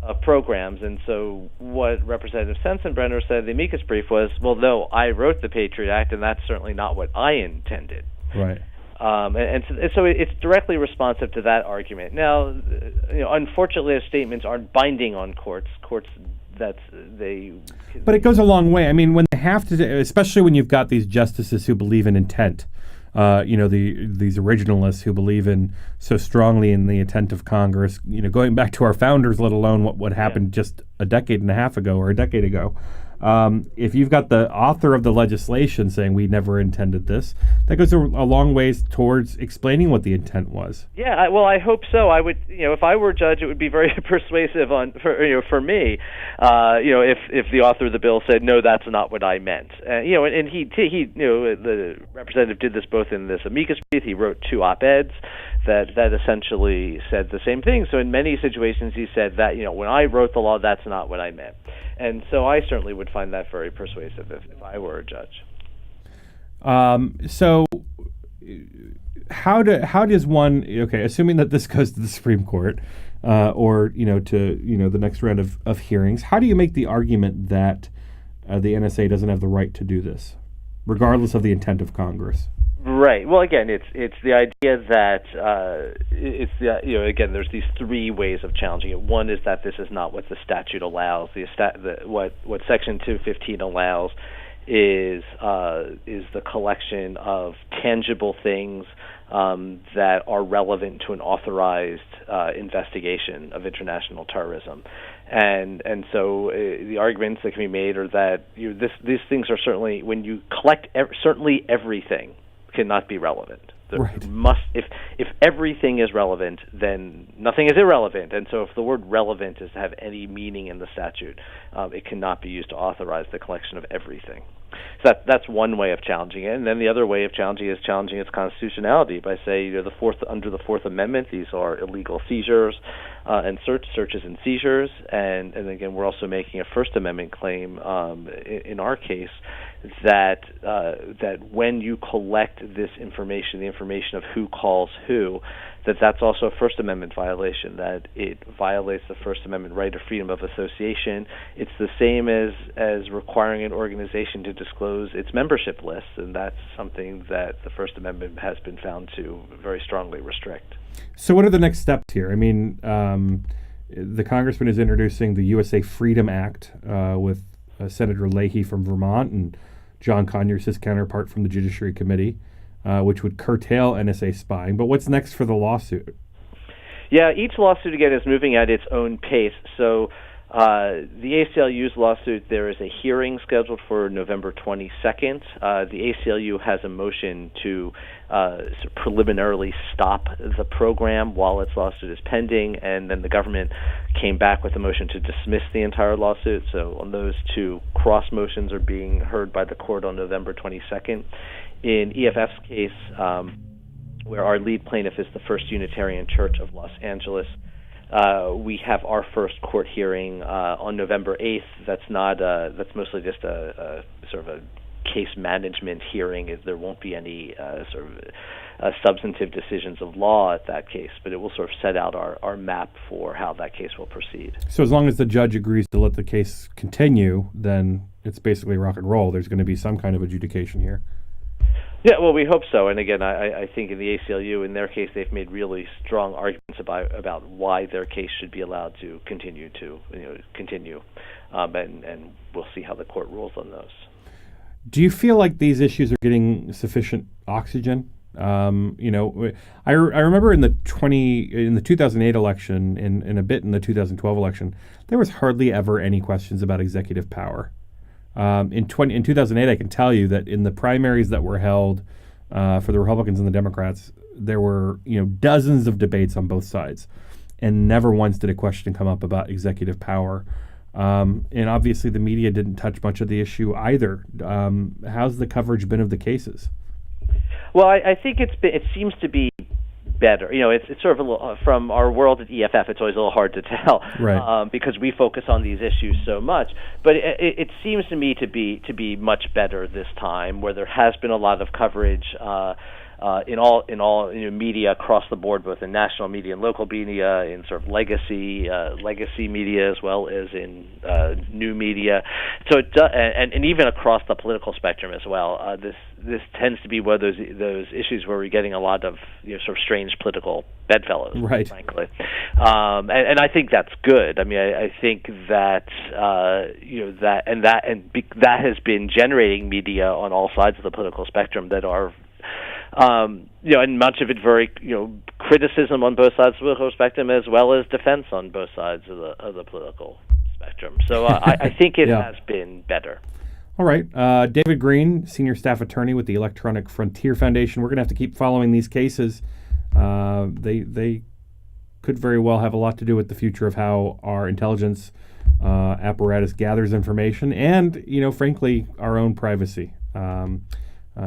of programs. And so what Representative Sensenbrenner said in the amicus brief was, well, no, I wrote the Patriot Act, and that's certainly not what I intended. Right. And so it's directly responsive to that argument. Now, unfortunately, those statements aren't binding on courts. But it goes a long way. I mean, when they have to, especially when you've got these justices who believe in intent, these originalists who believe in so strongly in the intent of Congress, going back to our founders, let alone what happened just a decade and a half ago or a decade ago. If you've got the author of the legislation saying we never intended this, that goes a long ways towards explaining what the intent was. Yeah, I hope so. I would, if I were a judge, it would be very persuasive for me, if the author of the bill said, no, that's not what I meant. And he the representative did this both in this amicus brief. He wrote 2 op-eds that essentially said the same thing. So in many situations, he said that, when I wrote the law, that's not what I meant. And so I certainly would find that very persuasive if I were a judge. So how does one, assuming that this goes to the Supreme Court or to the next round of hearings, how do you make the argument that the NSA doesn't have the right to do this, regardless of the intent of Congress? Right. Well, again, it's the idea that again, there's these 3 ways of challenging it. One is that this is not what the statute allows. What Section 215 allows is the collection of tangible things that are relevant to an authorized investigation of international terrorism. And so the arguments that can be made are that these things are certainly, when you collect certainly everything cannot be relevant. Right. If everything is relevant, then nothing is irrelevant. And so if the word relevant is to have any meaning in the statute, it cannot be used to authorize the collection of everything. So that's one way of challenging it. And then the other way of challenging it is challenging its constitutionality by saying, under the Fourth Amendment, these are illegal seizures and searches and seizures. And again, we're also making a First Amendment claim in our case that when you collect this information, the information of who calls who, that's also a First Amendment violation, that it violates the First Amendment right of freedom of association. It's the same as requiring an organization to disclose its membership lists, and that's something that the First Amendment has been found to very strongly restrict. So what are the next steps here? I mean, the congressman is introducing the USA Freedom Act with Senator Leahy from Vermont and John Conyers, his counterpart from the Judiciary Committee, which would curtail NSA spying. But what's next for the lawsuit? Yeah, each lawsuit, again, is moving at its own pace. So the ACLU's lawsuit, there is a hearing scheduled for November 22nd. The ACLU has a motion to preliminarily stop the program while its lawsuit is pending, and then the government came back with a motion to dismiss the entire lawsuit. So on those 2 cross motions are being heard by the court on November 22nd. In EFF's case, where our lead plaintiff is the First Unitarian Church of Los Angeles, we have our first court hearing on November 8th. That's mostly just a sort of a case management hearing. There won't be any substantive decisions of law at that case, but it will sort of set out our map for how that case will proceed. So as long as the judge agrees to let the case continue, then it's basically rock and roll. There's going to be some kind of adjudication here. Yeah, well, we hope so. And again, I think in the ACLU, in their case, they've made really strong arguments about why their case should be allowed to continue, and we'll see how the court rules on those. Do you feel like these issues are getting sufficient oxygen? I remember in the 2008 election and a bit in the 2012 election, there was hardly ever any questions about executive power. In 2008, I can tell you that in the primaries that were held for the Republicans and the Democrats, there were dozens of debates on both sides, and never once did a question come up about executive power. And obviously, the media didn't touch much of the issue either. How's the coverage been of the cases? Well, I think it seems to be better. It's sort of a little, from our world at EFF, it's always a little hard to tell, right. Because we focus on these issues so much. But it seems to me to be much better this time, where there has been a lot of coverage in all media across the board, both in national media and local media, in sort of legacy media as well as in new media. So it does, and even across the political spectrum as well. This tends to be one of those issues where we're getting a lot of sort of strange political bedfellows, right. frankly. And I think that's good. I mean, I think that that has been generating media on all sides of the political spectrum that are And much of it very, criticism on both sides of the political spectrum, as well as defense on both sides of the political spectrum. So I think it has been better. All right. David Green, Senior Staff Attorney with the Electronic Frontier Foundation. We're going to have to keep following these cases. They could very well have a lot to do with the future of how our intelligence apparatus gathers information and, frankly, our own privacy.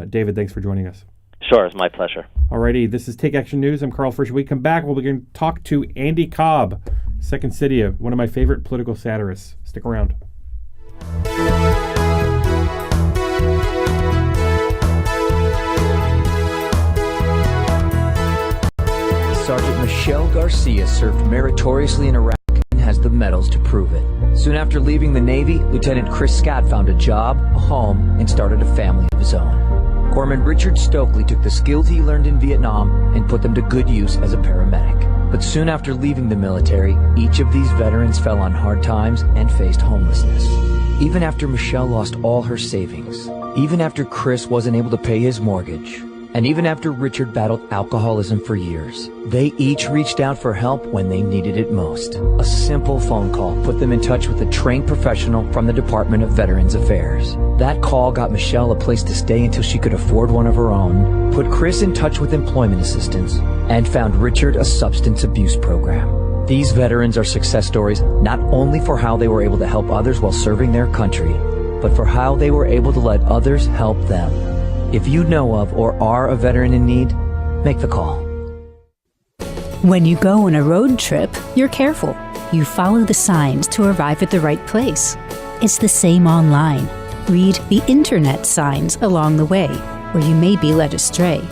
David, thanks for joining us. Sure, it's my pleasure. All righty. This is Take Action News. I'm Karl Frisch. When we come back, we'll begin to talk to Andy Cobb, Second City, one of my favorite political satirists. Stick around. Sergeant Michelle Garcia served meritoriously in Iraq and has the medals to prove it. Soon after leaving the Navy, Lieutenant Chris Scott found a job, a home, and started a family of his own. Corpsman Richard Stokely took the skills he learned in Vietnam and put them to good use as a paramedic. But soon after leaving the military, each of these veterans fell on hard times and faced homelessness. Even after Michelle lost all her savings, even after Chris wasn't able to pay his mortgage, and even after Richard battled alcoholism for years, they each reached out for help when they needed it most. A simple phone call put them in touch with a trained professional from the Department of Veterans Affairs. That call got Michelle a place to stay until she could afford one of her own, put Chris in touch with employment assistance, and found Richard a substance abuse program. These veterans are success stories not only for how they were able to help others while serving their country, but for how they were able to let others help them. If you know of or are a veteran in need, make the call. When you go on a road trip, you're careful. You follow the signs to arrive at the right place. It's the same online. Read the internet signs along the way, or you may be led astray.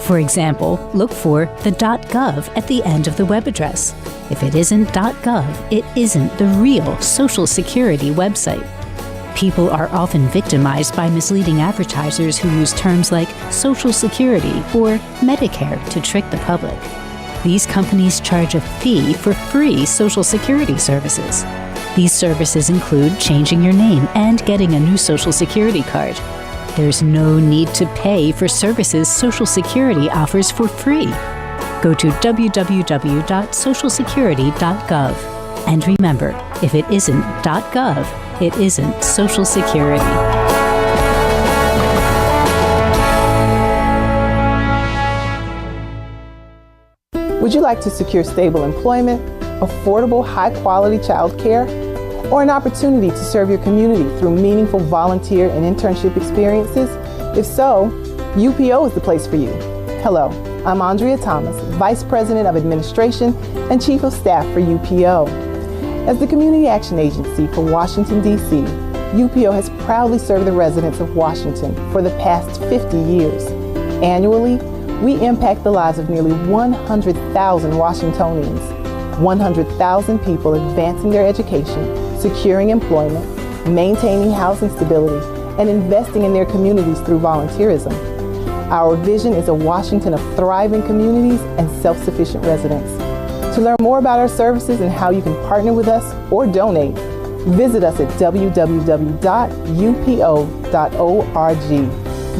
For example, look for the .gov at the end of the web address. If it isn't .gov, it isn't the real Social Security website. People are often victimized by misleading advertisers who use terms like Social Security or Medicare to trick the public. These companies charge a fee for free Social Security services. These services include changing your name and getting a new Social Security card. There's no need to pay for services Social Security offers for free. Go to www.socialsecurity.gov. And remember, if it isn't .gov, it isn't Social Security. Would you like to secure stable employment, affordable, high-quality child care, or an opportunity to serve your community through meaningful volunteer and internship experiences? If so, UPO is the place for you. Hello, I'm Andrea Thomas, Vice President of Administration and Chief of Staff for UPO. As the Community Action Agency for Washington, D.C., UPO has proudly served the residents of Washington for the past 50 years. Annually, we impact the lives of nearly 100,000 Washingtonians, 100,000 people advancing their education, securing employment, maintaining housing stability, and investing in their communities through volunteerism. Our vision is a Washington of thriving communities and self-sufficient residents. To learn more about our services and how you can partner with us or donate, visit us at www.upo.org.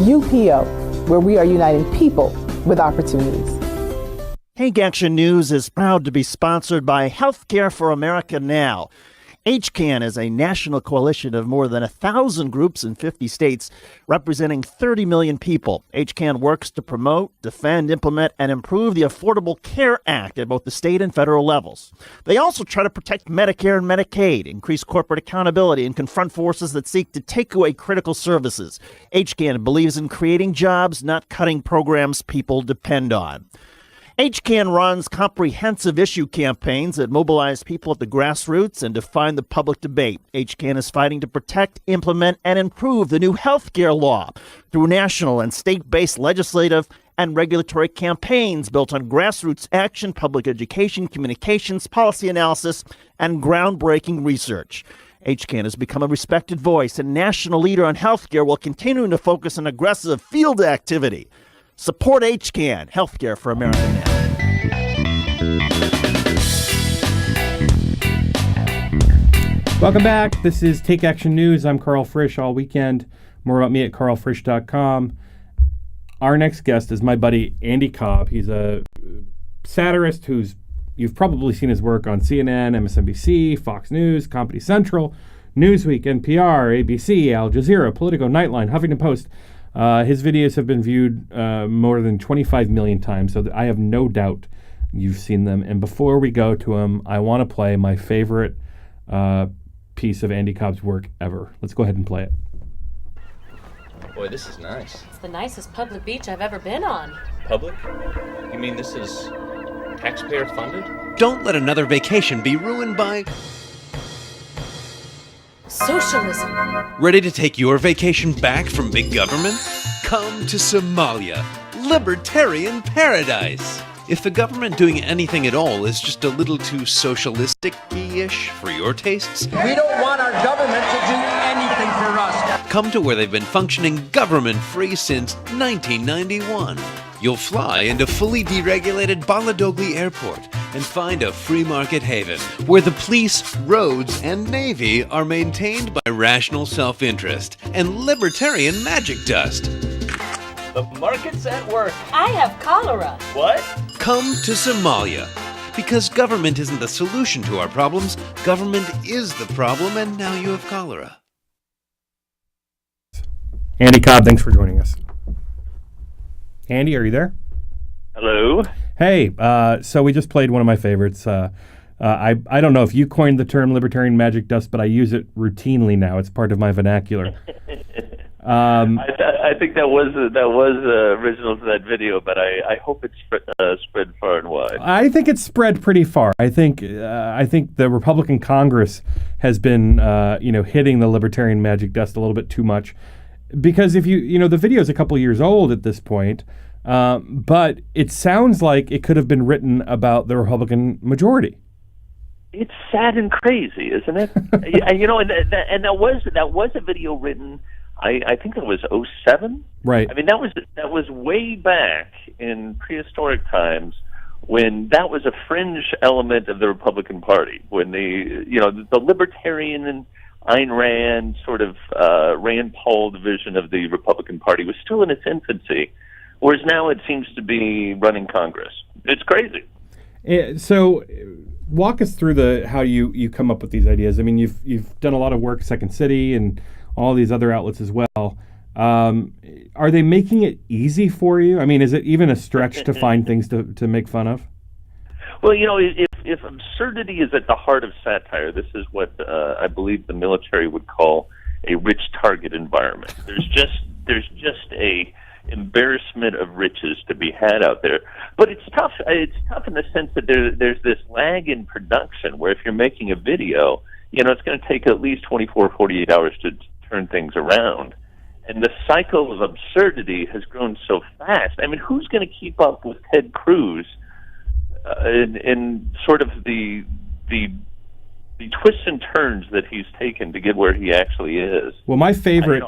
UPO, where we are uniting people with opportunities. Take Action News is proud to be sponsored by Healthcare for America Now. HCAN is a national coalition of more than 1,000 groups in 50 states, representing 30 million people. HCAN works to promote, defend, implement, and improve the Affordable Care Act at both the state and federal levels. They also try to protect Medicare and Medicaid, increase corporate accountability, and confront forces that seek to take away critical services. HCAN believes in creating jobs, not cutting programs people depend on. HCAN runs comprehensive issue campaigns that mobilize people at the grassroots and define the public debate. HCAN is fighting to protect, implement, and improve the new health care law through national and state-based legislative and regulatory campaigns built on grassroots action, public education, communications, policy analysis, and groundbreaking research. HCAN has become a respected voice and national leader on health care while continuing to focus on aggressive field activity. Support HCAN, Healthcare for America Now. Welcome back. This is Take Action News. I'm Karl Frisch all weekend. More about me at karlfrisch.com. Our next guest is my buddy Andy Cobb. He's a satirist you've probably seen his work on CNN, MSNBC, Fox News, Comedy Central, Newsweek, NPR, ABC, Al Jazeera, Politico, Nightline, Huffington Post. His videos have been viewed more than 25 million times, so I have no doubt you've seen them. And before we go to him, I want to play my favorite piece of Andy Cobb's work ever. Let's go ahead and play it. Boy, this is nice. It's the nicest public beach I've ever been on. Public? You mean this is taxpayer funded? Don't let another vacation be ruined by Socialism. Ready to take your vacation back from big government? Come to Somalia, libertarian paradise. If the government doing anything at all is just a little too socialistic-ish for your tastes, we don't want our government to do anything for us. Come to where they've been functioning government-free since 1991. You'll fly into fully deregulated Baladogli Airport and find a free market haven where the police, roads, and navy are maintained by rational self-interest and libertarian magic dust. The market's at work. I have cholera. What? Come to Somalia. Because government isn't the solution to our problems, government is the problem, and now you have cholera. Andy Cobb, thanks for joining us. Andy, are you there? Hello. Hey, so we just played one of my favorites. I don't know if you coined the term libertarian magic dust, but I use it routinely now. It's part of my vernacular. I think that was original to that video, but I hope it's spread far and wide. I think it's spread pretty far. I think the Republican Congress has been hitting the libertarian magic dust a little bit too much, because if the video is a couple years old at this point, but it sounds like it could have been written about the Republican majority. It's sad and crazy, isn't it? and that was a video written. I think it was 2007. Right. I mean, that was way back in prehistoric times when that was a fringe element of the Republican Party, when the libertarian and Ayn Rand sort of Rand Paul division of the Republican Party was still in its infancy, whereas now it seems to be running Congress. It's crazy. So walk us through how you come up with these ideas. I mean, you've done a lot of work, Second City and all these other outlets as well. Are they making it easy for you? I mean, is it even a stretch to find things to make fun of? Well, if absurdity is at the heart of satire, this is what I believe the military would call a rich target environment. There's just a embarrassment of riches to be had out there. But it's tough. It's tough in the sense that there's this lag in production where if you're making a video, it's going to take at least 24, 48 hours to turn things around. And the cycle of absurdity has grown so fast. I mean, who's going to keep up with Ted Cruz in sort of the twists and turns that he's taken to get where he actually is? Well, my favorite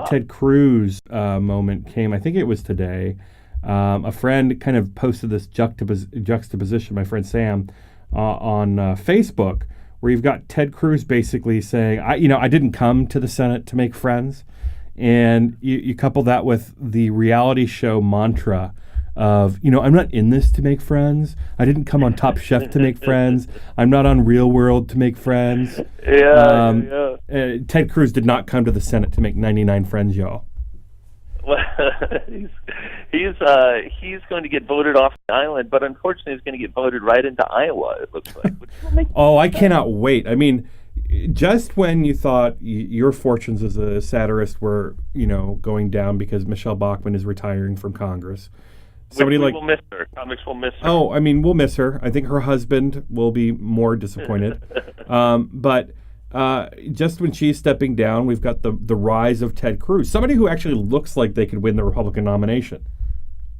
Ted Cruz moment came, I think it was today. A friend kind of posted this juxtaposition, my friend Sam, on Facebook, where you've got Ted Cruz basically saying, I didn't come to the Senate to make friends. And you couple that with the reality show mantra of, I'm not in this to make friends. I didn't come on Top Chef to make friends. I'm not on Real World to make friends. Ted Cruz did not come to the Senate to make 99 friends, y'all. Well, he's going to get voted off the island, but unfortunately he's going to get voted right into Iowa, it looks like. I cannot wait. I mean, just when you thought your fortunes as a satirist were, going down because Michelle Bachmann is retiring from Congress, somebody will miss her. Comics will miss her. Oh, I mean, we'll miss her. I think her husband will be more disappointed. But just when she's stepping down, we've got the rise of Ted Cruz, somebody who actually looks like they could win the Republican nomination.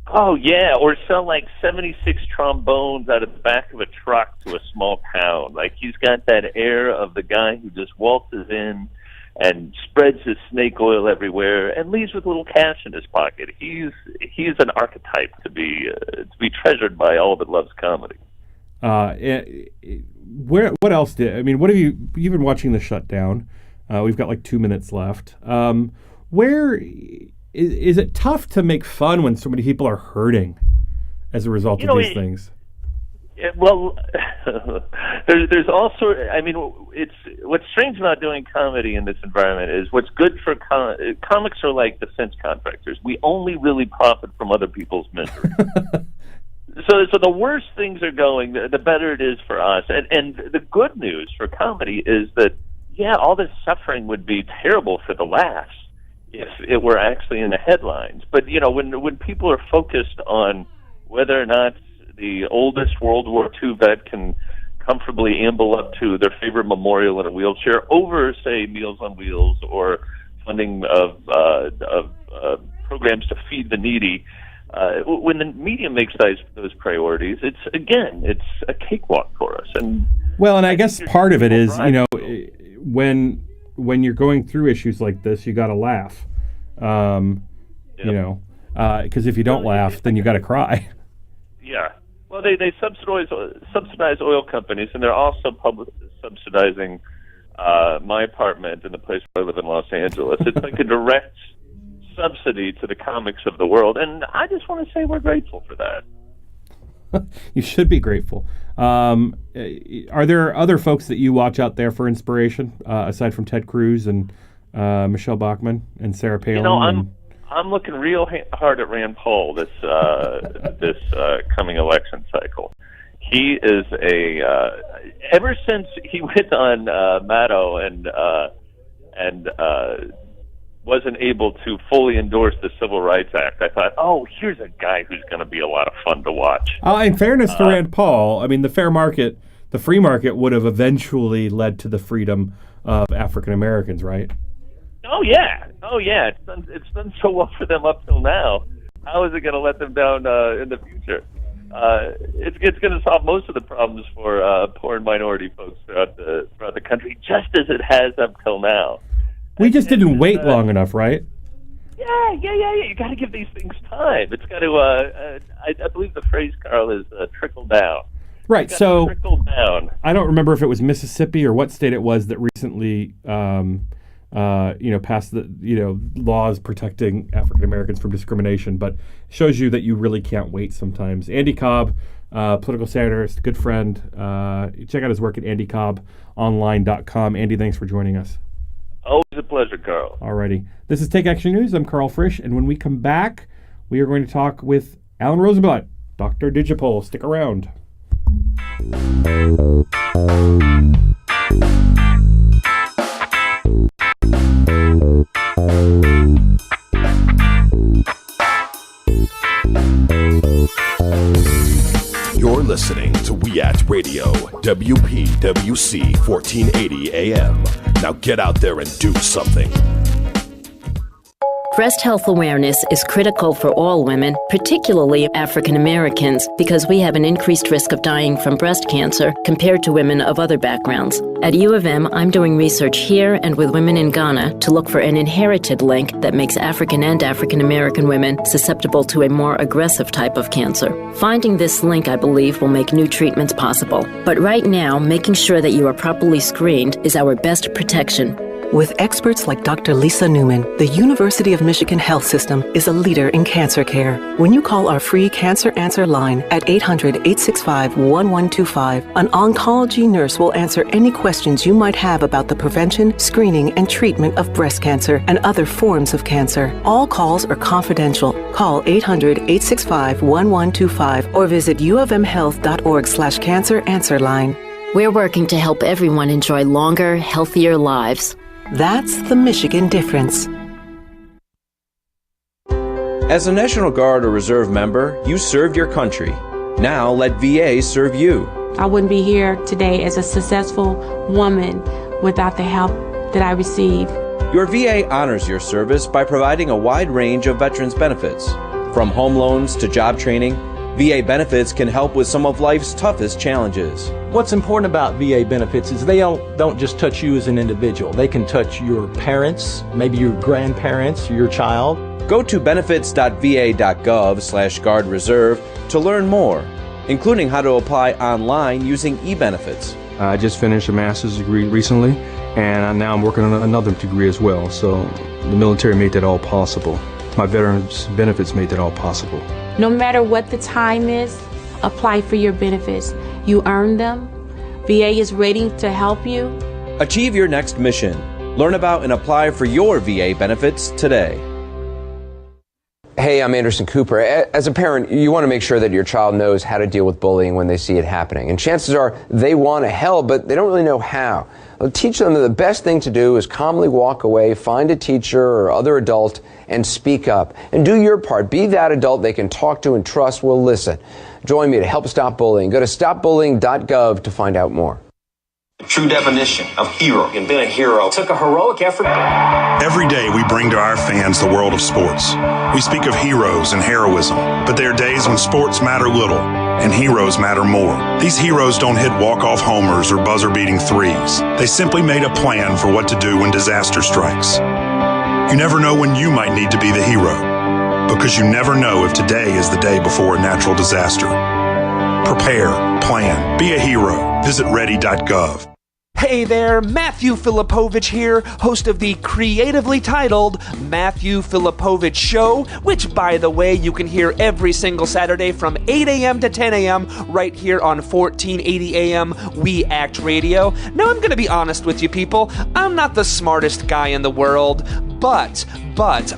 Oh, yeah, or sell like 76 trombones out of the back of a truck to a small town. Like, he's got that air of the guy who just waltzes in and spreads his snake oil everywhere and leaves with a little cash in his pocket. He's an archetype to be treasured by all that loves comedy. What else what have you've been watching The Shutdown? We've got like 2 minutes left. Where is it tough to make fun when so many people are hurting as a result of these things? Well, there's all sort. I mean, it's what's strange about doing comedy in this environment is what's good for comics are like defense contractors. We only really profit from other people's misery. So the worse things are going, the better it is for us. And the good news for comedy is that all this suffering would be terrible for the laughs if it were actually in the headlines. But when people are focused on whether or not the oldest World War II vet can comfortably amble up to their favorite memorial in a wheelchair over, say, Meals on Wheels or funding of programs to feed the needy, when the media makes those priorities, it's a cakewalk for us. And I guess part of it is, when you're going through issues like this, you got to laugh, because if you don't laugh, then you got to cry. Yeah. Well, they subsidize oil companies, and they're also subsidizing my apartment in the place where I live in Los Angeles. It's like a direct subsidy to the comics of the world, and I just want to say we're grateful for that. You should be grateful. Are there other folks that you watch out there for inspiration, aside from Ted Cruz and Michelle Bachmann and Sarah Palin? I'm looking real hard at Rand Paul this coming election cycle. He is ever since he went on Maddow and wasn't able to fully endorse the Civil Rights Act, I thought, here's a guy who's going to be a lot of fun to watch. In fairness to Rand Paul, I mean, the free market would have eventually led to the freedom of African Americans, right? Oh yeah. It's done so well for them up till now. How is it going to let them down in the future? It's going to solve most of the problems for poor and minority folks throughout the country, just as it has up till now. We just didn't wait long enough, right? Yeah. You got to give these things time. It's got to. I believe the phrase, Karl, is trickle down. Right. So trickle down. I don't remember if it was Mississippi or what state it was that recently. Passed the laws protecting African Americans from discrimination, but shows you that you really can't wait sometimes. Andy Cobb, political satirist, good friend. Check out his work at andycobbonline.com. Andy, thanks for joining us. Always a pleasure, Karl. Alrighty. This is Take Action News. I'm Karl Frisch, and when we come back, we are going to talk with Alan Rosenblatt, Dr. Digipol. Stick around. You're listening to WEAT Radio, WPWC 1480 AM. Now get out there and do something. Breast health awareness is critical for all women, particularly African Americans, because we have an increased risk of dying from breast cancer compared to women of other backgrounds. At U of M, I'm doing research here and with women in Ghana to look for an inherited link that makes African and African American women susceptible to a more aggressive type of cancer. Finding this link, I believe, will make new treatments possible. But right now, making sure that you are properly screened is our best protection. With experts like Dr. Lisa Newman, the University of Michigan Health System is a leader in cancer care. When you call our free Cancer Answer line at 800-865-1125, an oncology nurse will answer any questions you might have about the prevention, screening, and treatment of breast cancer and other forms of cancer. All calls are confidential. Call 800-865-1125 or visit uofmhealth.org/canceranswerline. We're working to help everyone enjoy longer, healthier lives. That's the Michigan difference. As a National Guard or Reserve member, you served your country. Now let VA serve you. I wouldn't be here today as a successful woman without the help that I received. Your VA honors your service by providing a wide range of veterans benefits. From home loans to job training, VA benefits can help with some of life's toughest challenges. What's important about VA benefits is they don't just touch you as an individual. They can touch your parents, maybe your grandparents, your child. Go to benefits.va.gov/Guard Reserve to learn more, including how to apply online using e-benefits. I just finished a master's degree recently, and now I'm working on another degree as well. So the military made that all possible. My veterans benefits made that all possible. No matter what the time is, apply for your benefits. You earn them. VA is ready to help you. Achieve your next mission. Learn about and apply for your VA benefits today. Hey, I'm Anderson Cooper. As a parent, you want to make sure that your child knows how to deal with bullying when they see it happening. And chances are they want to help, but they don't really know how. Well, teach them that the best thing to do is calmly walk away, find a teacher or other adult, and speak up. And do your part. Be that adult they can talk to and trust will listen. Join me to help stop bullying. Go to stopbullying.gov to find out more. The true definition of hero. And being a hero took a heroic effort. Every day we bring to our fans the world of sports. We speak of heroes and heroism, but there are days when sports matter little and heroes matter more. These heroes don't hit walk-off homers or buzzer-beating threes. They simply made a plan for what to do when disaster strikes. You never know when you might need to be the hero, because you never know if today is the day before a natural disaster. Prepare, plan, be a hero. Visit ready.gov. Hey there, Matthew Filipovich here, host of the creatively titled Matthew Filipovich Show, which, by the way, you can hear every single Saturday from 8 a.m. to 10 a.m. right here on 1480 a.m. We Act Radio. Now, I'm going to be honest with you people, I'm not the smartest guy in the world, but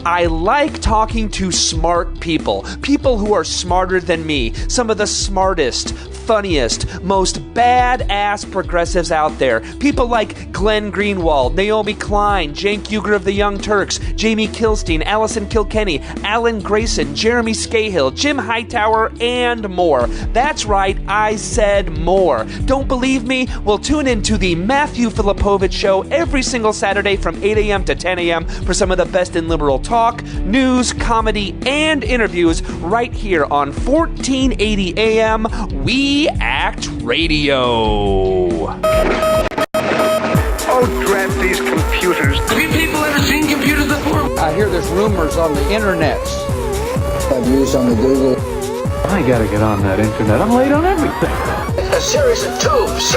I like talking to smart people who are smarter than me, some of the smartest, funniest, most badass progressives out there. People like Glenn Greenwald, Naomi Klein, Cenk Uygur of the Young Turks, Jamie Kilstein, Allison Kilkenny, Alan Grayson, Jeremy Scahill, Jim Hightower, and more. That's right, I said more. Don't believe me? Well, tune in to the Matthew Filipovich Show every single Saturday from 8 a.m. to 10 a.m. for some of the best in liberal talk, news, comedy, and interviews right here on 1480 a.m. We Act Radio. Oh, drat these computers. Have you people ever seen computers before? I hear there's rumors on the internets. I've used on the Google. I gotta get on that internet. I'm late on everything. A series of tubes.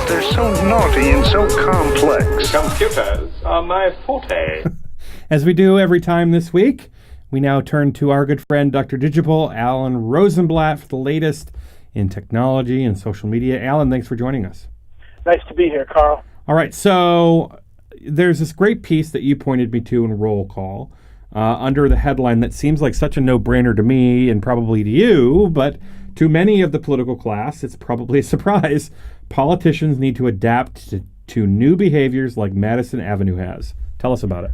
They're so naughty and so complex. Computers are my forte. As we do every time this week, we now turn to our good friend, Dr. Digital, Alan Rosenblatt, for the latest in technology and social media. Alan, thanks for joining us. Nice to be here, Karl. All right, so there's this great piece that you pointed me to in Roll Call under the headline that seems like such a no-brainer to me and probably to you, but to many of the political class, it's probably a surprise. Politicians need to adapt to new behaviors like Madison Avenue has. Tell us about it.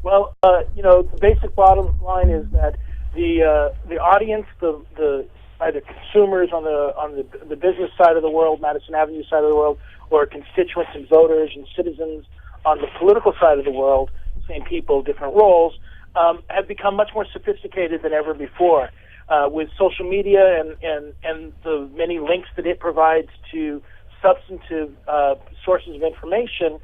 Well, the basic bottom line is that the audience, the either consumers on the business side of the world, Madison Avenue side of the world, or constituents and voters and citizens on the political side of the world, same people, different roles, have become much more sophisticated than ever before. With social media and the many links that it provides to substantive sources of information,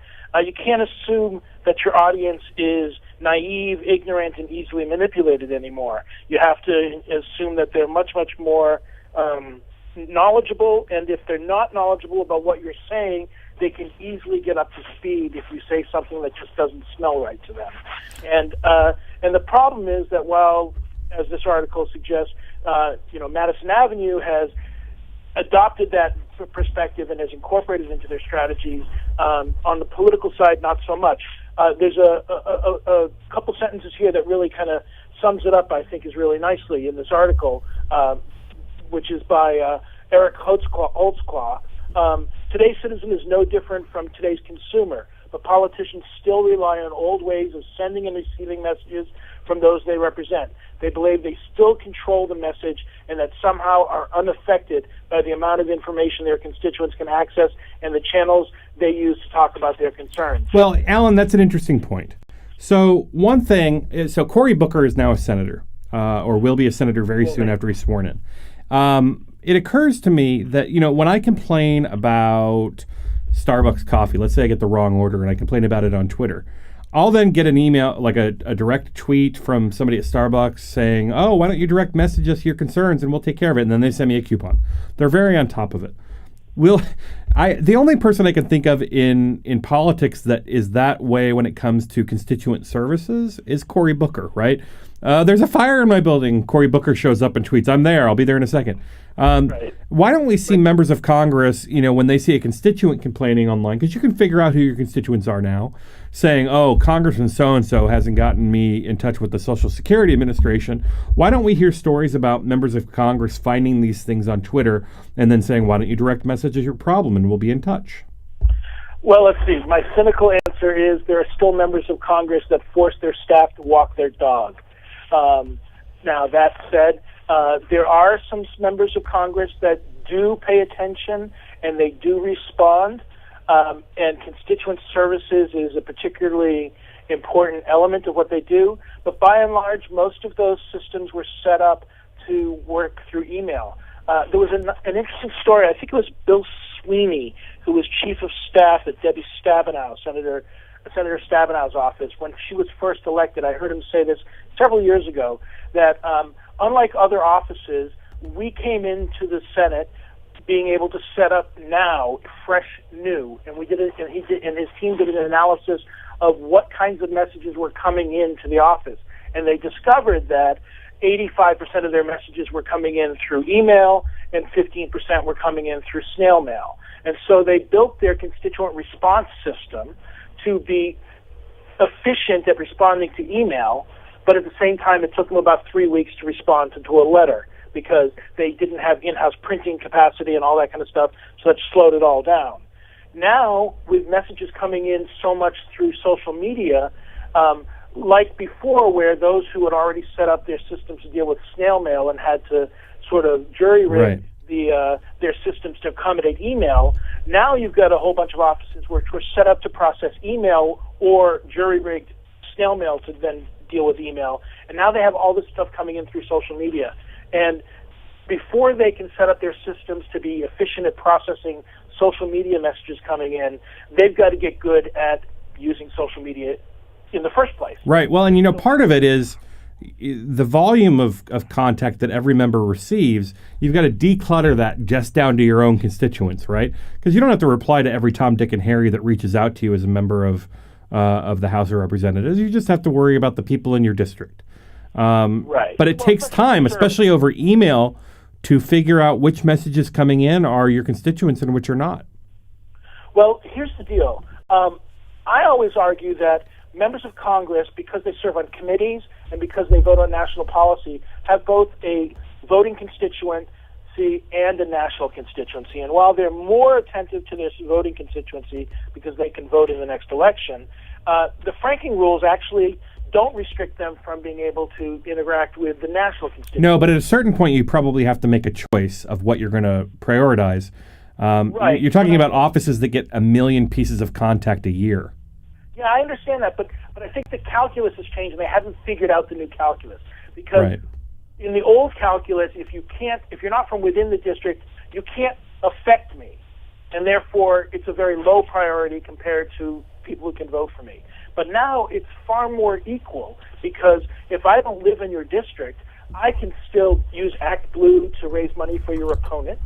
you can't assume that your audience is naive, ignorant, and easily manipulated anymore. You have to assume that they're much, much more knowledgeable, and if they're not knowledgeable about what you're saying, they can easily get up to speed if you say something that just doesn't smell right to them. And the problem is that while, as this article suggests, Madison Avenue has adopted that perspective and has incorporated it into their strategies, on the political side, not so much. There's a couple sentences here that really kind of sums it up, I think, is really nicely in this article, which is by Eric Holtzclaw. Today's citizen is no different from today's consumer, but politicians still rely on old ways of sending and receiving messages from those they represent. They believe they still control the message and that somehow are unaffected by the amount of information their constituents can access and the channels they use to talk about their concerns. Well, Alan, that's an interesting point. So one thing is, so Cory Booker is now a senator, or will be a senator very soon after he's sworn in. It occurs to me that, when I complain about Starbucks coffee, let's say I get the wrong order and I complain about it on Twitter, I'll then get an email, like a direct tweet from somebody at Starbucks saying, oh, why don't you direct message us your concerns and we'll take care of it. And then they send me a coupon. They're very on top of it. The only person I can think of in politics that is that way when it comes to constituent services is Cory Booker, right? There's a fire in my building. Cory Booker shows up and tweets, "I'm there. I'll be there in a second." Right. Why don't we see members of Congress, when they see a constituent complaining online, because you can figure out who your constituents are now, saying, "Oh, Congressman so-and-so hasn't gotten me in touch with the Social Security Administration." Why don't we hear stories about members of Congress finding these things on Twitter and then saying, "Why don't you direct message your problem and we'll be in touch"? Well, let's see. My cynical answer is there are still members of Congress that force their staff to walk their dog. Now, that said, there are some members of Congress that do pay attention and they do respond, and constituent services is a particularly important element of what they do. But by and large, most of those systems were set up to work through email. There was an interesting story. I think it was Bill Sweeney, who was chief of staff at Debbie Stabenow, Senator Stabenow's office. When she was first elected, I heard him say this several years ago, that unlike other offices, we came into the Senate being able to set up now fresh new, and we did it, and his team did an analysis of what kinds of messages were coming into the office, and they discovered that 85% of their messages were coming in through email and 15% were coming in through snail mail. And so they built their constituent response system to be efficient at responding to email, but at the same time it took them about 3 weeks to respond to a letter because they didn't have in-house printing capacity and all that kind of stuff, so that slowed it all down. Now, with messages coming in so much through social media, like before, where those who had already set up their systems to deal with snail mail and had to sort of jury-rig their systems to accommodate email, now you've got a whole bunch of offices which were set up to process email or jury-rigged snail mail to then deal with email, and now they have all this stuff coming in through social media. And before they can set up their systems to be efficient at processing social media messages coming in, they've got to get good at using social media in the first place. Right. Well, and part of it is the volume of contact that every member receives. You've got to declutter that just down to your own constituents, right? Because you don't have to reply to every Tom, Dick, and Harry that reaches out to you as a member of the House of Representatives. You just have to worry about the people in your district. Right. But it takes time, especially over email, to figure out which messages coming in are your constituents and which are not. Well, here's the deal. I always argue that members of Congress, because they serve on committees and because they vote on national policy, have both a voting constituency and a national constituency. And while they're more attentive to their voting constituency because they can vote in the next election, the franking rules actually don't restrict them from being able to interact with the national constituency. No, but at a certain point, you probably have to make a choice of what you're going to prioritize. Right. You're talking about offices that get 1 million pieces of contact a year. Yeah, I understand that, but I think the calculus has changed, and they haven't figured out the new calculus. Because in the old calculus, if you're not from within the district, you can't affect me, and therefore it's a very low priority compared to people who can vote for me. But now it's far more equal, because if I don't live in your district, I can still use Act Blue to raise money for your opponent.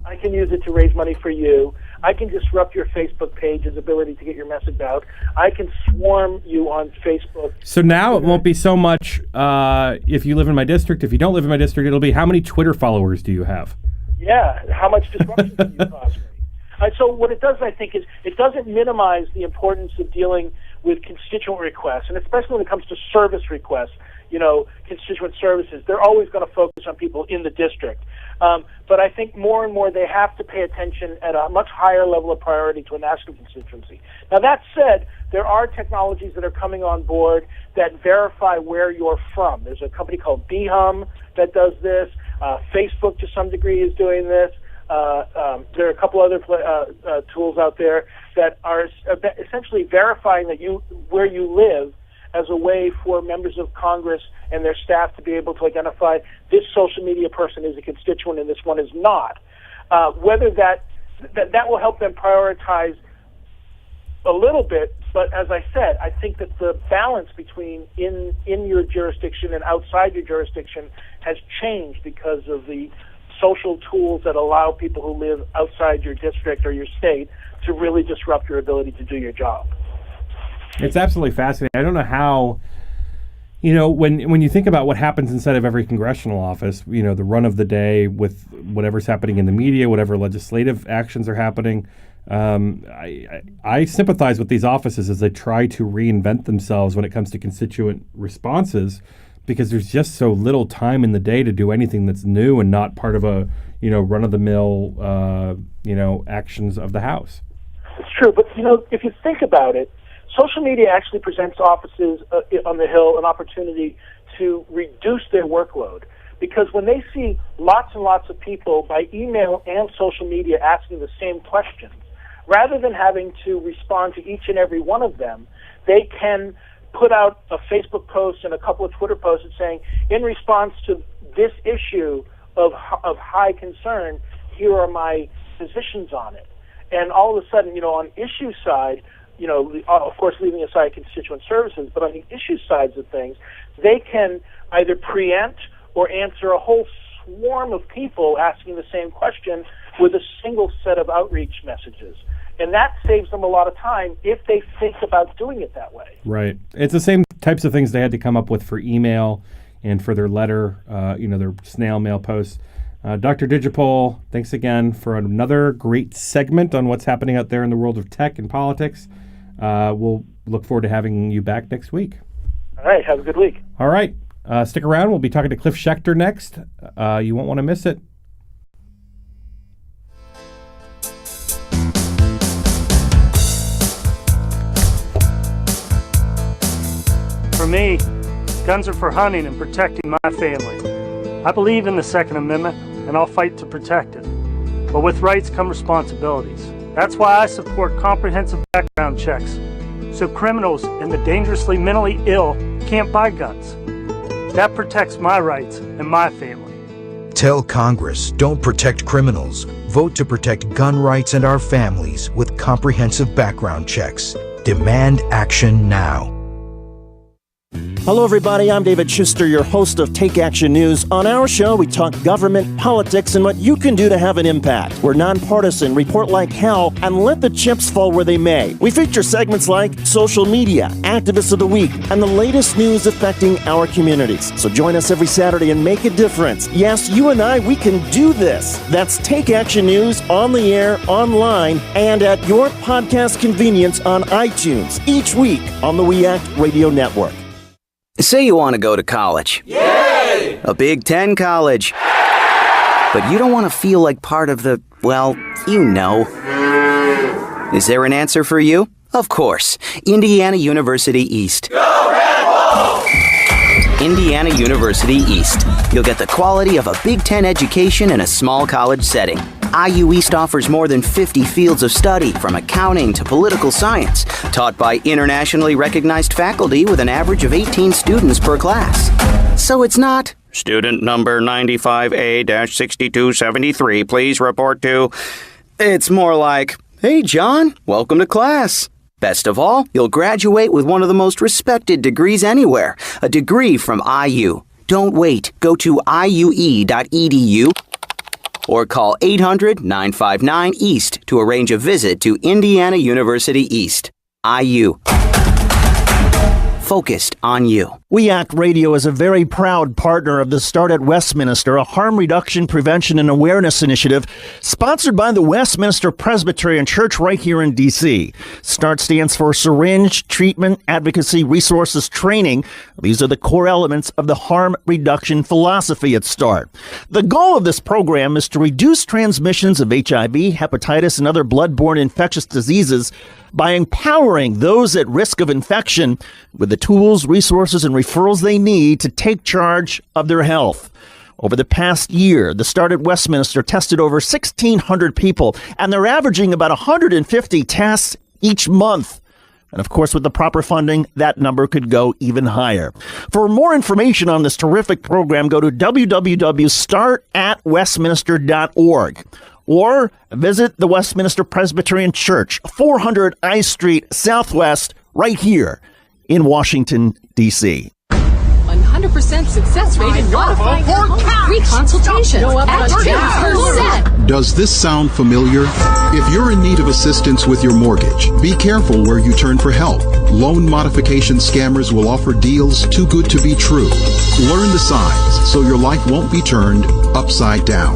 I can use it to raise money for you. I can disrupt your Facebook page's ability to get your message out. I can swarm you on Facebook. So now it won't be so much if you live in my district. If you don't live in my district, it'll be how many Twitter followers do you have? Yeah, how much disruption can you cause me? So what it does, I think, is it doesn't minimize the importance of dealing with constituent requests, and especially when it comes to service requests, constituent services. They're always going to focus on people in the district. But I think more and more they have to pay attention at a much higher level of priority to a national constituency. Now, that said, there are technologies that are coming on board that verify where you're from. There's a company called BHUM that does this. Facebook, to some degree, is doing this. There are a couple other tools out there that are essentially verifying that where you live as a way for members of Congress and their staff to be able to identify this social media person is a constituent and this one is not. Whether that will help them prioritize a little bit, but as I said, I think that the balance between in your jurisdiction and outside your jurisdiction has changed because of the social tools that allow people who live outside your district or your state to really disrupt your ability to do your job. It's absolutely fascinating. I don't know how, when you think about what happens inside of every congressional office, the run of the day with whatever's happening in the media, whatever legislative actions are happening, I sympathize with these offices as they try to reinvent themselves when it comes to constituent responses, because there's just so little time in the day to do anything that's new and not part of a, run-of-the-mill, actions of the House. It's true, but, if you think about it, social media actually presents offices on the Hill an opportunity to reduce their workload, because when they see lots and lots of people by email and social media asking the same questions, rather than having to respond to each and every one of them, they can put out a Facebook post and a couple of Twitter posts saying, in response to this issue of high concern, here are my positions on it. And all of a sudden, on issue side, of course, leaving aside constituent services, but on the issue sides of things, they can either preempt or answer a whole swarm of people asking the same question with a single set of outreach messages. And that saves them a lot of time if they think about doing it that way. Right. It's the same types of things they had to come up with for email and for their letter, their snail mail posts. Dr. Digipol, thanks again for another great segment on what's happening out there in the world of tech and politics. We'll look forward to having you back next week. All right. Have a good week. All right. Stick around. We'll be talking to Cliff Schechter next. You won't want to miss it. For me, guns are for hunting and protecting my family. I believe in the Second Amendment, and I'll fight to protect it. But with rights come responsibilities. That's why I support comprehensive background checks, so criminals and the dangerously mentally ill can't buy guns. That protects my rights and my family. Tell Congress, don't protect criminals. Vote to protect gun rights and our families with comprehensive background checks. Demand action now. Hello, everybody. I'm David Shuster, your host of Take Action News. On our show, we talk government, politics, and what you can do to have an impact. We're nonpartisan, report like hell, and let the chips fall where they may. We feature segments like social media, activists of the week, and the latest news affecting our communities. So join us every Saturday and make a difference. Yes, you and I, we can do this. That's Take Action News on the air, online, and at your podcast convenience on iTunes each week on the We Act Radio Network. Say you want to go to college. Yay! A Big Ten college. But you don't want to feel like part of the, well, you know. Is there an answer for you? Of course. Indiana University East. Go Red Wolves! Indiana University East. You'll get the quality of a Big Ten education in a small college setting. IU East offers more than 50 fields of study, from accounting to political science, taught by internationally recognized faculty with an average of 18 students per class. So it's not, student number 95A-6273, please report to. It's more like, hey, John, welcome to class. Best of all, you'll graduate with one of the most respected degrees anywhere, a degree from IU. Don't wait. Go to iue.edu. or call 800-959-EAST to arrange a visit to Indiana University East. IU. Focused on you. We Act Radio is a very proud partner of the Start at Westminster, a harm reduction, prevention, and awareness initiative sponsored by the Westminster Presbyterian Church right here in D.C. START stands for Syringe, Treatment, Advocacy, Resources, Training. These are the core elements of the harm reduction philosophy at START. The goal of this program is to reduce transmissions of HIV, hepatitis, and other bloodborne infectious diseases by empowering those at risk of infection with the tools, resources, and referrals they need to take charge of their health. Over the past year, the Start at Westminster tested over 1,600 people, and they're averaging about 150 tests each month. And of course, with the proper funding, that number could go even higher. For more information on this terrific program, go to www.startatwestminster.org. Or visit the Westminster Presbyterian Church, 400 I Street Southwest, right here in Washington, D.C. 100% success rate in modifying your home. Reach consultation. Set. Does this sound familiar? If you're in need of assistance with your mortgage, be careful where you turn for help. Loan modification scammers will offer deals too good to be true. Learn the signs so your life won't be turned upside down.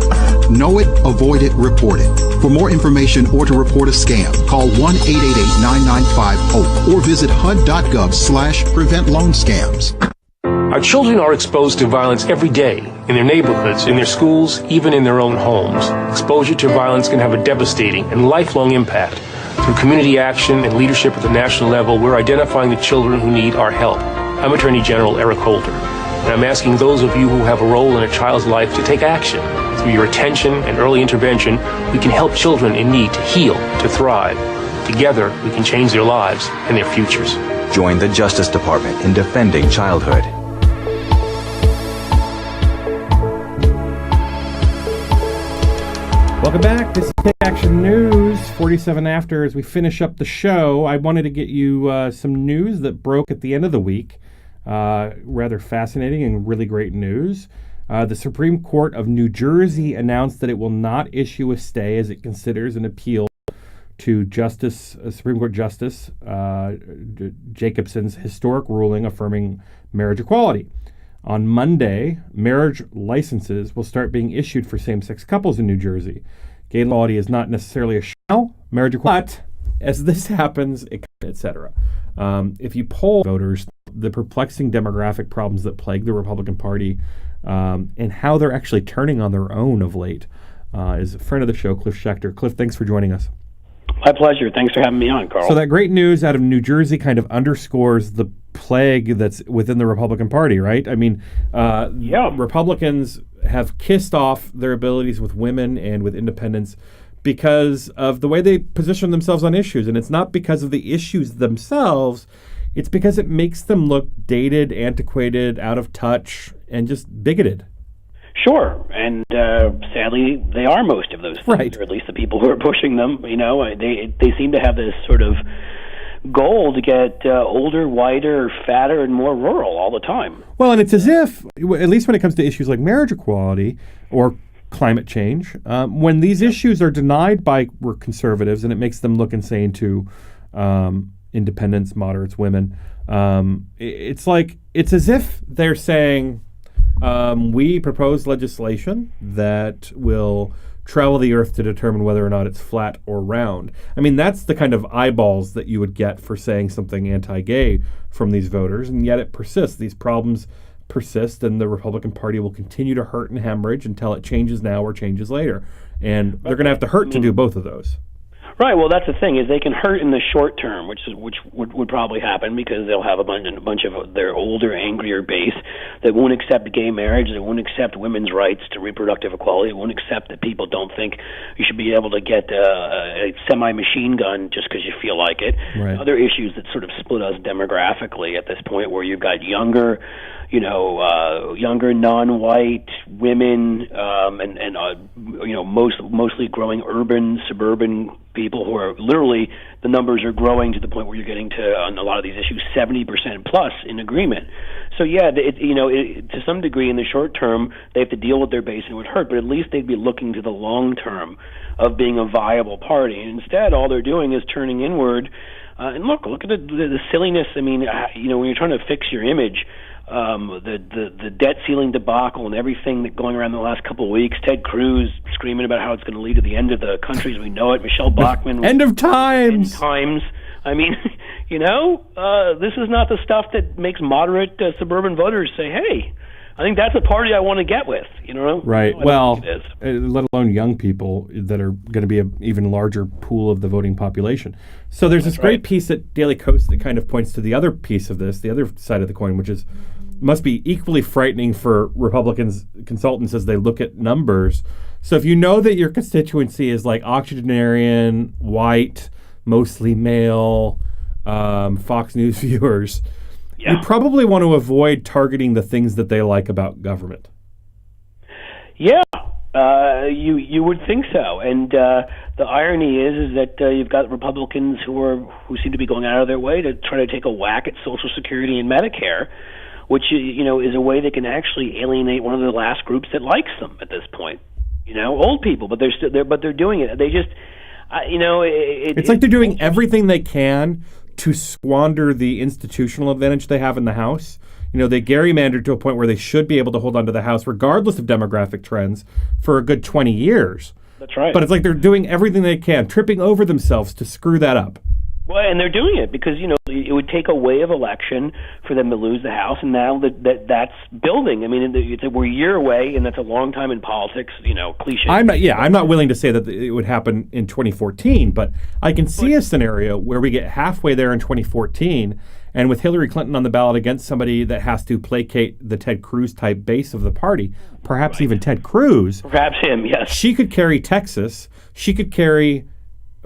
Know it, avoid it, report it. For more information or to report a scam, call 1-888-9950 or visit HUD.gov/prevent loan scams. Our children are exposed to violence every day, in their neighborhoods, in their schools, even in their own homes. Exposure to violence can have a devastating and lifelong impact. Through community action and leadership at the national level, we're identifying the children who need our help. I'm Attorney General Eric Holder, and I'm asking those of you who have a role in a child's life to take action. Through your attention and early intervention, we can help children in need to heal, to thrive. Together, we can change their lives and their futures. Join the Justice Department in defending childhood. Welcome back. This is Take Action News, 47 after. As we finish up the show, I wanted to get you some news that broke at the end of the week. Rather fascinating and really great news. The Supreme Court of New Jersey announced that it will not issue a stay as it considers an appeal to Supreme Court Justice Jacobson's historic ruling affirming marriage equality. On Monday, marriage licenses will start being issued for same-sex couples in New Jersey. Gay equality is not necessarily a shall, marriage equality, but as this happens, etc. If you poll voters, the perplexing demographic problems that plague the Republican Party and how they're actually turning on their own of late is a friend of the show, Cliff Schechter. Cliff, thanks for joining us. My pleasure. Thanks for having me on, Karl. So that great news out of New Jersey kind of underscores the plague that's within the Republican Party, right? I mean, Republicans have kissed off their abilities with women and with independents because of the way they position themselves on issues. And it's not because of the issues themselves. It's because it makes them look dated, antiquated, out of touch, and just bigoted. Sure, and sadly, they are most of those things, right. Or at least the people who are pushing them. You know, they seem to have this sort of goal to get older, whiter, fatter, and more rural all the time. Well, and it's as if, at least when it comes to issues like marriage equality or climate change, when these issues are denied by conservatives and it makes them look insane to independents, moderates, women, it's as if they're saying, we propose legislation that will travel the earth to determine whether or not it's flat or round. I mean, that's the kind of eyeballs that you would get for saying something anti-gay from these voters, and yet it persists. These problems persist, and the Republican Party will continue to hurt and hemorrhage until it changes now or changes later. And they're going to have to hurt to do both of those. Right. Well, that's the thing, is they can hurt in the short term, which would probably happen because they'll have a bunch of their older, angrier base that won't accept gay marriage, that won't accept women's rights to reproductive equality, won't accept that people don't think you should be able to get a semi-machine gun just because you feel like it. Right. Other issues that sort of split us demographically at this point, where you've got younger non-white women, mostly growing urban, suburban people who are literally, the numbers are growing to the point where you're getting to, on a lot of these issues, 70% plus in agreement. So to some degree in the short term, they have to deal with their base and it would hurt, but at least they'd be looking to the long term of being a viable party. And instead, all they're doing is turning inward. And look at the silliness. I mean, when you're trying to fix your image, the debt ceiling debacle and everything that going around the last couple of weeks, Ted Cruz screaming about how it's going to lead to the end of the country as we know it, Michelle Bachmann, end of times. I mean, this is not the stuff that makes moderate suburban voters say, hey, I think that's a party I want to get with, Right. Well, let alone young people that are going to be an even larger pool of the voting population. So there's this great piece at Daily Kos that kind of points to the other piece of this, the other side of the coin, which is must be equally frightening for Republicans consultants as they look at numbers. So if you know that your constituency is like octogenarian, white, mostly male, Fox News viewers, you probably want to avoid targeting the things that they like about government. Yeah, you would think so. And the irony is that you've got Republicans who seem to be going out of their way to try to take a whack at Social Security and Medicare, which is a way they can actually alienate one of the last groups that likes them at this point. Old people, but they're doing it. They just, it's like they're doing everything they can to squander the institutional advantage they have in the House. They gerrymandered to a point where they should be able to hold on to the House regardless of demographic trends for a good 20 years. That's right. But it's like they're doing everything they can, tripping over themselves to screw that up. Well, and they're doing it because, it would take a wave election for them to lose the House, and now that's building. I mean, we're a year away, and that's a long time in politics, cliche. I'm not willing to say that it would happen in 2014, but I can see a scenario where we get halfway there in 2014, and with Hillary Clinton on the ballot against somebody that has to placate the Ted Cruz type base of the party, perhaps even Ted Cruz. Perhaps him, yes. She could carry Texas. She could carry...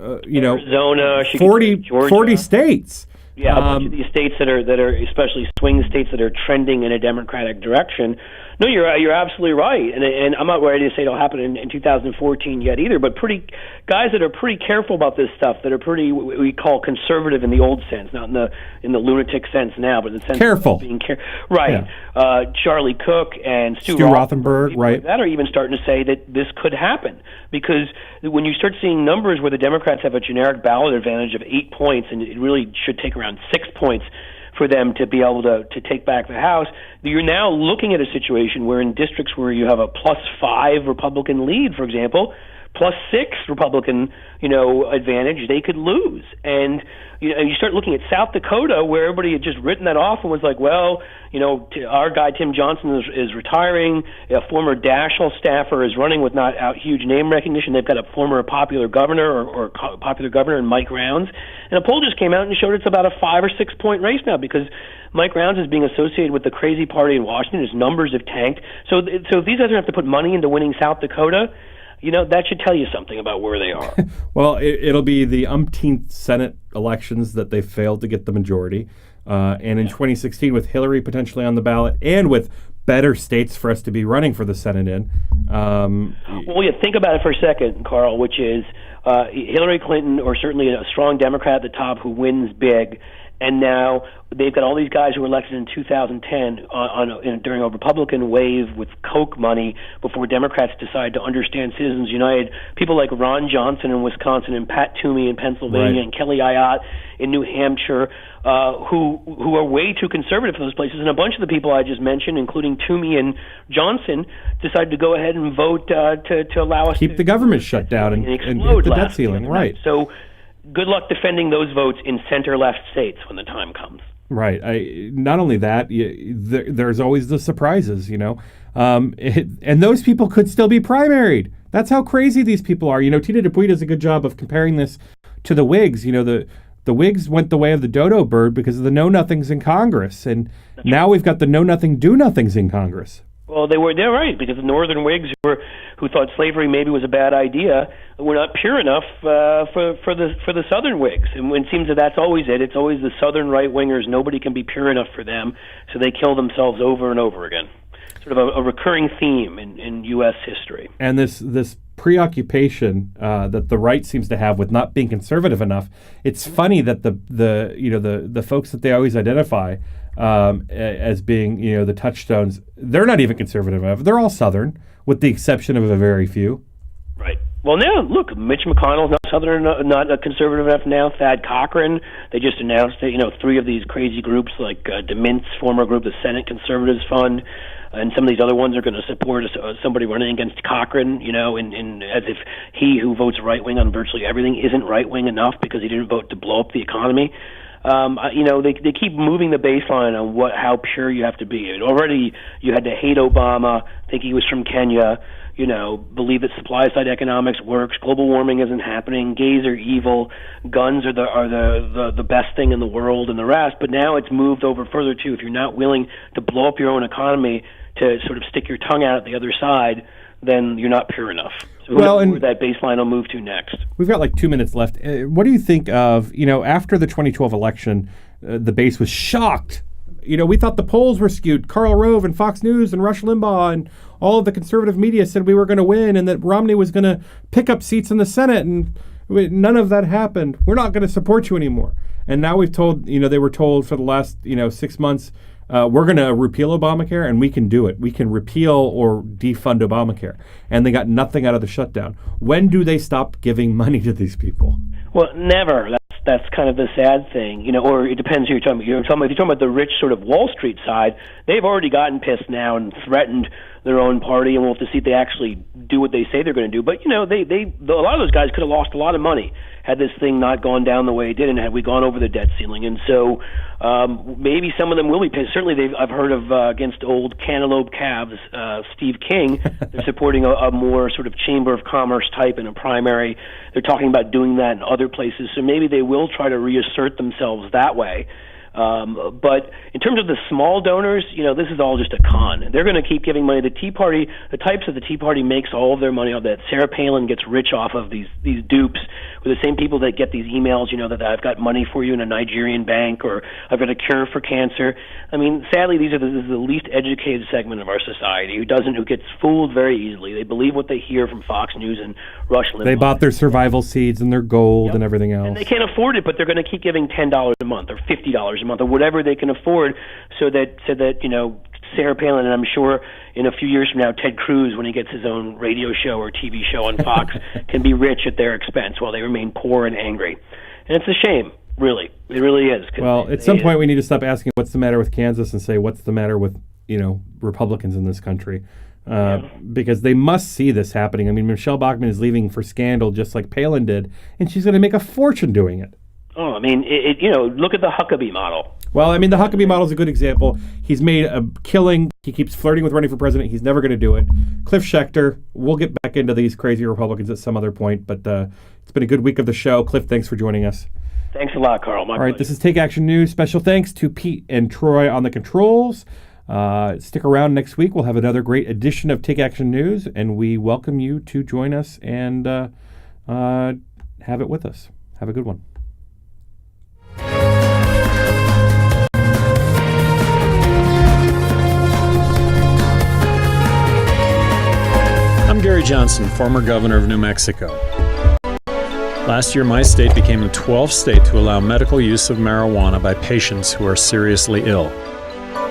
Arizona, 40 states. Yeah, a bunch of these states that are especially swing states that are trending in a Democratic direction. No, you're absolutely right, and I'm not ready to say it'll happen in 2014 yet either. But guys that are pretty careful about this stuff, that are pretty we call conservative in the old sense, not in the lunatic sense now, but in the sense careful of being right. Yeah. Charlie Cook and Stu Rothenberg, right? Like that are even starting to say that this could happen because when you start seeing numbers where the Democrats have a generic ballot advantage of 8 points, and it really should take around 6 points for them to be able to take back the House, you're now looking at a situation where in districts where you have a +5 Republican lead, for example, +6 Republican, advantage, they could lose. And you start looking at South Dakota, where everybody had just written that off and was like, well, our guy Tim Johnson is retiring. A former Daschle staffer is running with not out huge name recognition. They've got a former popular governor or popular governor in Mike Rounds. And a poll just came out and showed it's about a 5 or 6 point race now because Mike Rounds is being associated with the crazy party in Washington. His numbers have tanked. So if these guys have to put money into winning South Dakota, that should tell you something about where they are. Well, it'll be the umpteenth Senate elections that they failed to get the majority. And in 2016, with Hillary potentially on the ballot and with better states for us to be running for the Senate in. Think about it for a second, Karl, which is Hillary Clinton, or certainly a strong Democrat at the top who wins big, and now they've got all these guys who were elected in 2010 during a Republican wave with Koch money before Democrats decided to understand Citizens United. People like Ron Johnson in Wisconsin and Pat Toomey in Pennsylvania and Kelly Ayotte in New Hampshire, who are way too conservative for those places. And a bunch of the people I just mentioned, including Toomey and Johnson, decided to go ahead and vote to allow us keep the government shut down and explode the debt ceiling. Right. So good luck defending those votes in center-left states when the time comes. Right. Not only that, there's always the surprises, and those people could still be primaried. That's how crazy these people are. Tina Dupuy does a good job of comparing this to the Whigs. The Whigs went the way of the dodo bird because of the know-nothings in Congress, and now we've got the know-nothing, do-nothings in Congress. Well, they're right, because the Northern Whigs who thought slavery maybe was a bad idea were not pure enough for the Southern Whigs. And it seems that's always it. It's always the Southern right-wingers. Nobody can be pure enough for them, so they kill themselves over and over again. Sort of a recurring theme in U.S. history. And this preoccupation that the right seems to have with not being conservative enough. It's funny that the folks that they always identify as being the touchstones, they're not even conservative enough. They're all Southern, with the exception of a very few. Right. Well, now look, Mitch McConnell's not Southern, not conservative enough now. Thad Cochran, they just announced that 3 of these crazy groups like DeMint's former group, the Senate Conservatives Fund, and some of these other ones are going to support somebody running against Cochran, in as if he who votes right wing on virtually everything isn't right wing enough because he didn't vote to blow up the economy. They keep moving the baseline on how pure you have to be. Already you had to hate Obama, think he was from Kenya, believe that supply side economics works, global warming isn't happening, gays are evil, guns are the best thing in the world, and the rest. But now it's moved over further too. If you're not willing to blow up your own economy to sort of stick your tongue out at the other side, then you're not pure enough. So where that baseline will move to next. We've got like 2 minutes left. What do you think of, after the 2012 election, the base was shocked. We thought the polls were skewed. Karl Rove and Fox News and Rush Limbaugh and all of the conservative media said we were going to win and that Romney was going to pick up seats in the Senate, and none of that happened. We're not going to support you anymore. And now we've told, they were told for the last, 6 months, we're going to repeal Obamacare, and we can do it. We can repeal or defund Obamacare. And they got nothing out of the shutdown. When do they stop giving money to these people? Well, never. That's kind of the sad thing, or it depends who you're talking about. If you're talking about the rich sort of Wall Street side, they've already gotten pissed now and threatened their own party, and we'll have to see if they actually do what they say they're going to do. But, a lot of those guys could have lost a lot of money had this thing not gone down the way it did and had we gone over the debt ceiling. And so maybe some of them will be pissed. Certainly I've heard of, against old Cantaloupe calves, Steve King, they're supporting a more sort of Chamber of Commerce type in a primary. They're talking about doing that in other places. So maybe they will try to reassert themselves that way. But in terms of the small donors, this is all just a con. They're going to keep giving money. The Tea Party, the types of the Tea Party makes all of their money off that. Sarah Palin gets rich off of these dupes with the same people that get these emails, that I've got money for you in a Nigerian bank or I've got a cure for cancer. I mean, sadly, this is the least educated segment of our society who gets fooled very easily. They believe what they hear from Fox News and Rush Limbaugh. They bought their survival seeds and their gold and everything else. And they can't afford it, but they're going to keep giving $10 a month or $50 a month or whatever they can afford so that Sarah Palin, and I'm sure in a few years from now, Ted Cruz, when he gets his own radio show or TV show on Fox, can be rich at their expense while they remain poor and angry. And it's a shame, really. It really is. Well, at some point we need to stop asking what's the matter with Kansas and say what's the matter with, Republicans in this country. Because they must see this happening. I mean, Michelle Bachmann is leaving for scandal just like Palin did, and she's going to make a fortune doing it. Oh, I mean, look at the Huckabee model. Well, I mean, the Huckabee model is a good example. He's made a killing. He keeps flirting with running for president. He's never going to do it. Cliff Schechter, we'll get back into these crazy Republicans at some other point, but it's been a good week of the show. Cliff, thanks for joining us. Thanks a lot, Karl. All right, this is Take Action News. Special thanks to Pete and Troy on the controls. Stick around next week. We'll have another great edition of Take Action News, and we welcome you to join us and have it with us. Have a good one. I'm Gary Johnson, former governor of New Mexico. Last year, my state became the 12th state to allow medical use of marijuana by patients who are seriously ill.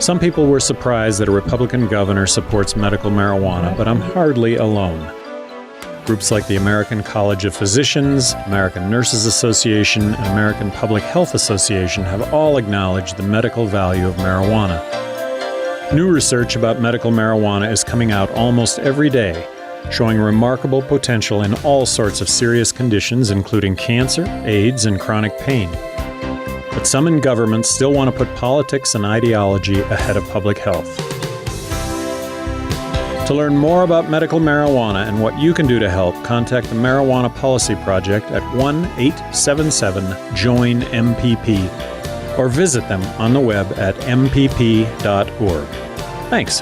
Some people were surprised that a Republican governor supports medical marijuana, but I'm hardly alone. Groups like the American College of Physicians, American Nurses Association, and American Public Health Association have all acknowledged the medical value of marijuana. New research about medical marijuana is coming out almost every day, showing remarkable potential in all sorts of serious conditions, including cancer, AIDS, and chronic pain. But some in government still want to put politics and ideology ahead of public health. To learn more about medical marijuana and what you can do to help, contact the Marijuana Policy Project at 1-877-JOIN-MPP or visit them on the web at mpp.org. Thanks.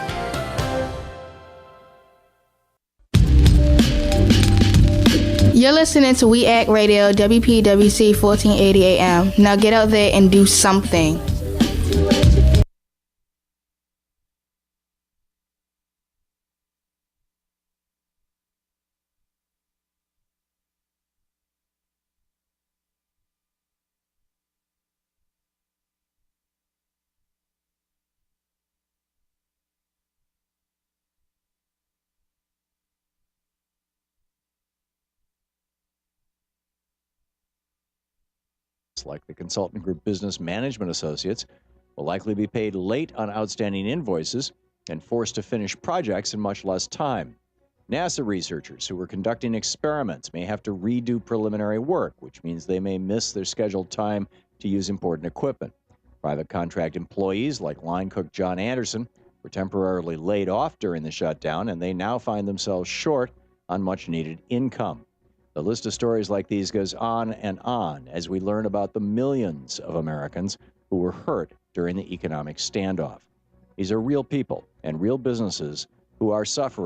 You're listening to We Act Radio, WPWC 1480 AM. Now get out there and do something. Like the Consultant Group Business Management Associates, will likely be paid late on outstanding invoices and forced to finish projects in much less time. NASA researchers who were conducting experiments may have to redo preliminary work, which means they may miss their scheduled time to use important equipment. Private contract employees like line cook John Anderson were temporarily laid off during the shutdown, and they now find themselves short on much-needed income. The list of stories like these goes on and on as we learn about the millions of Americans who were hurt during the economic standoff. These are real people and real businesses who are suffering.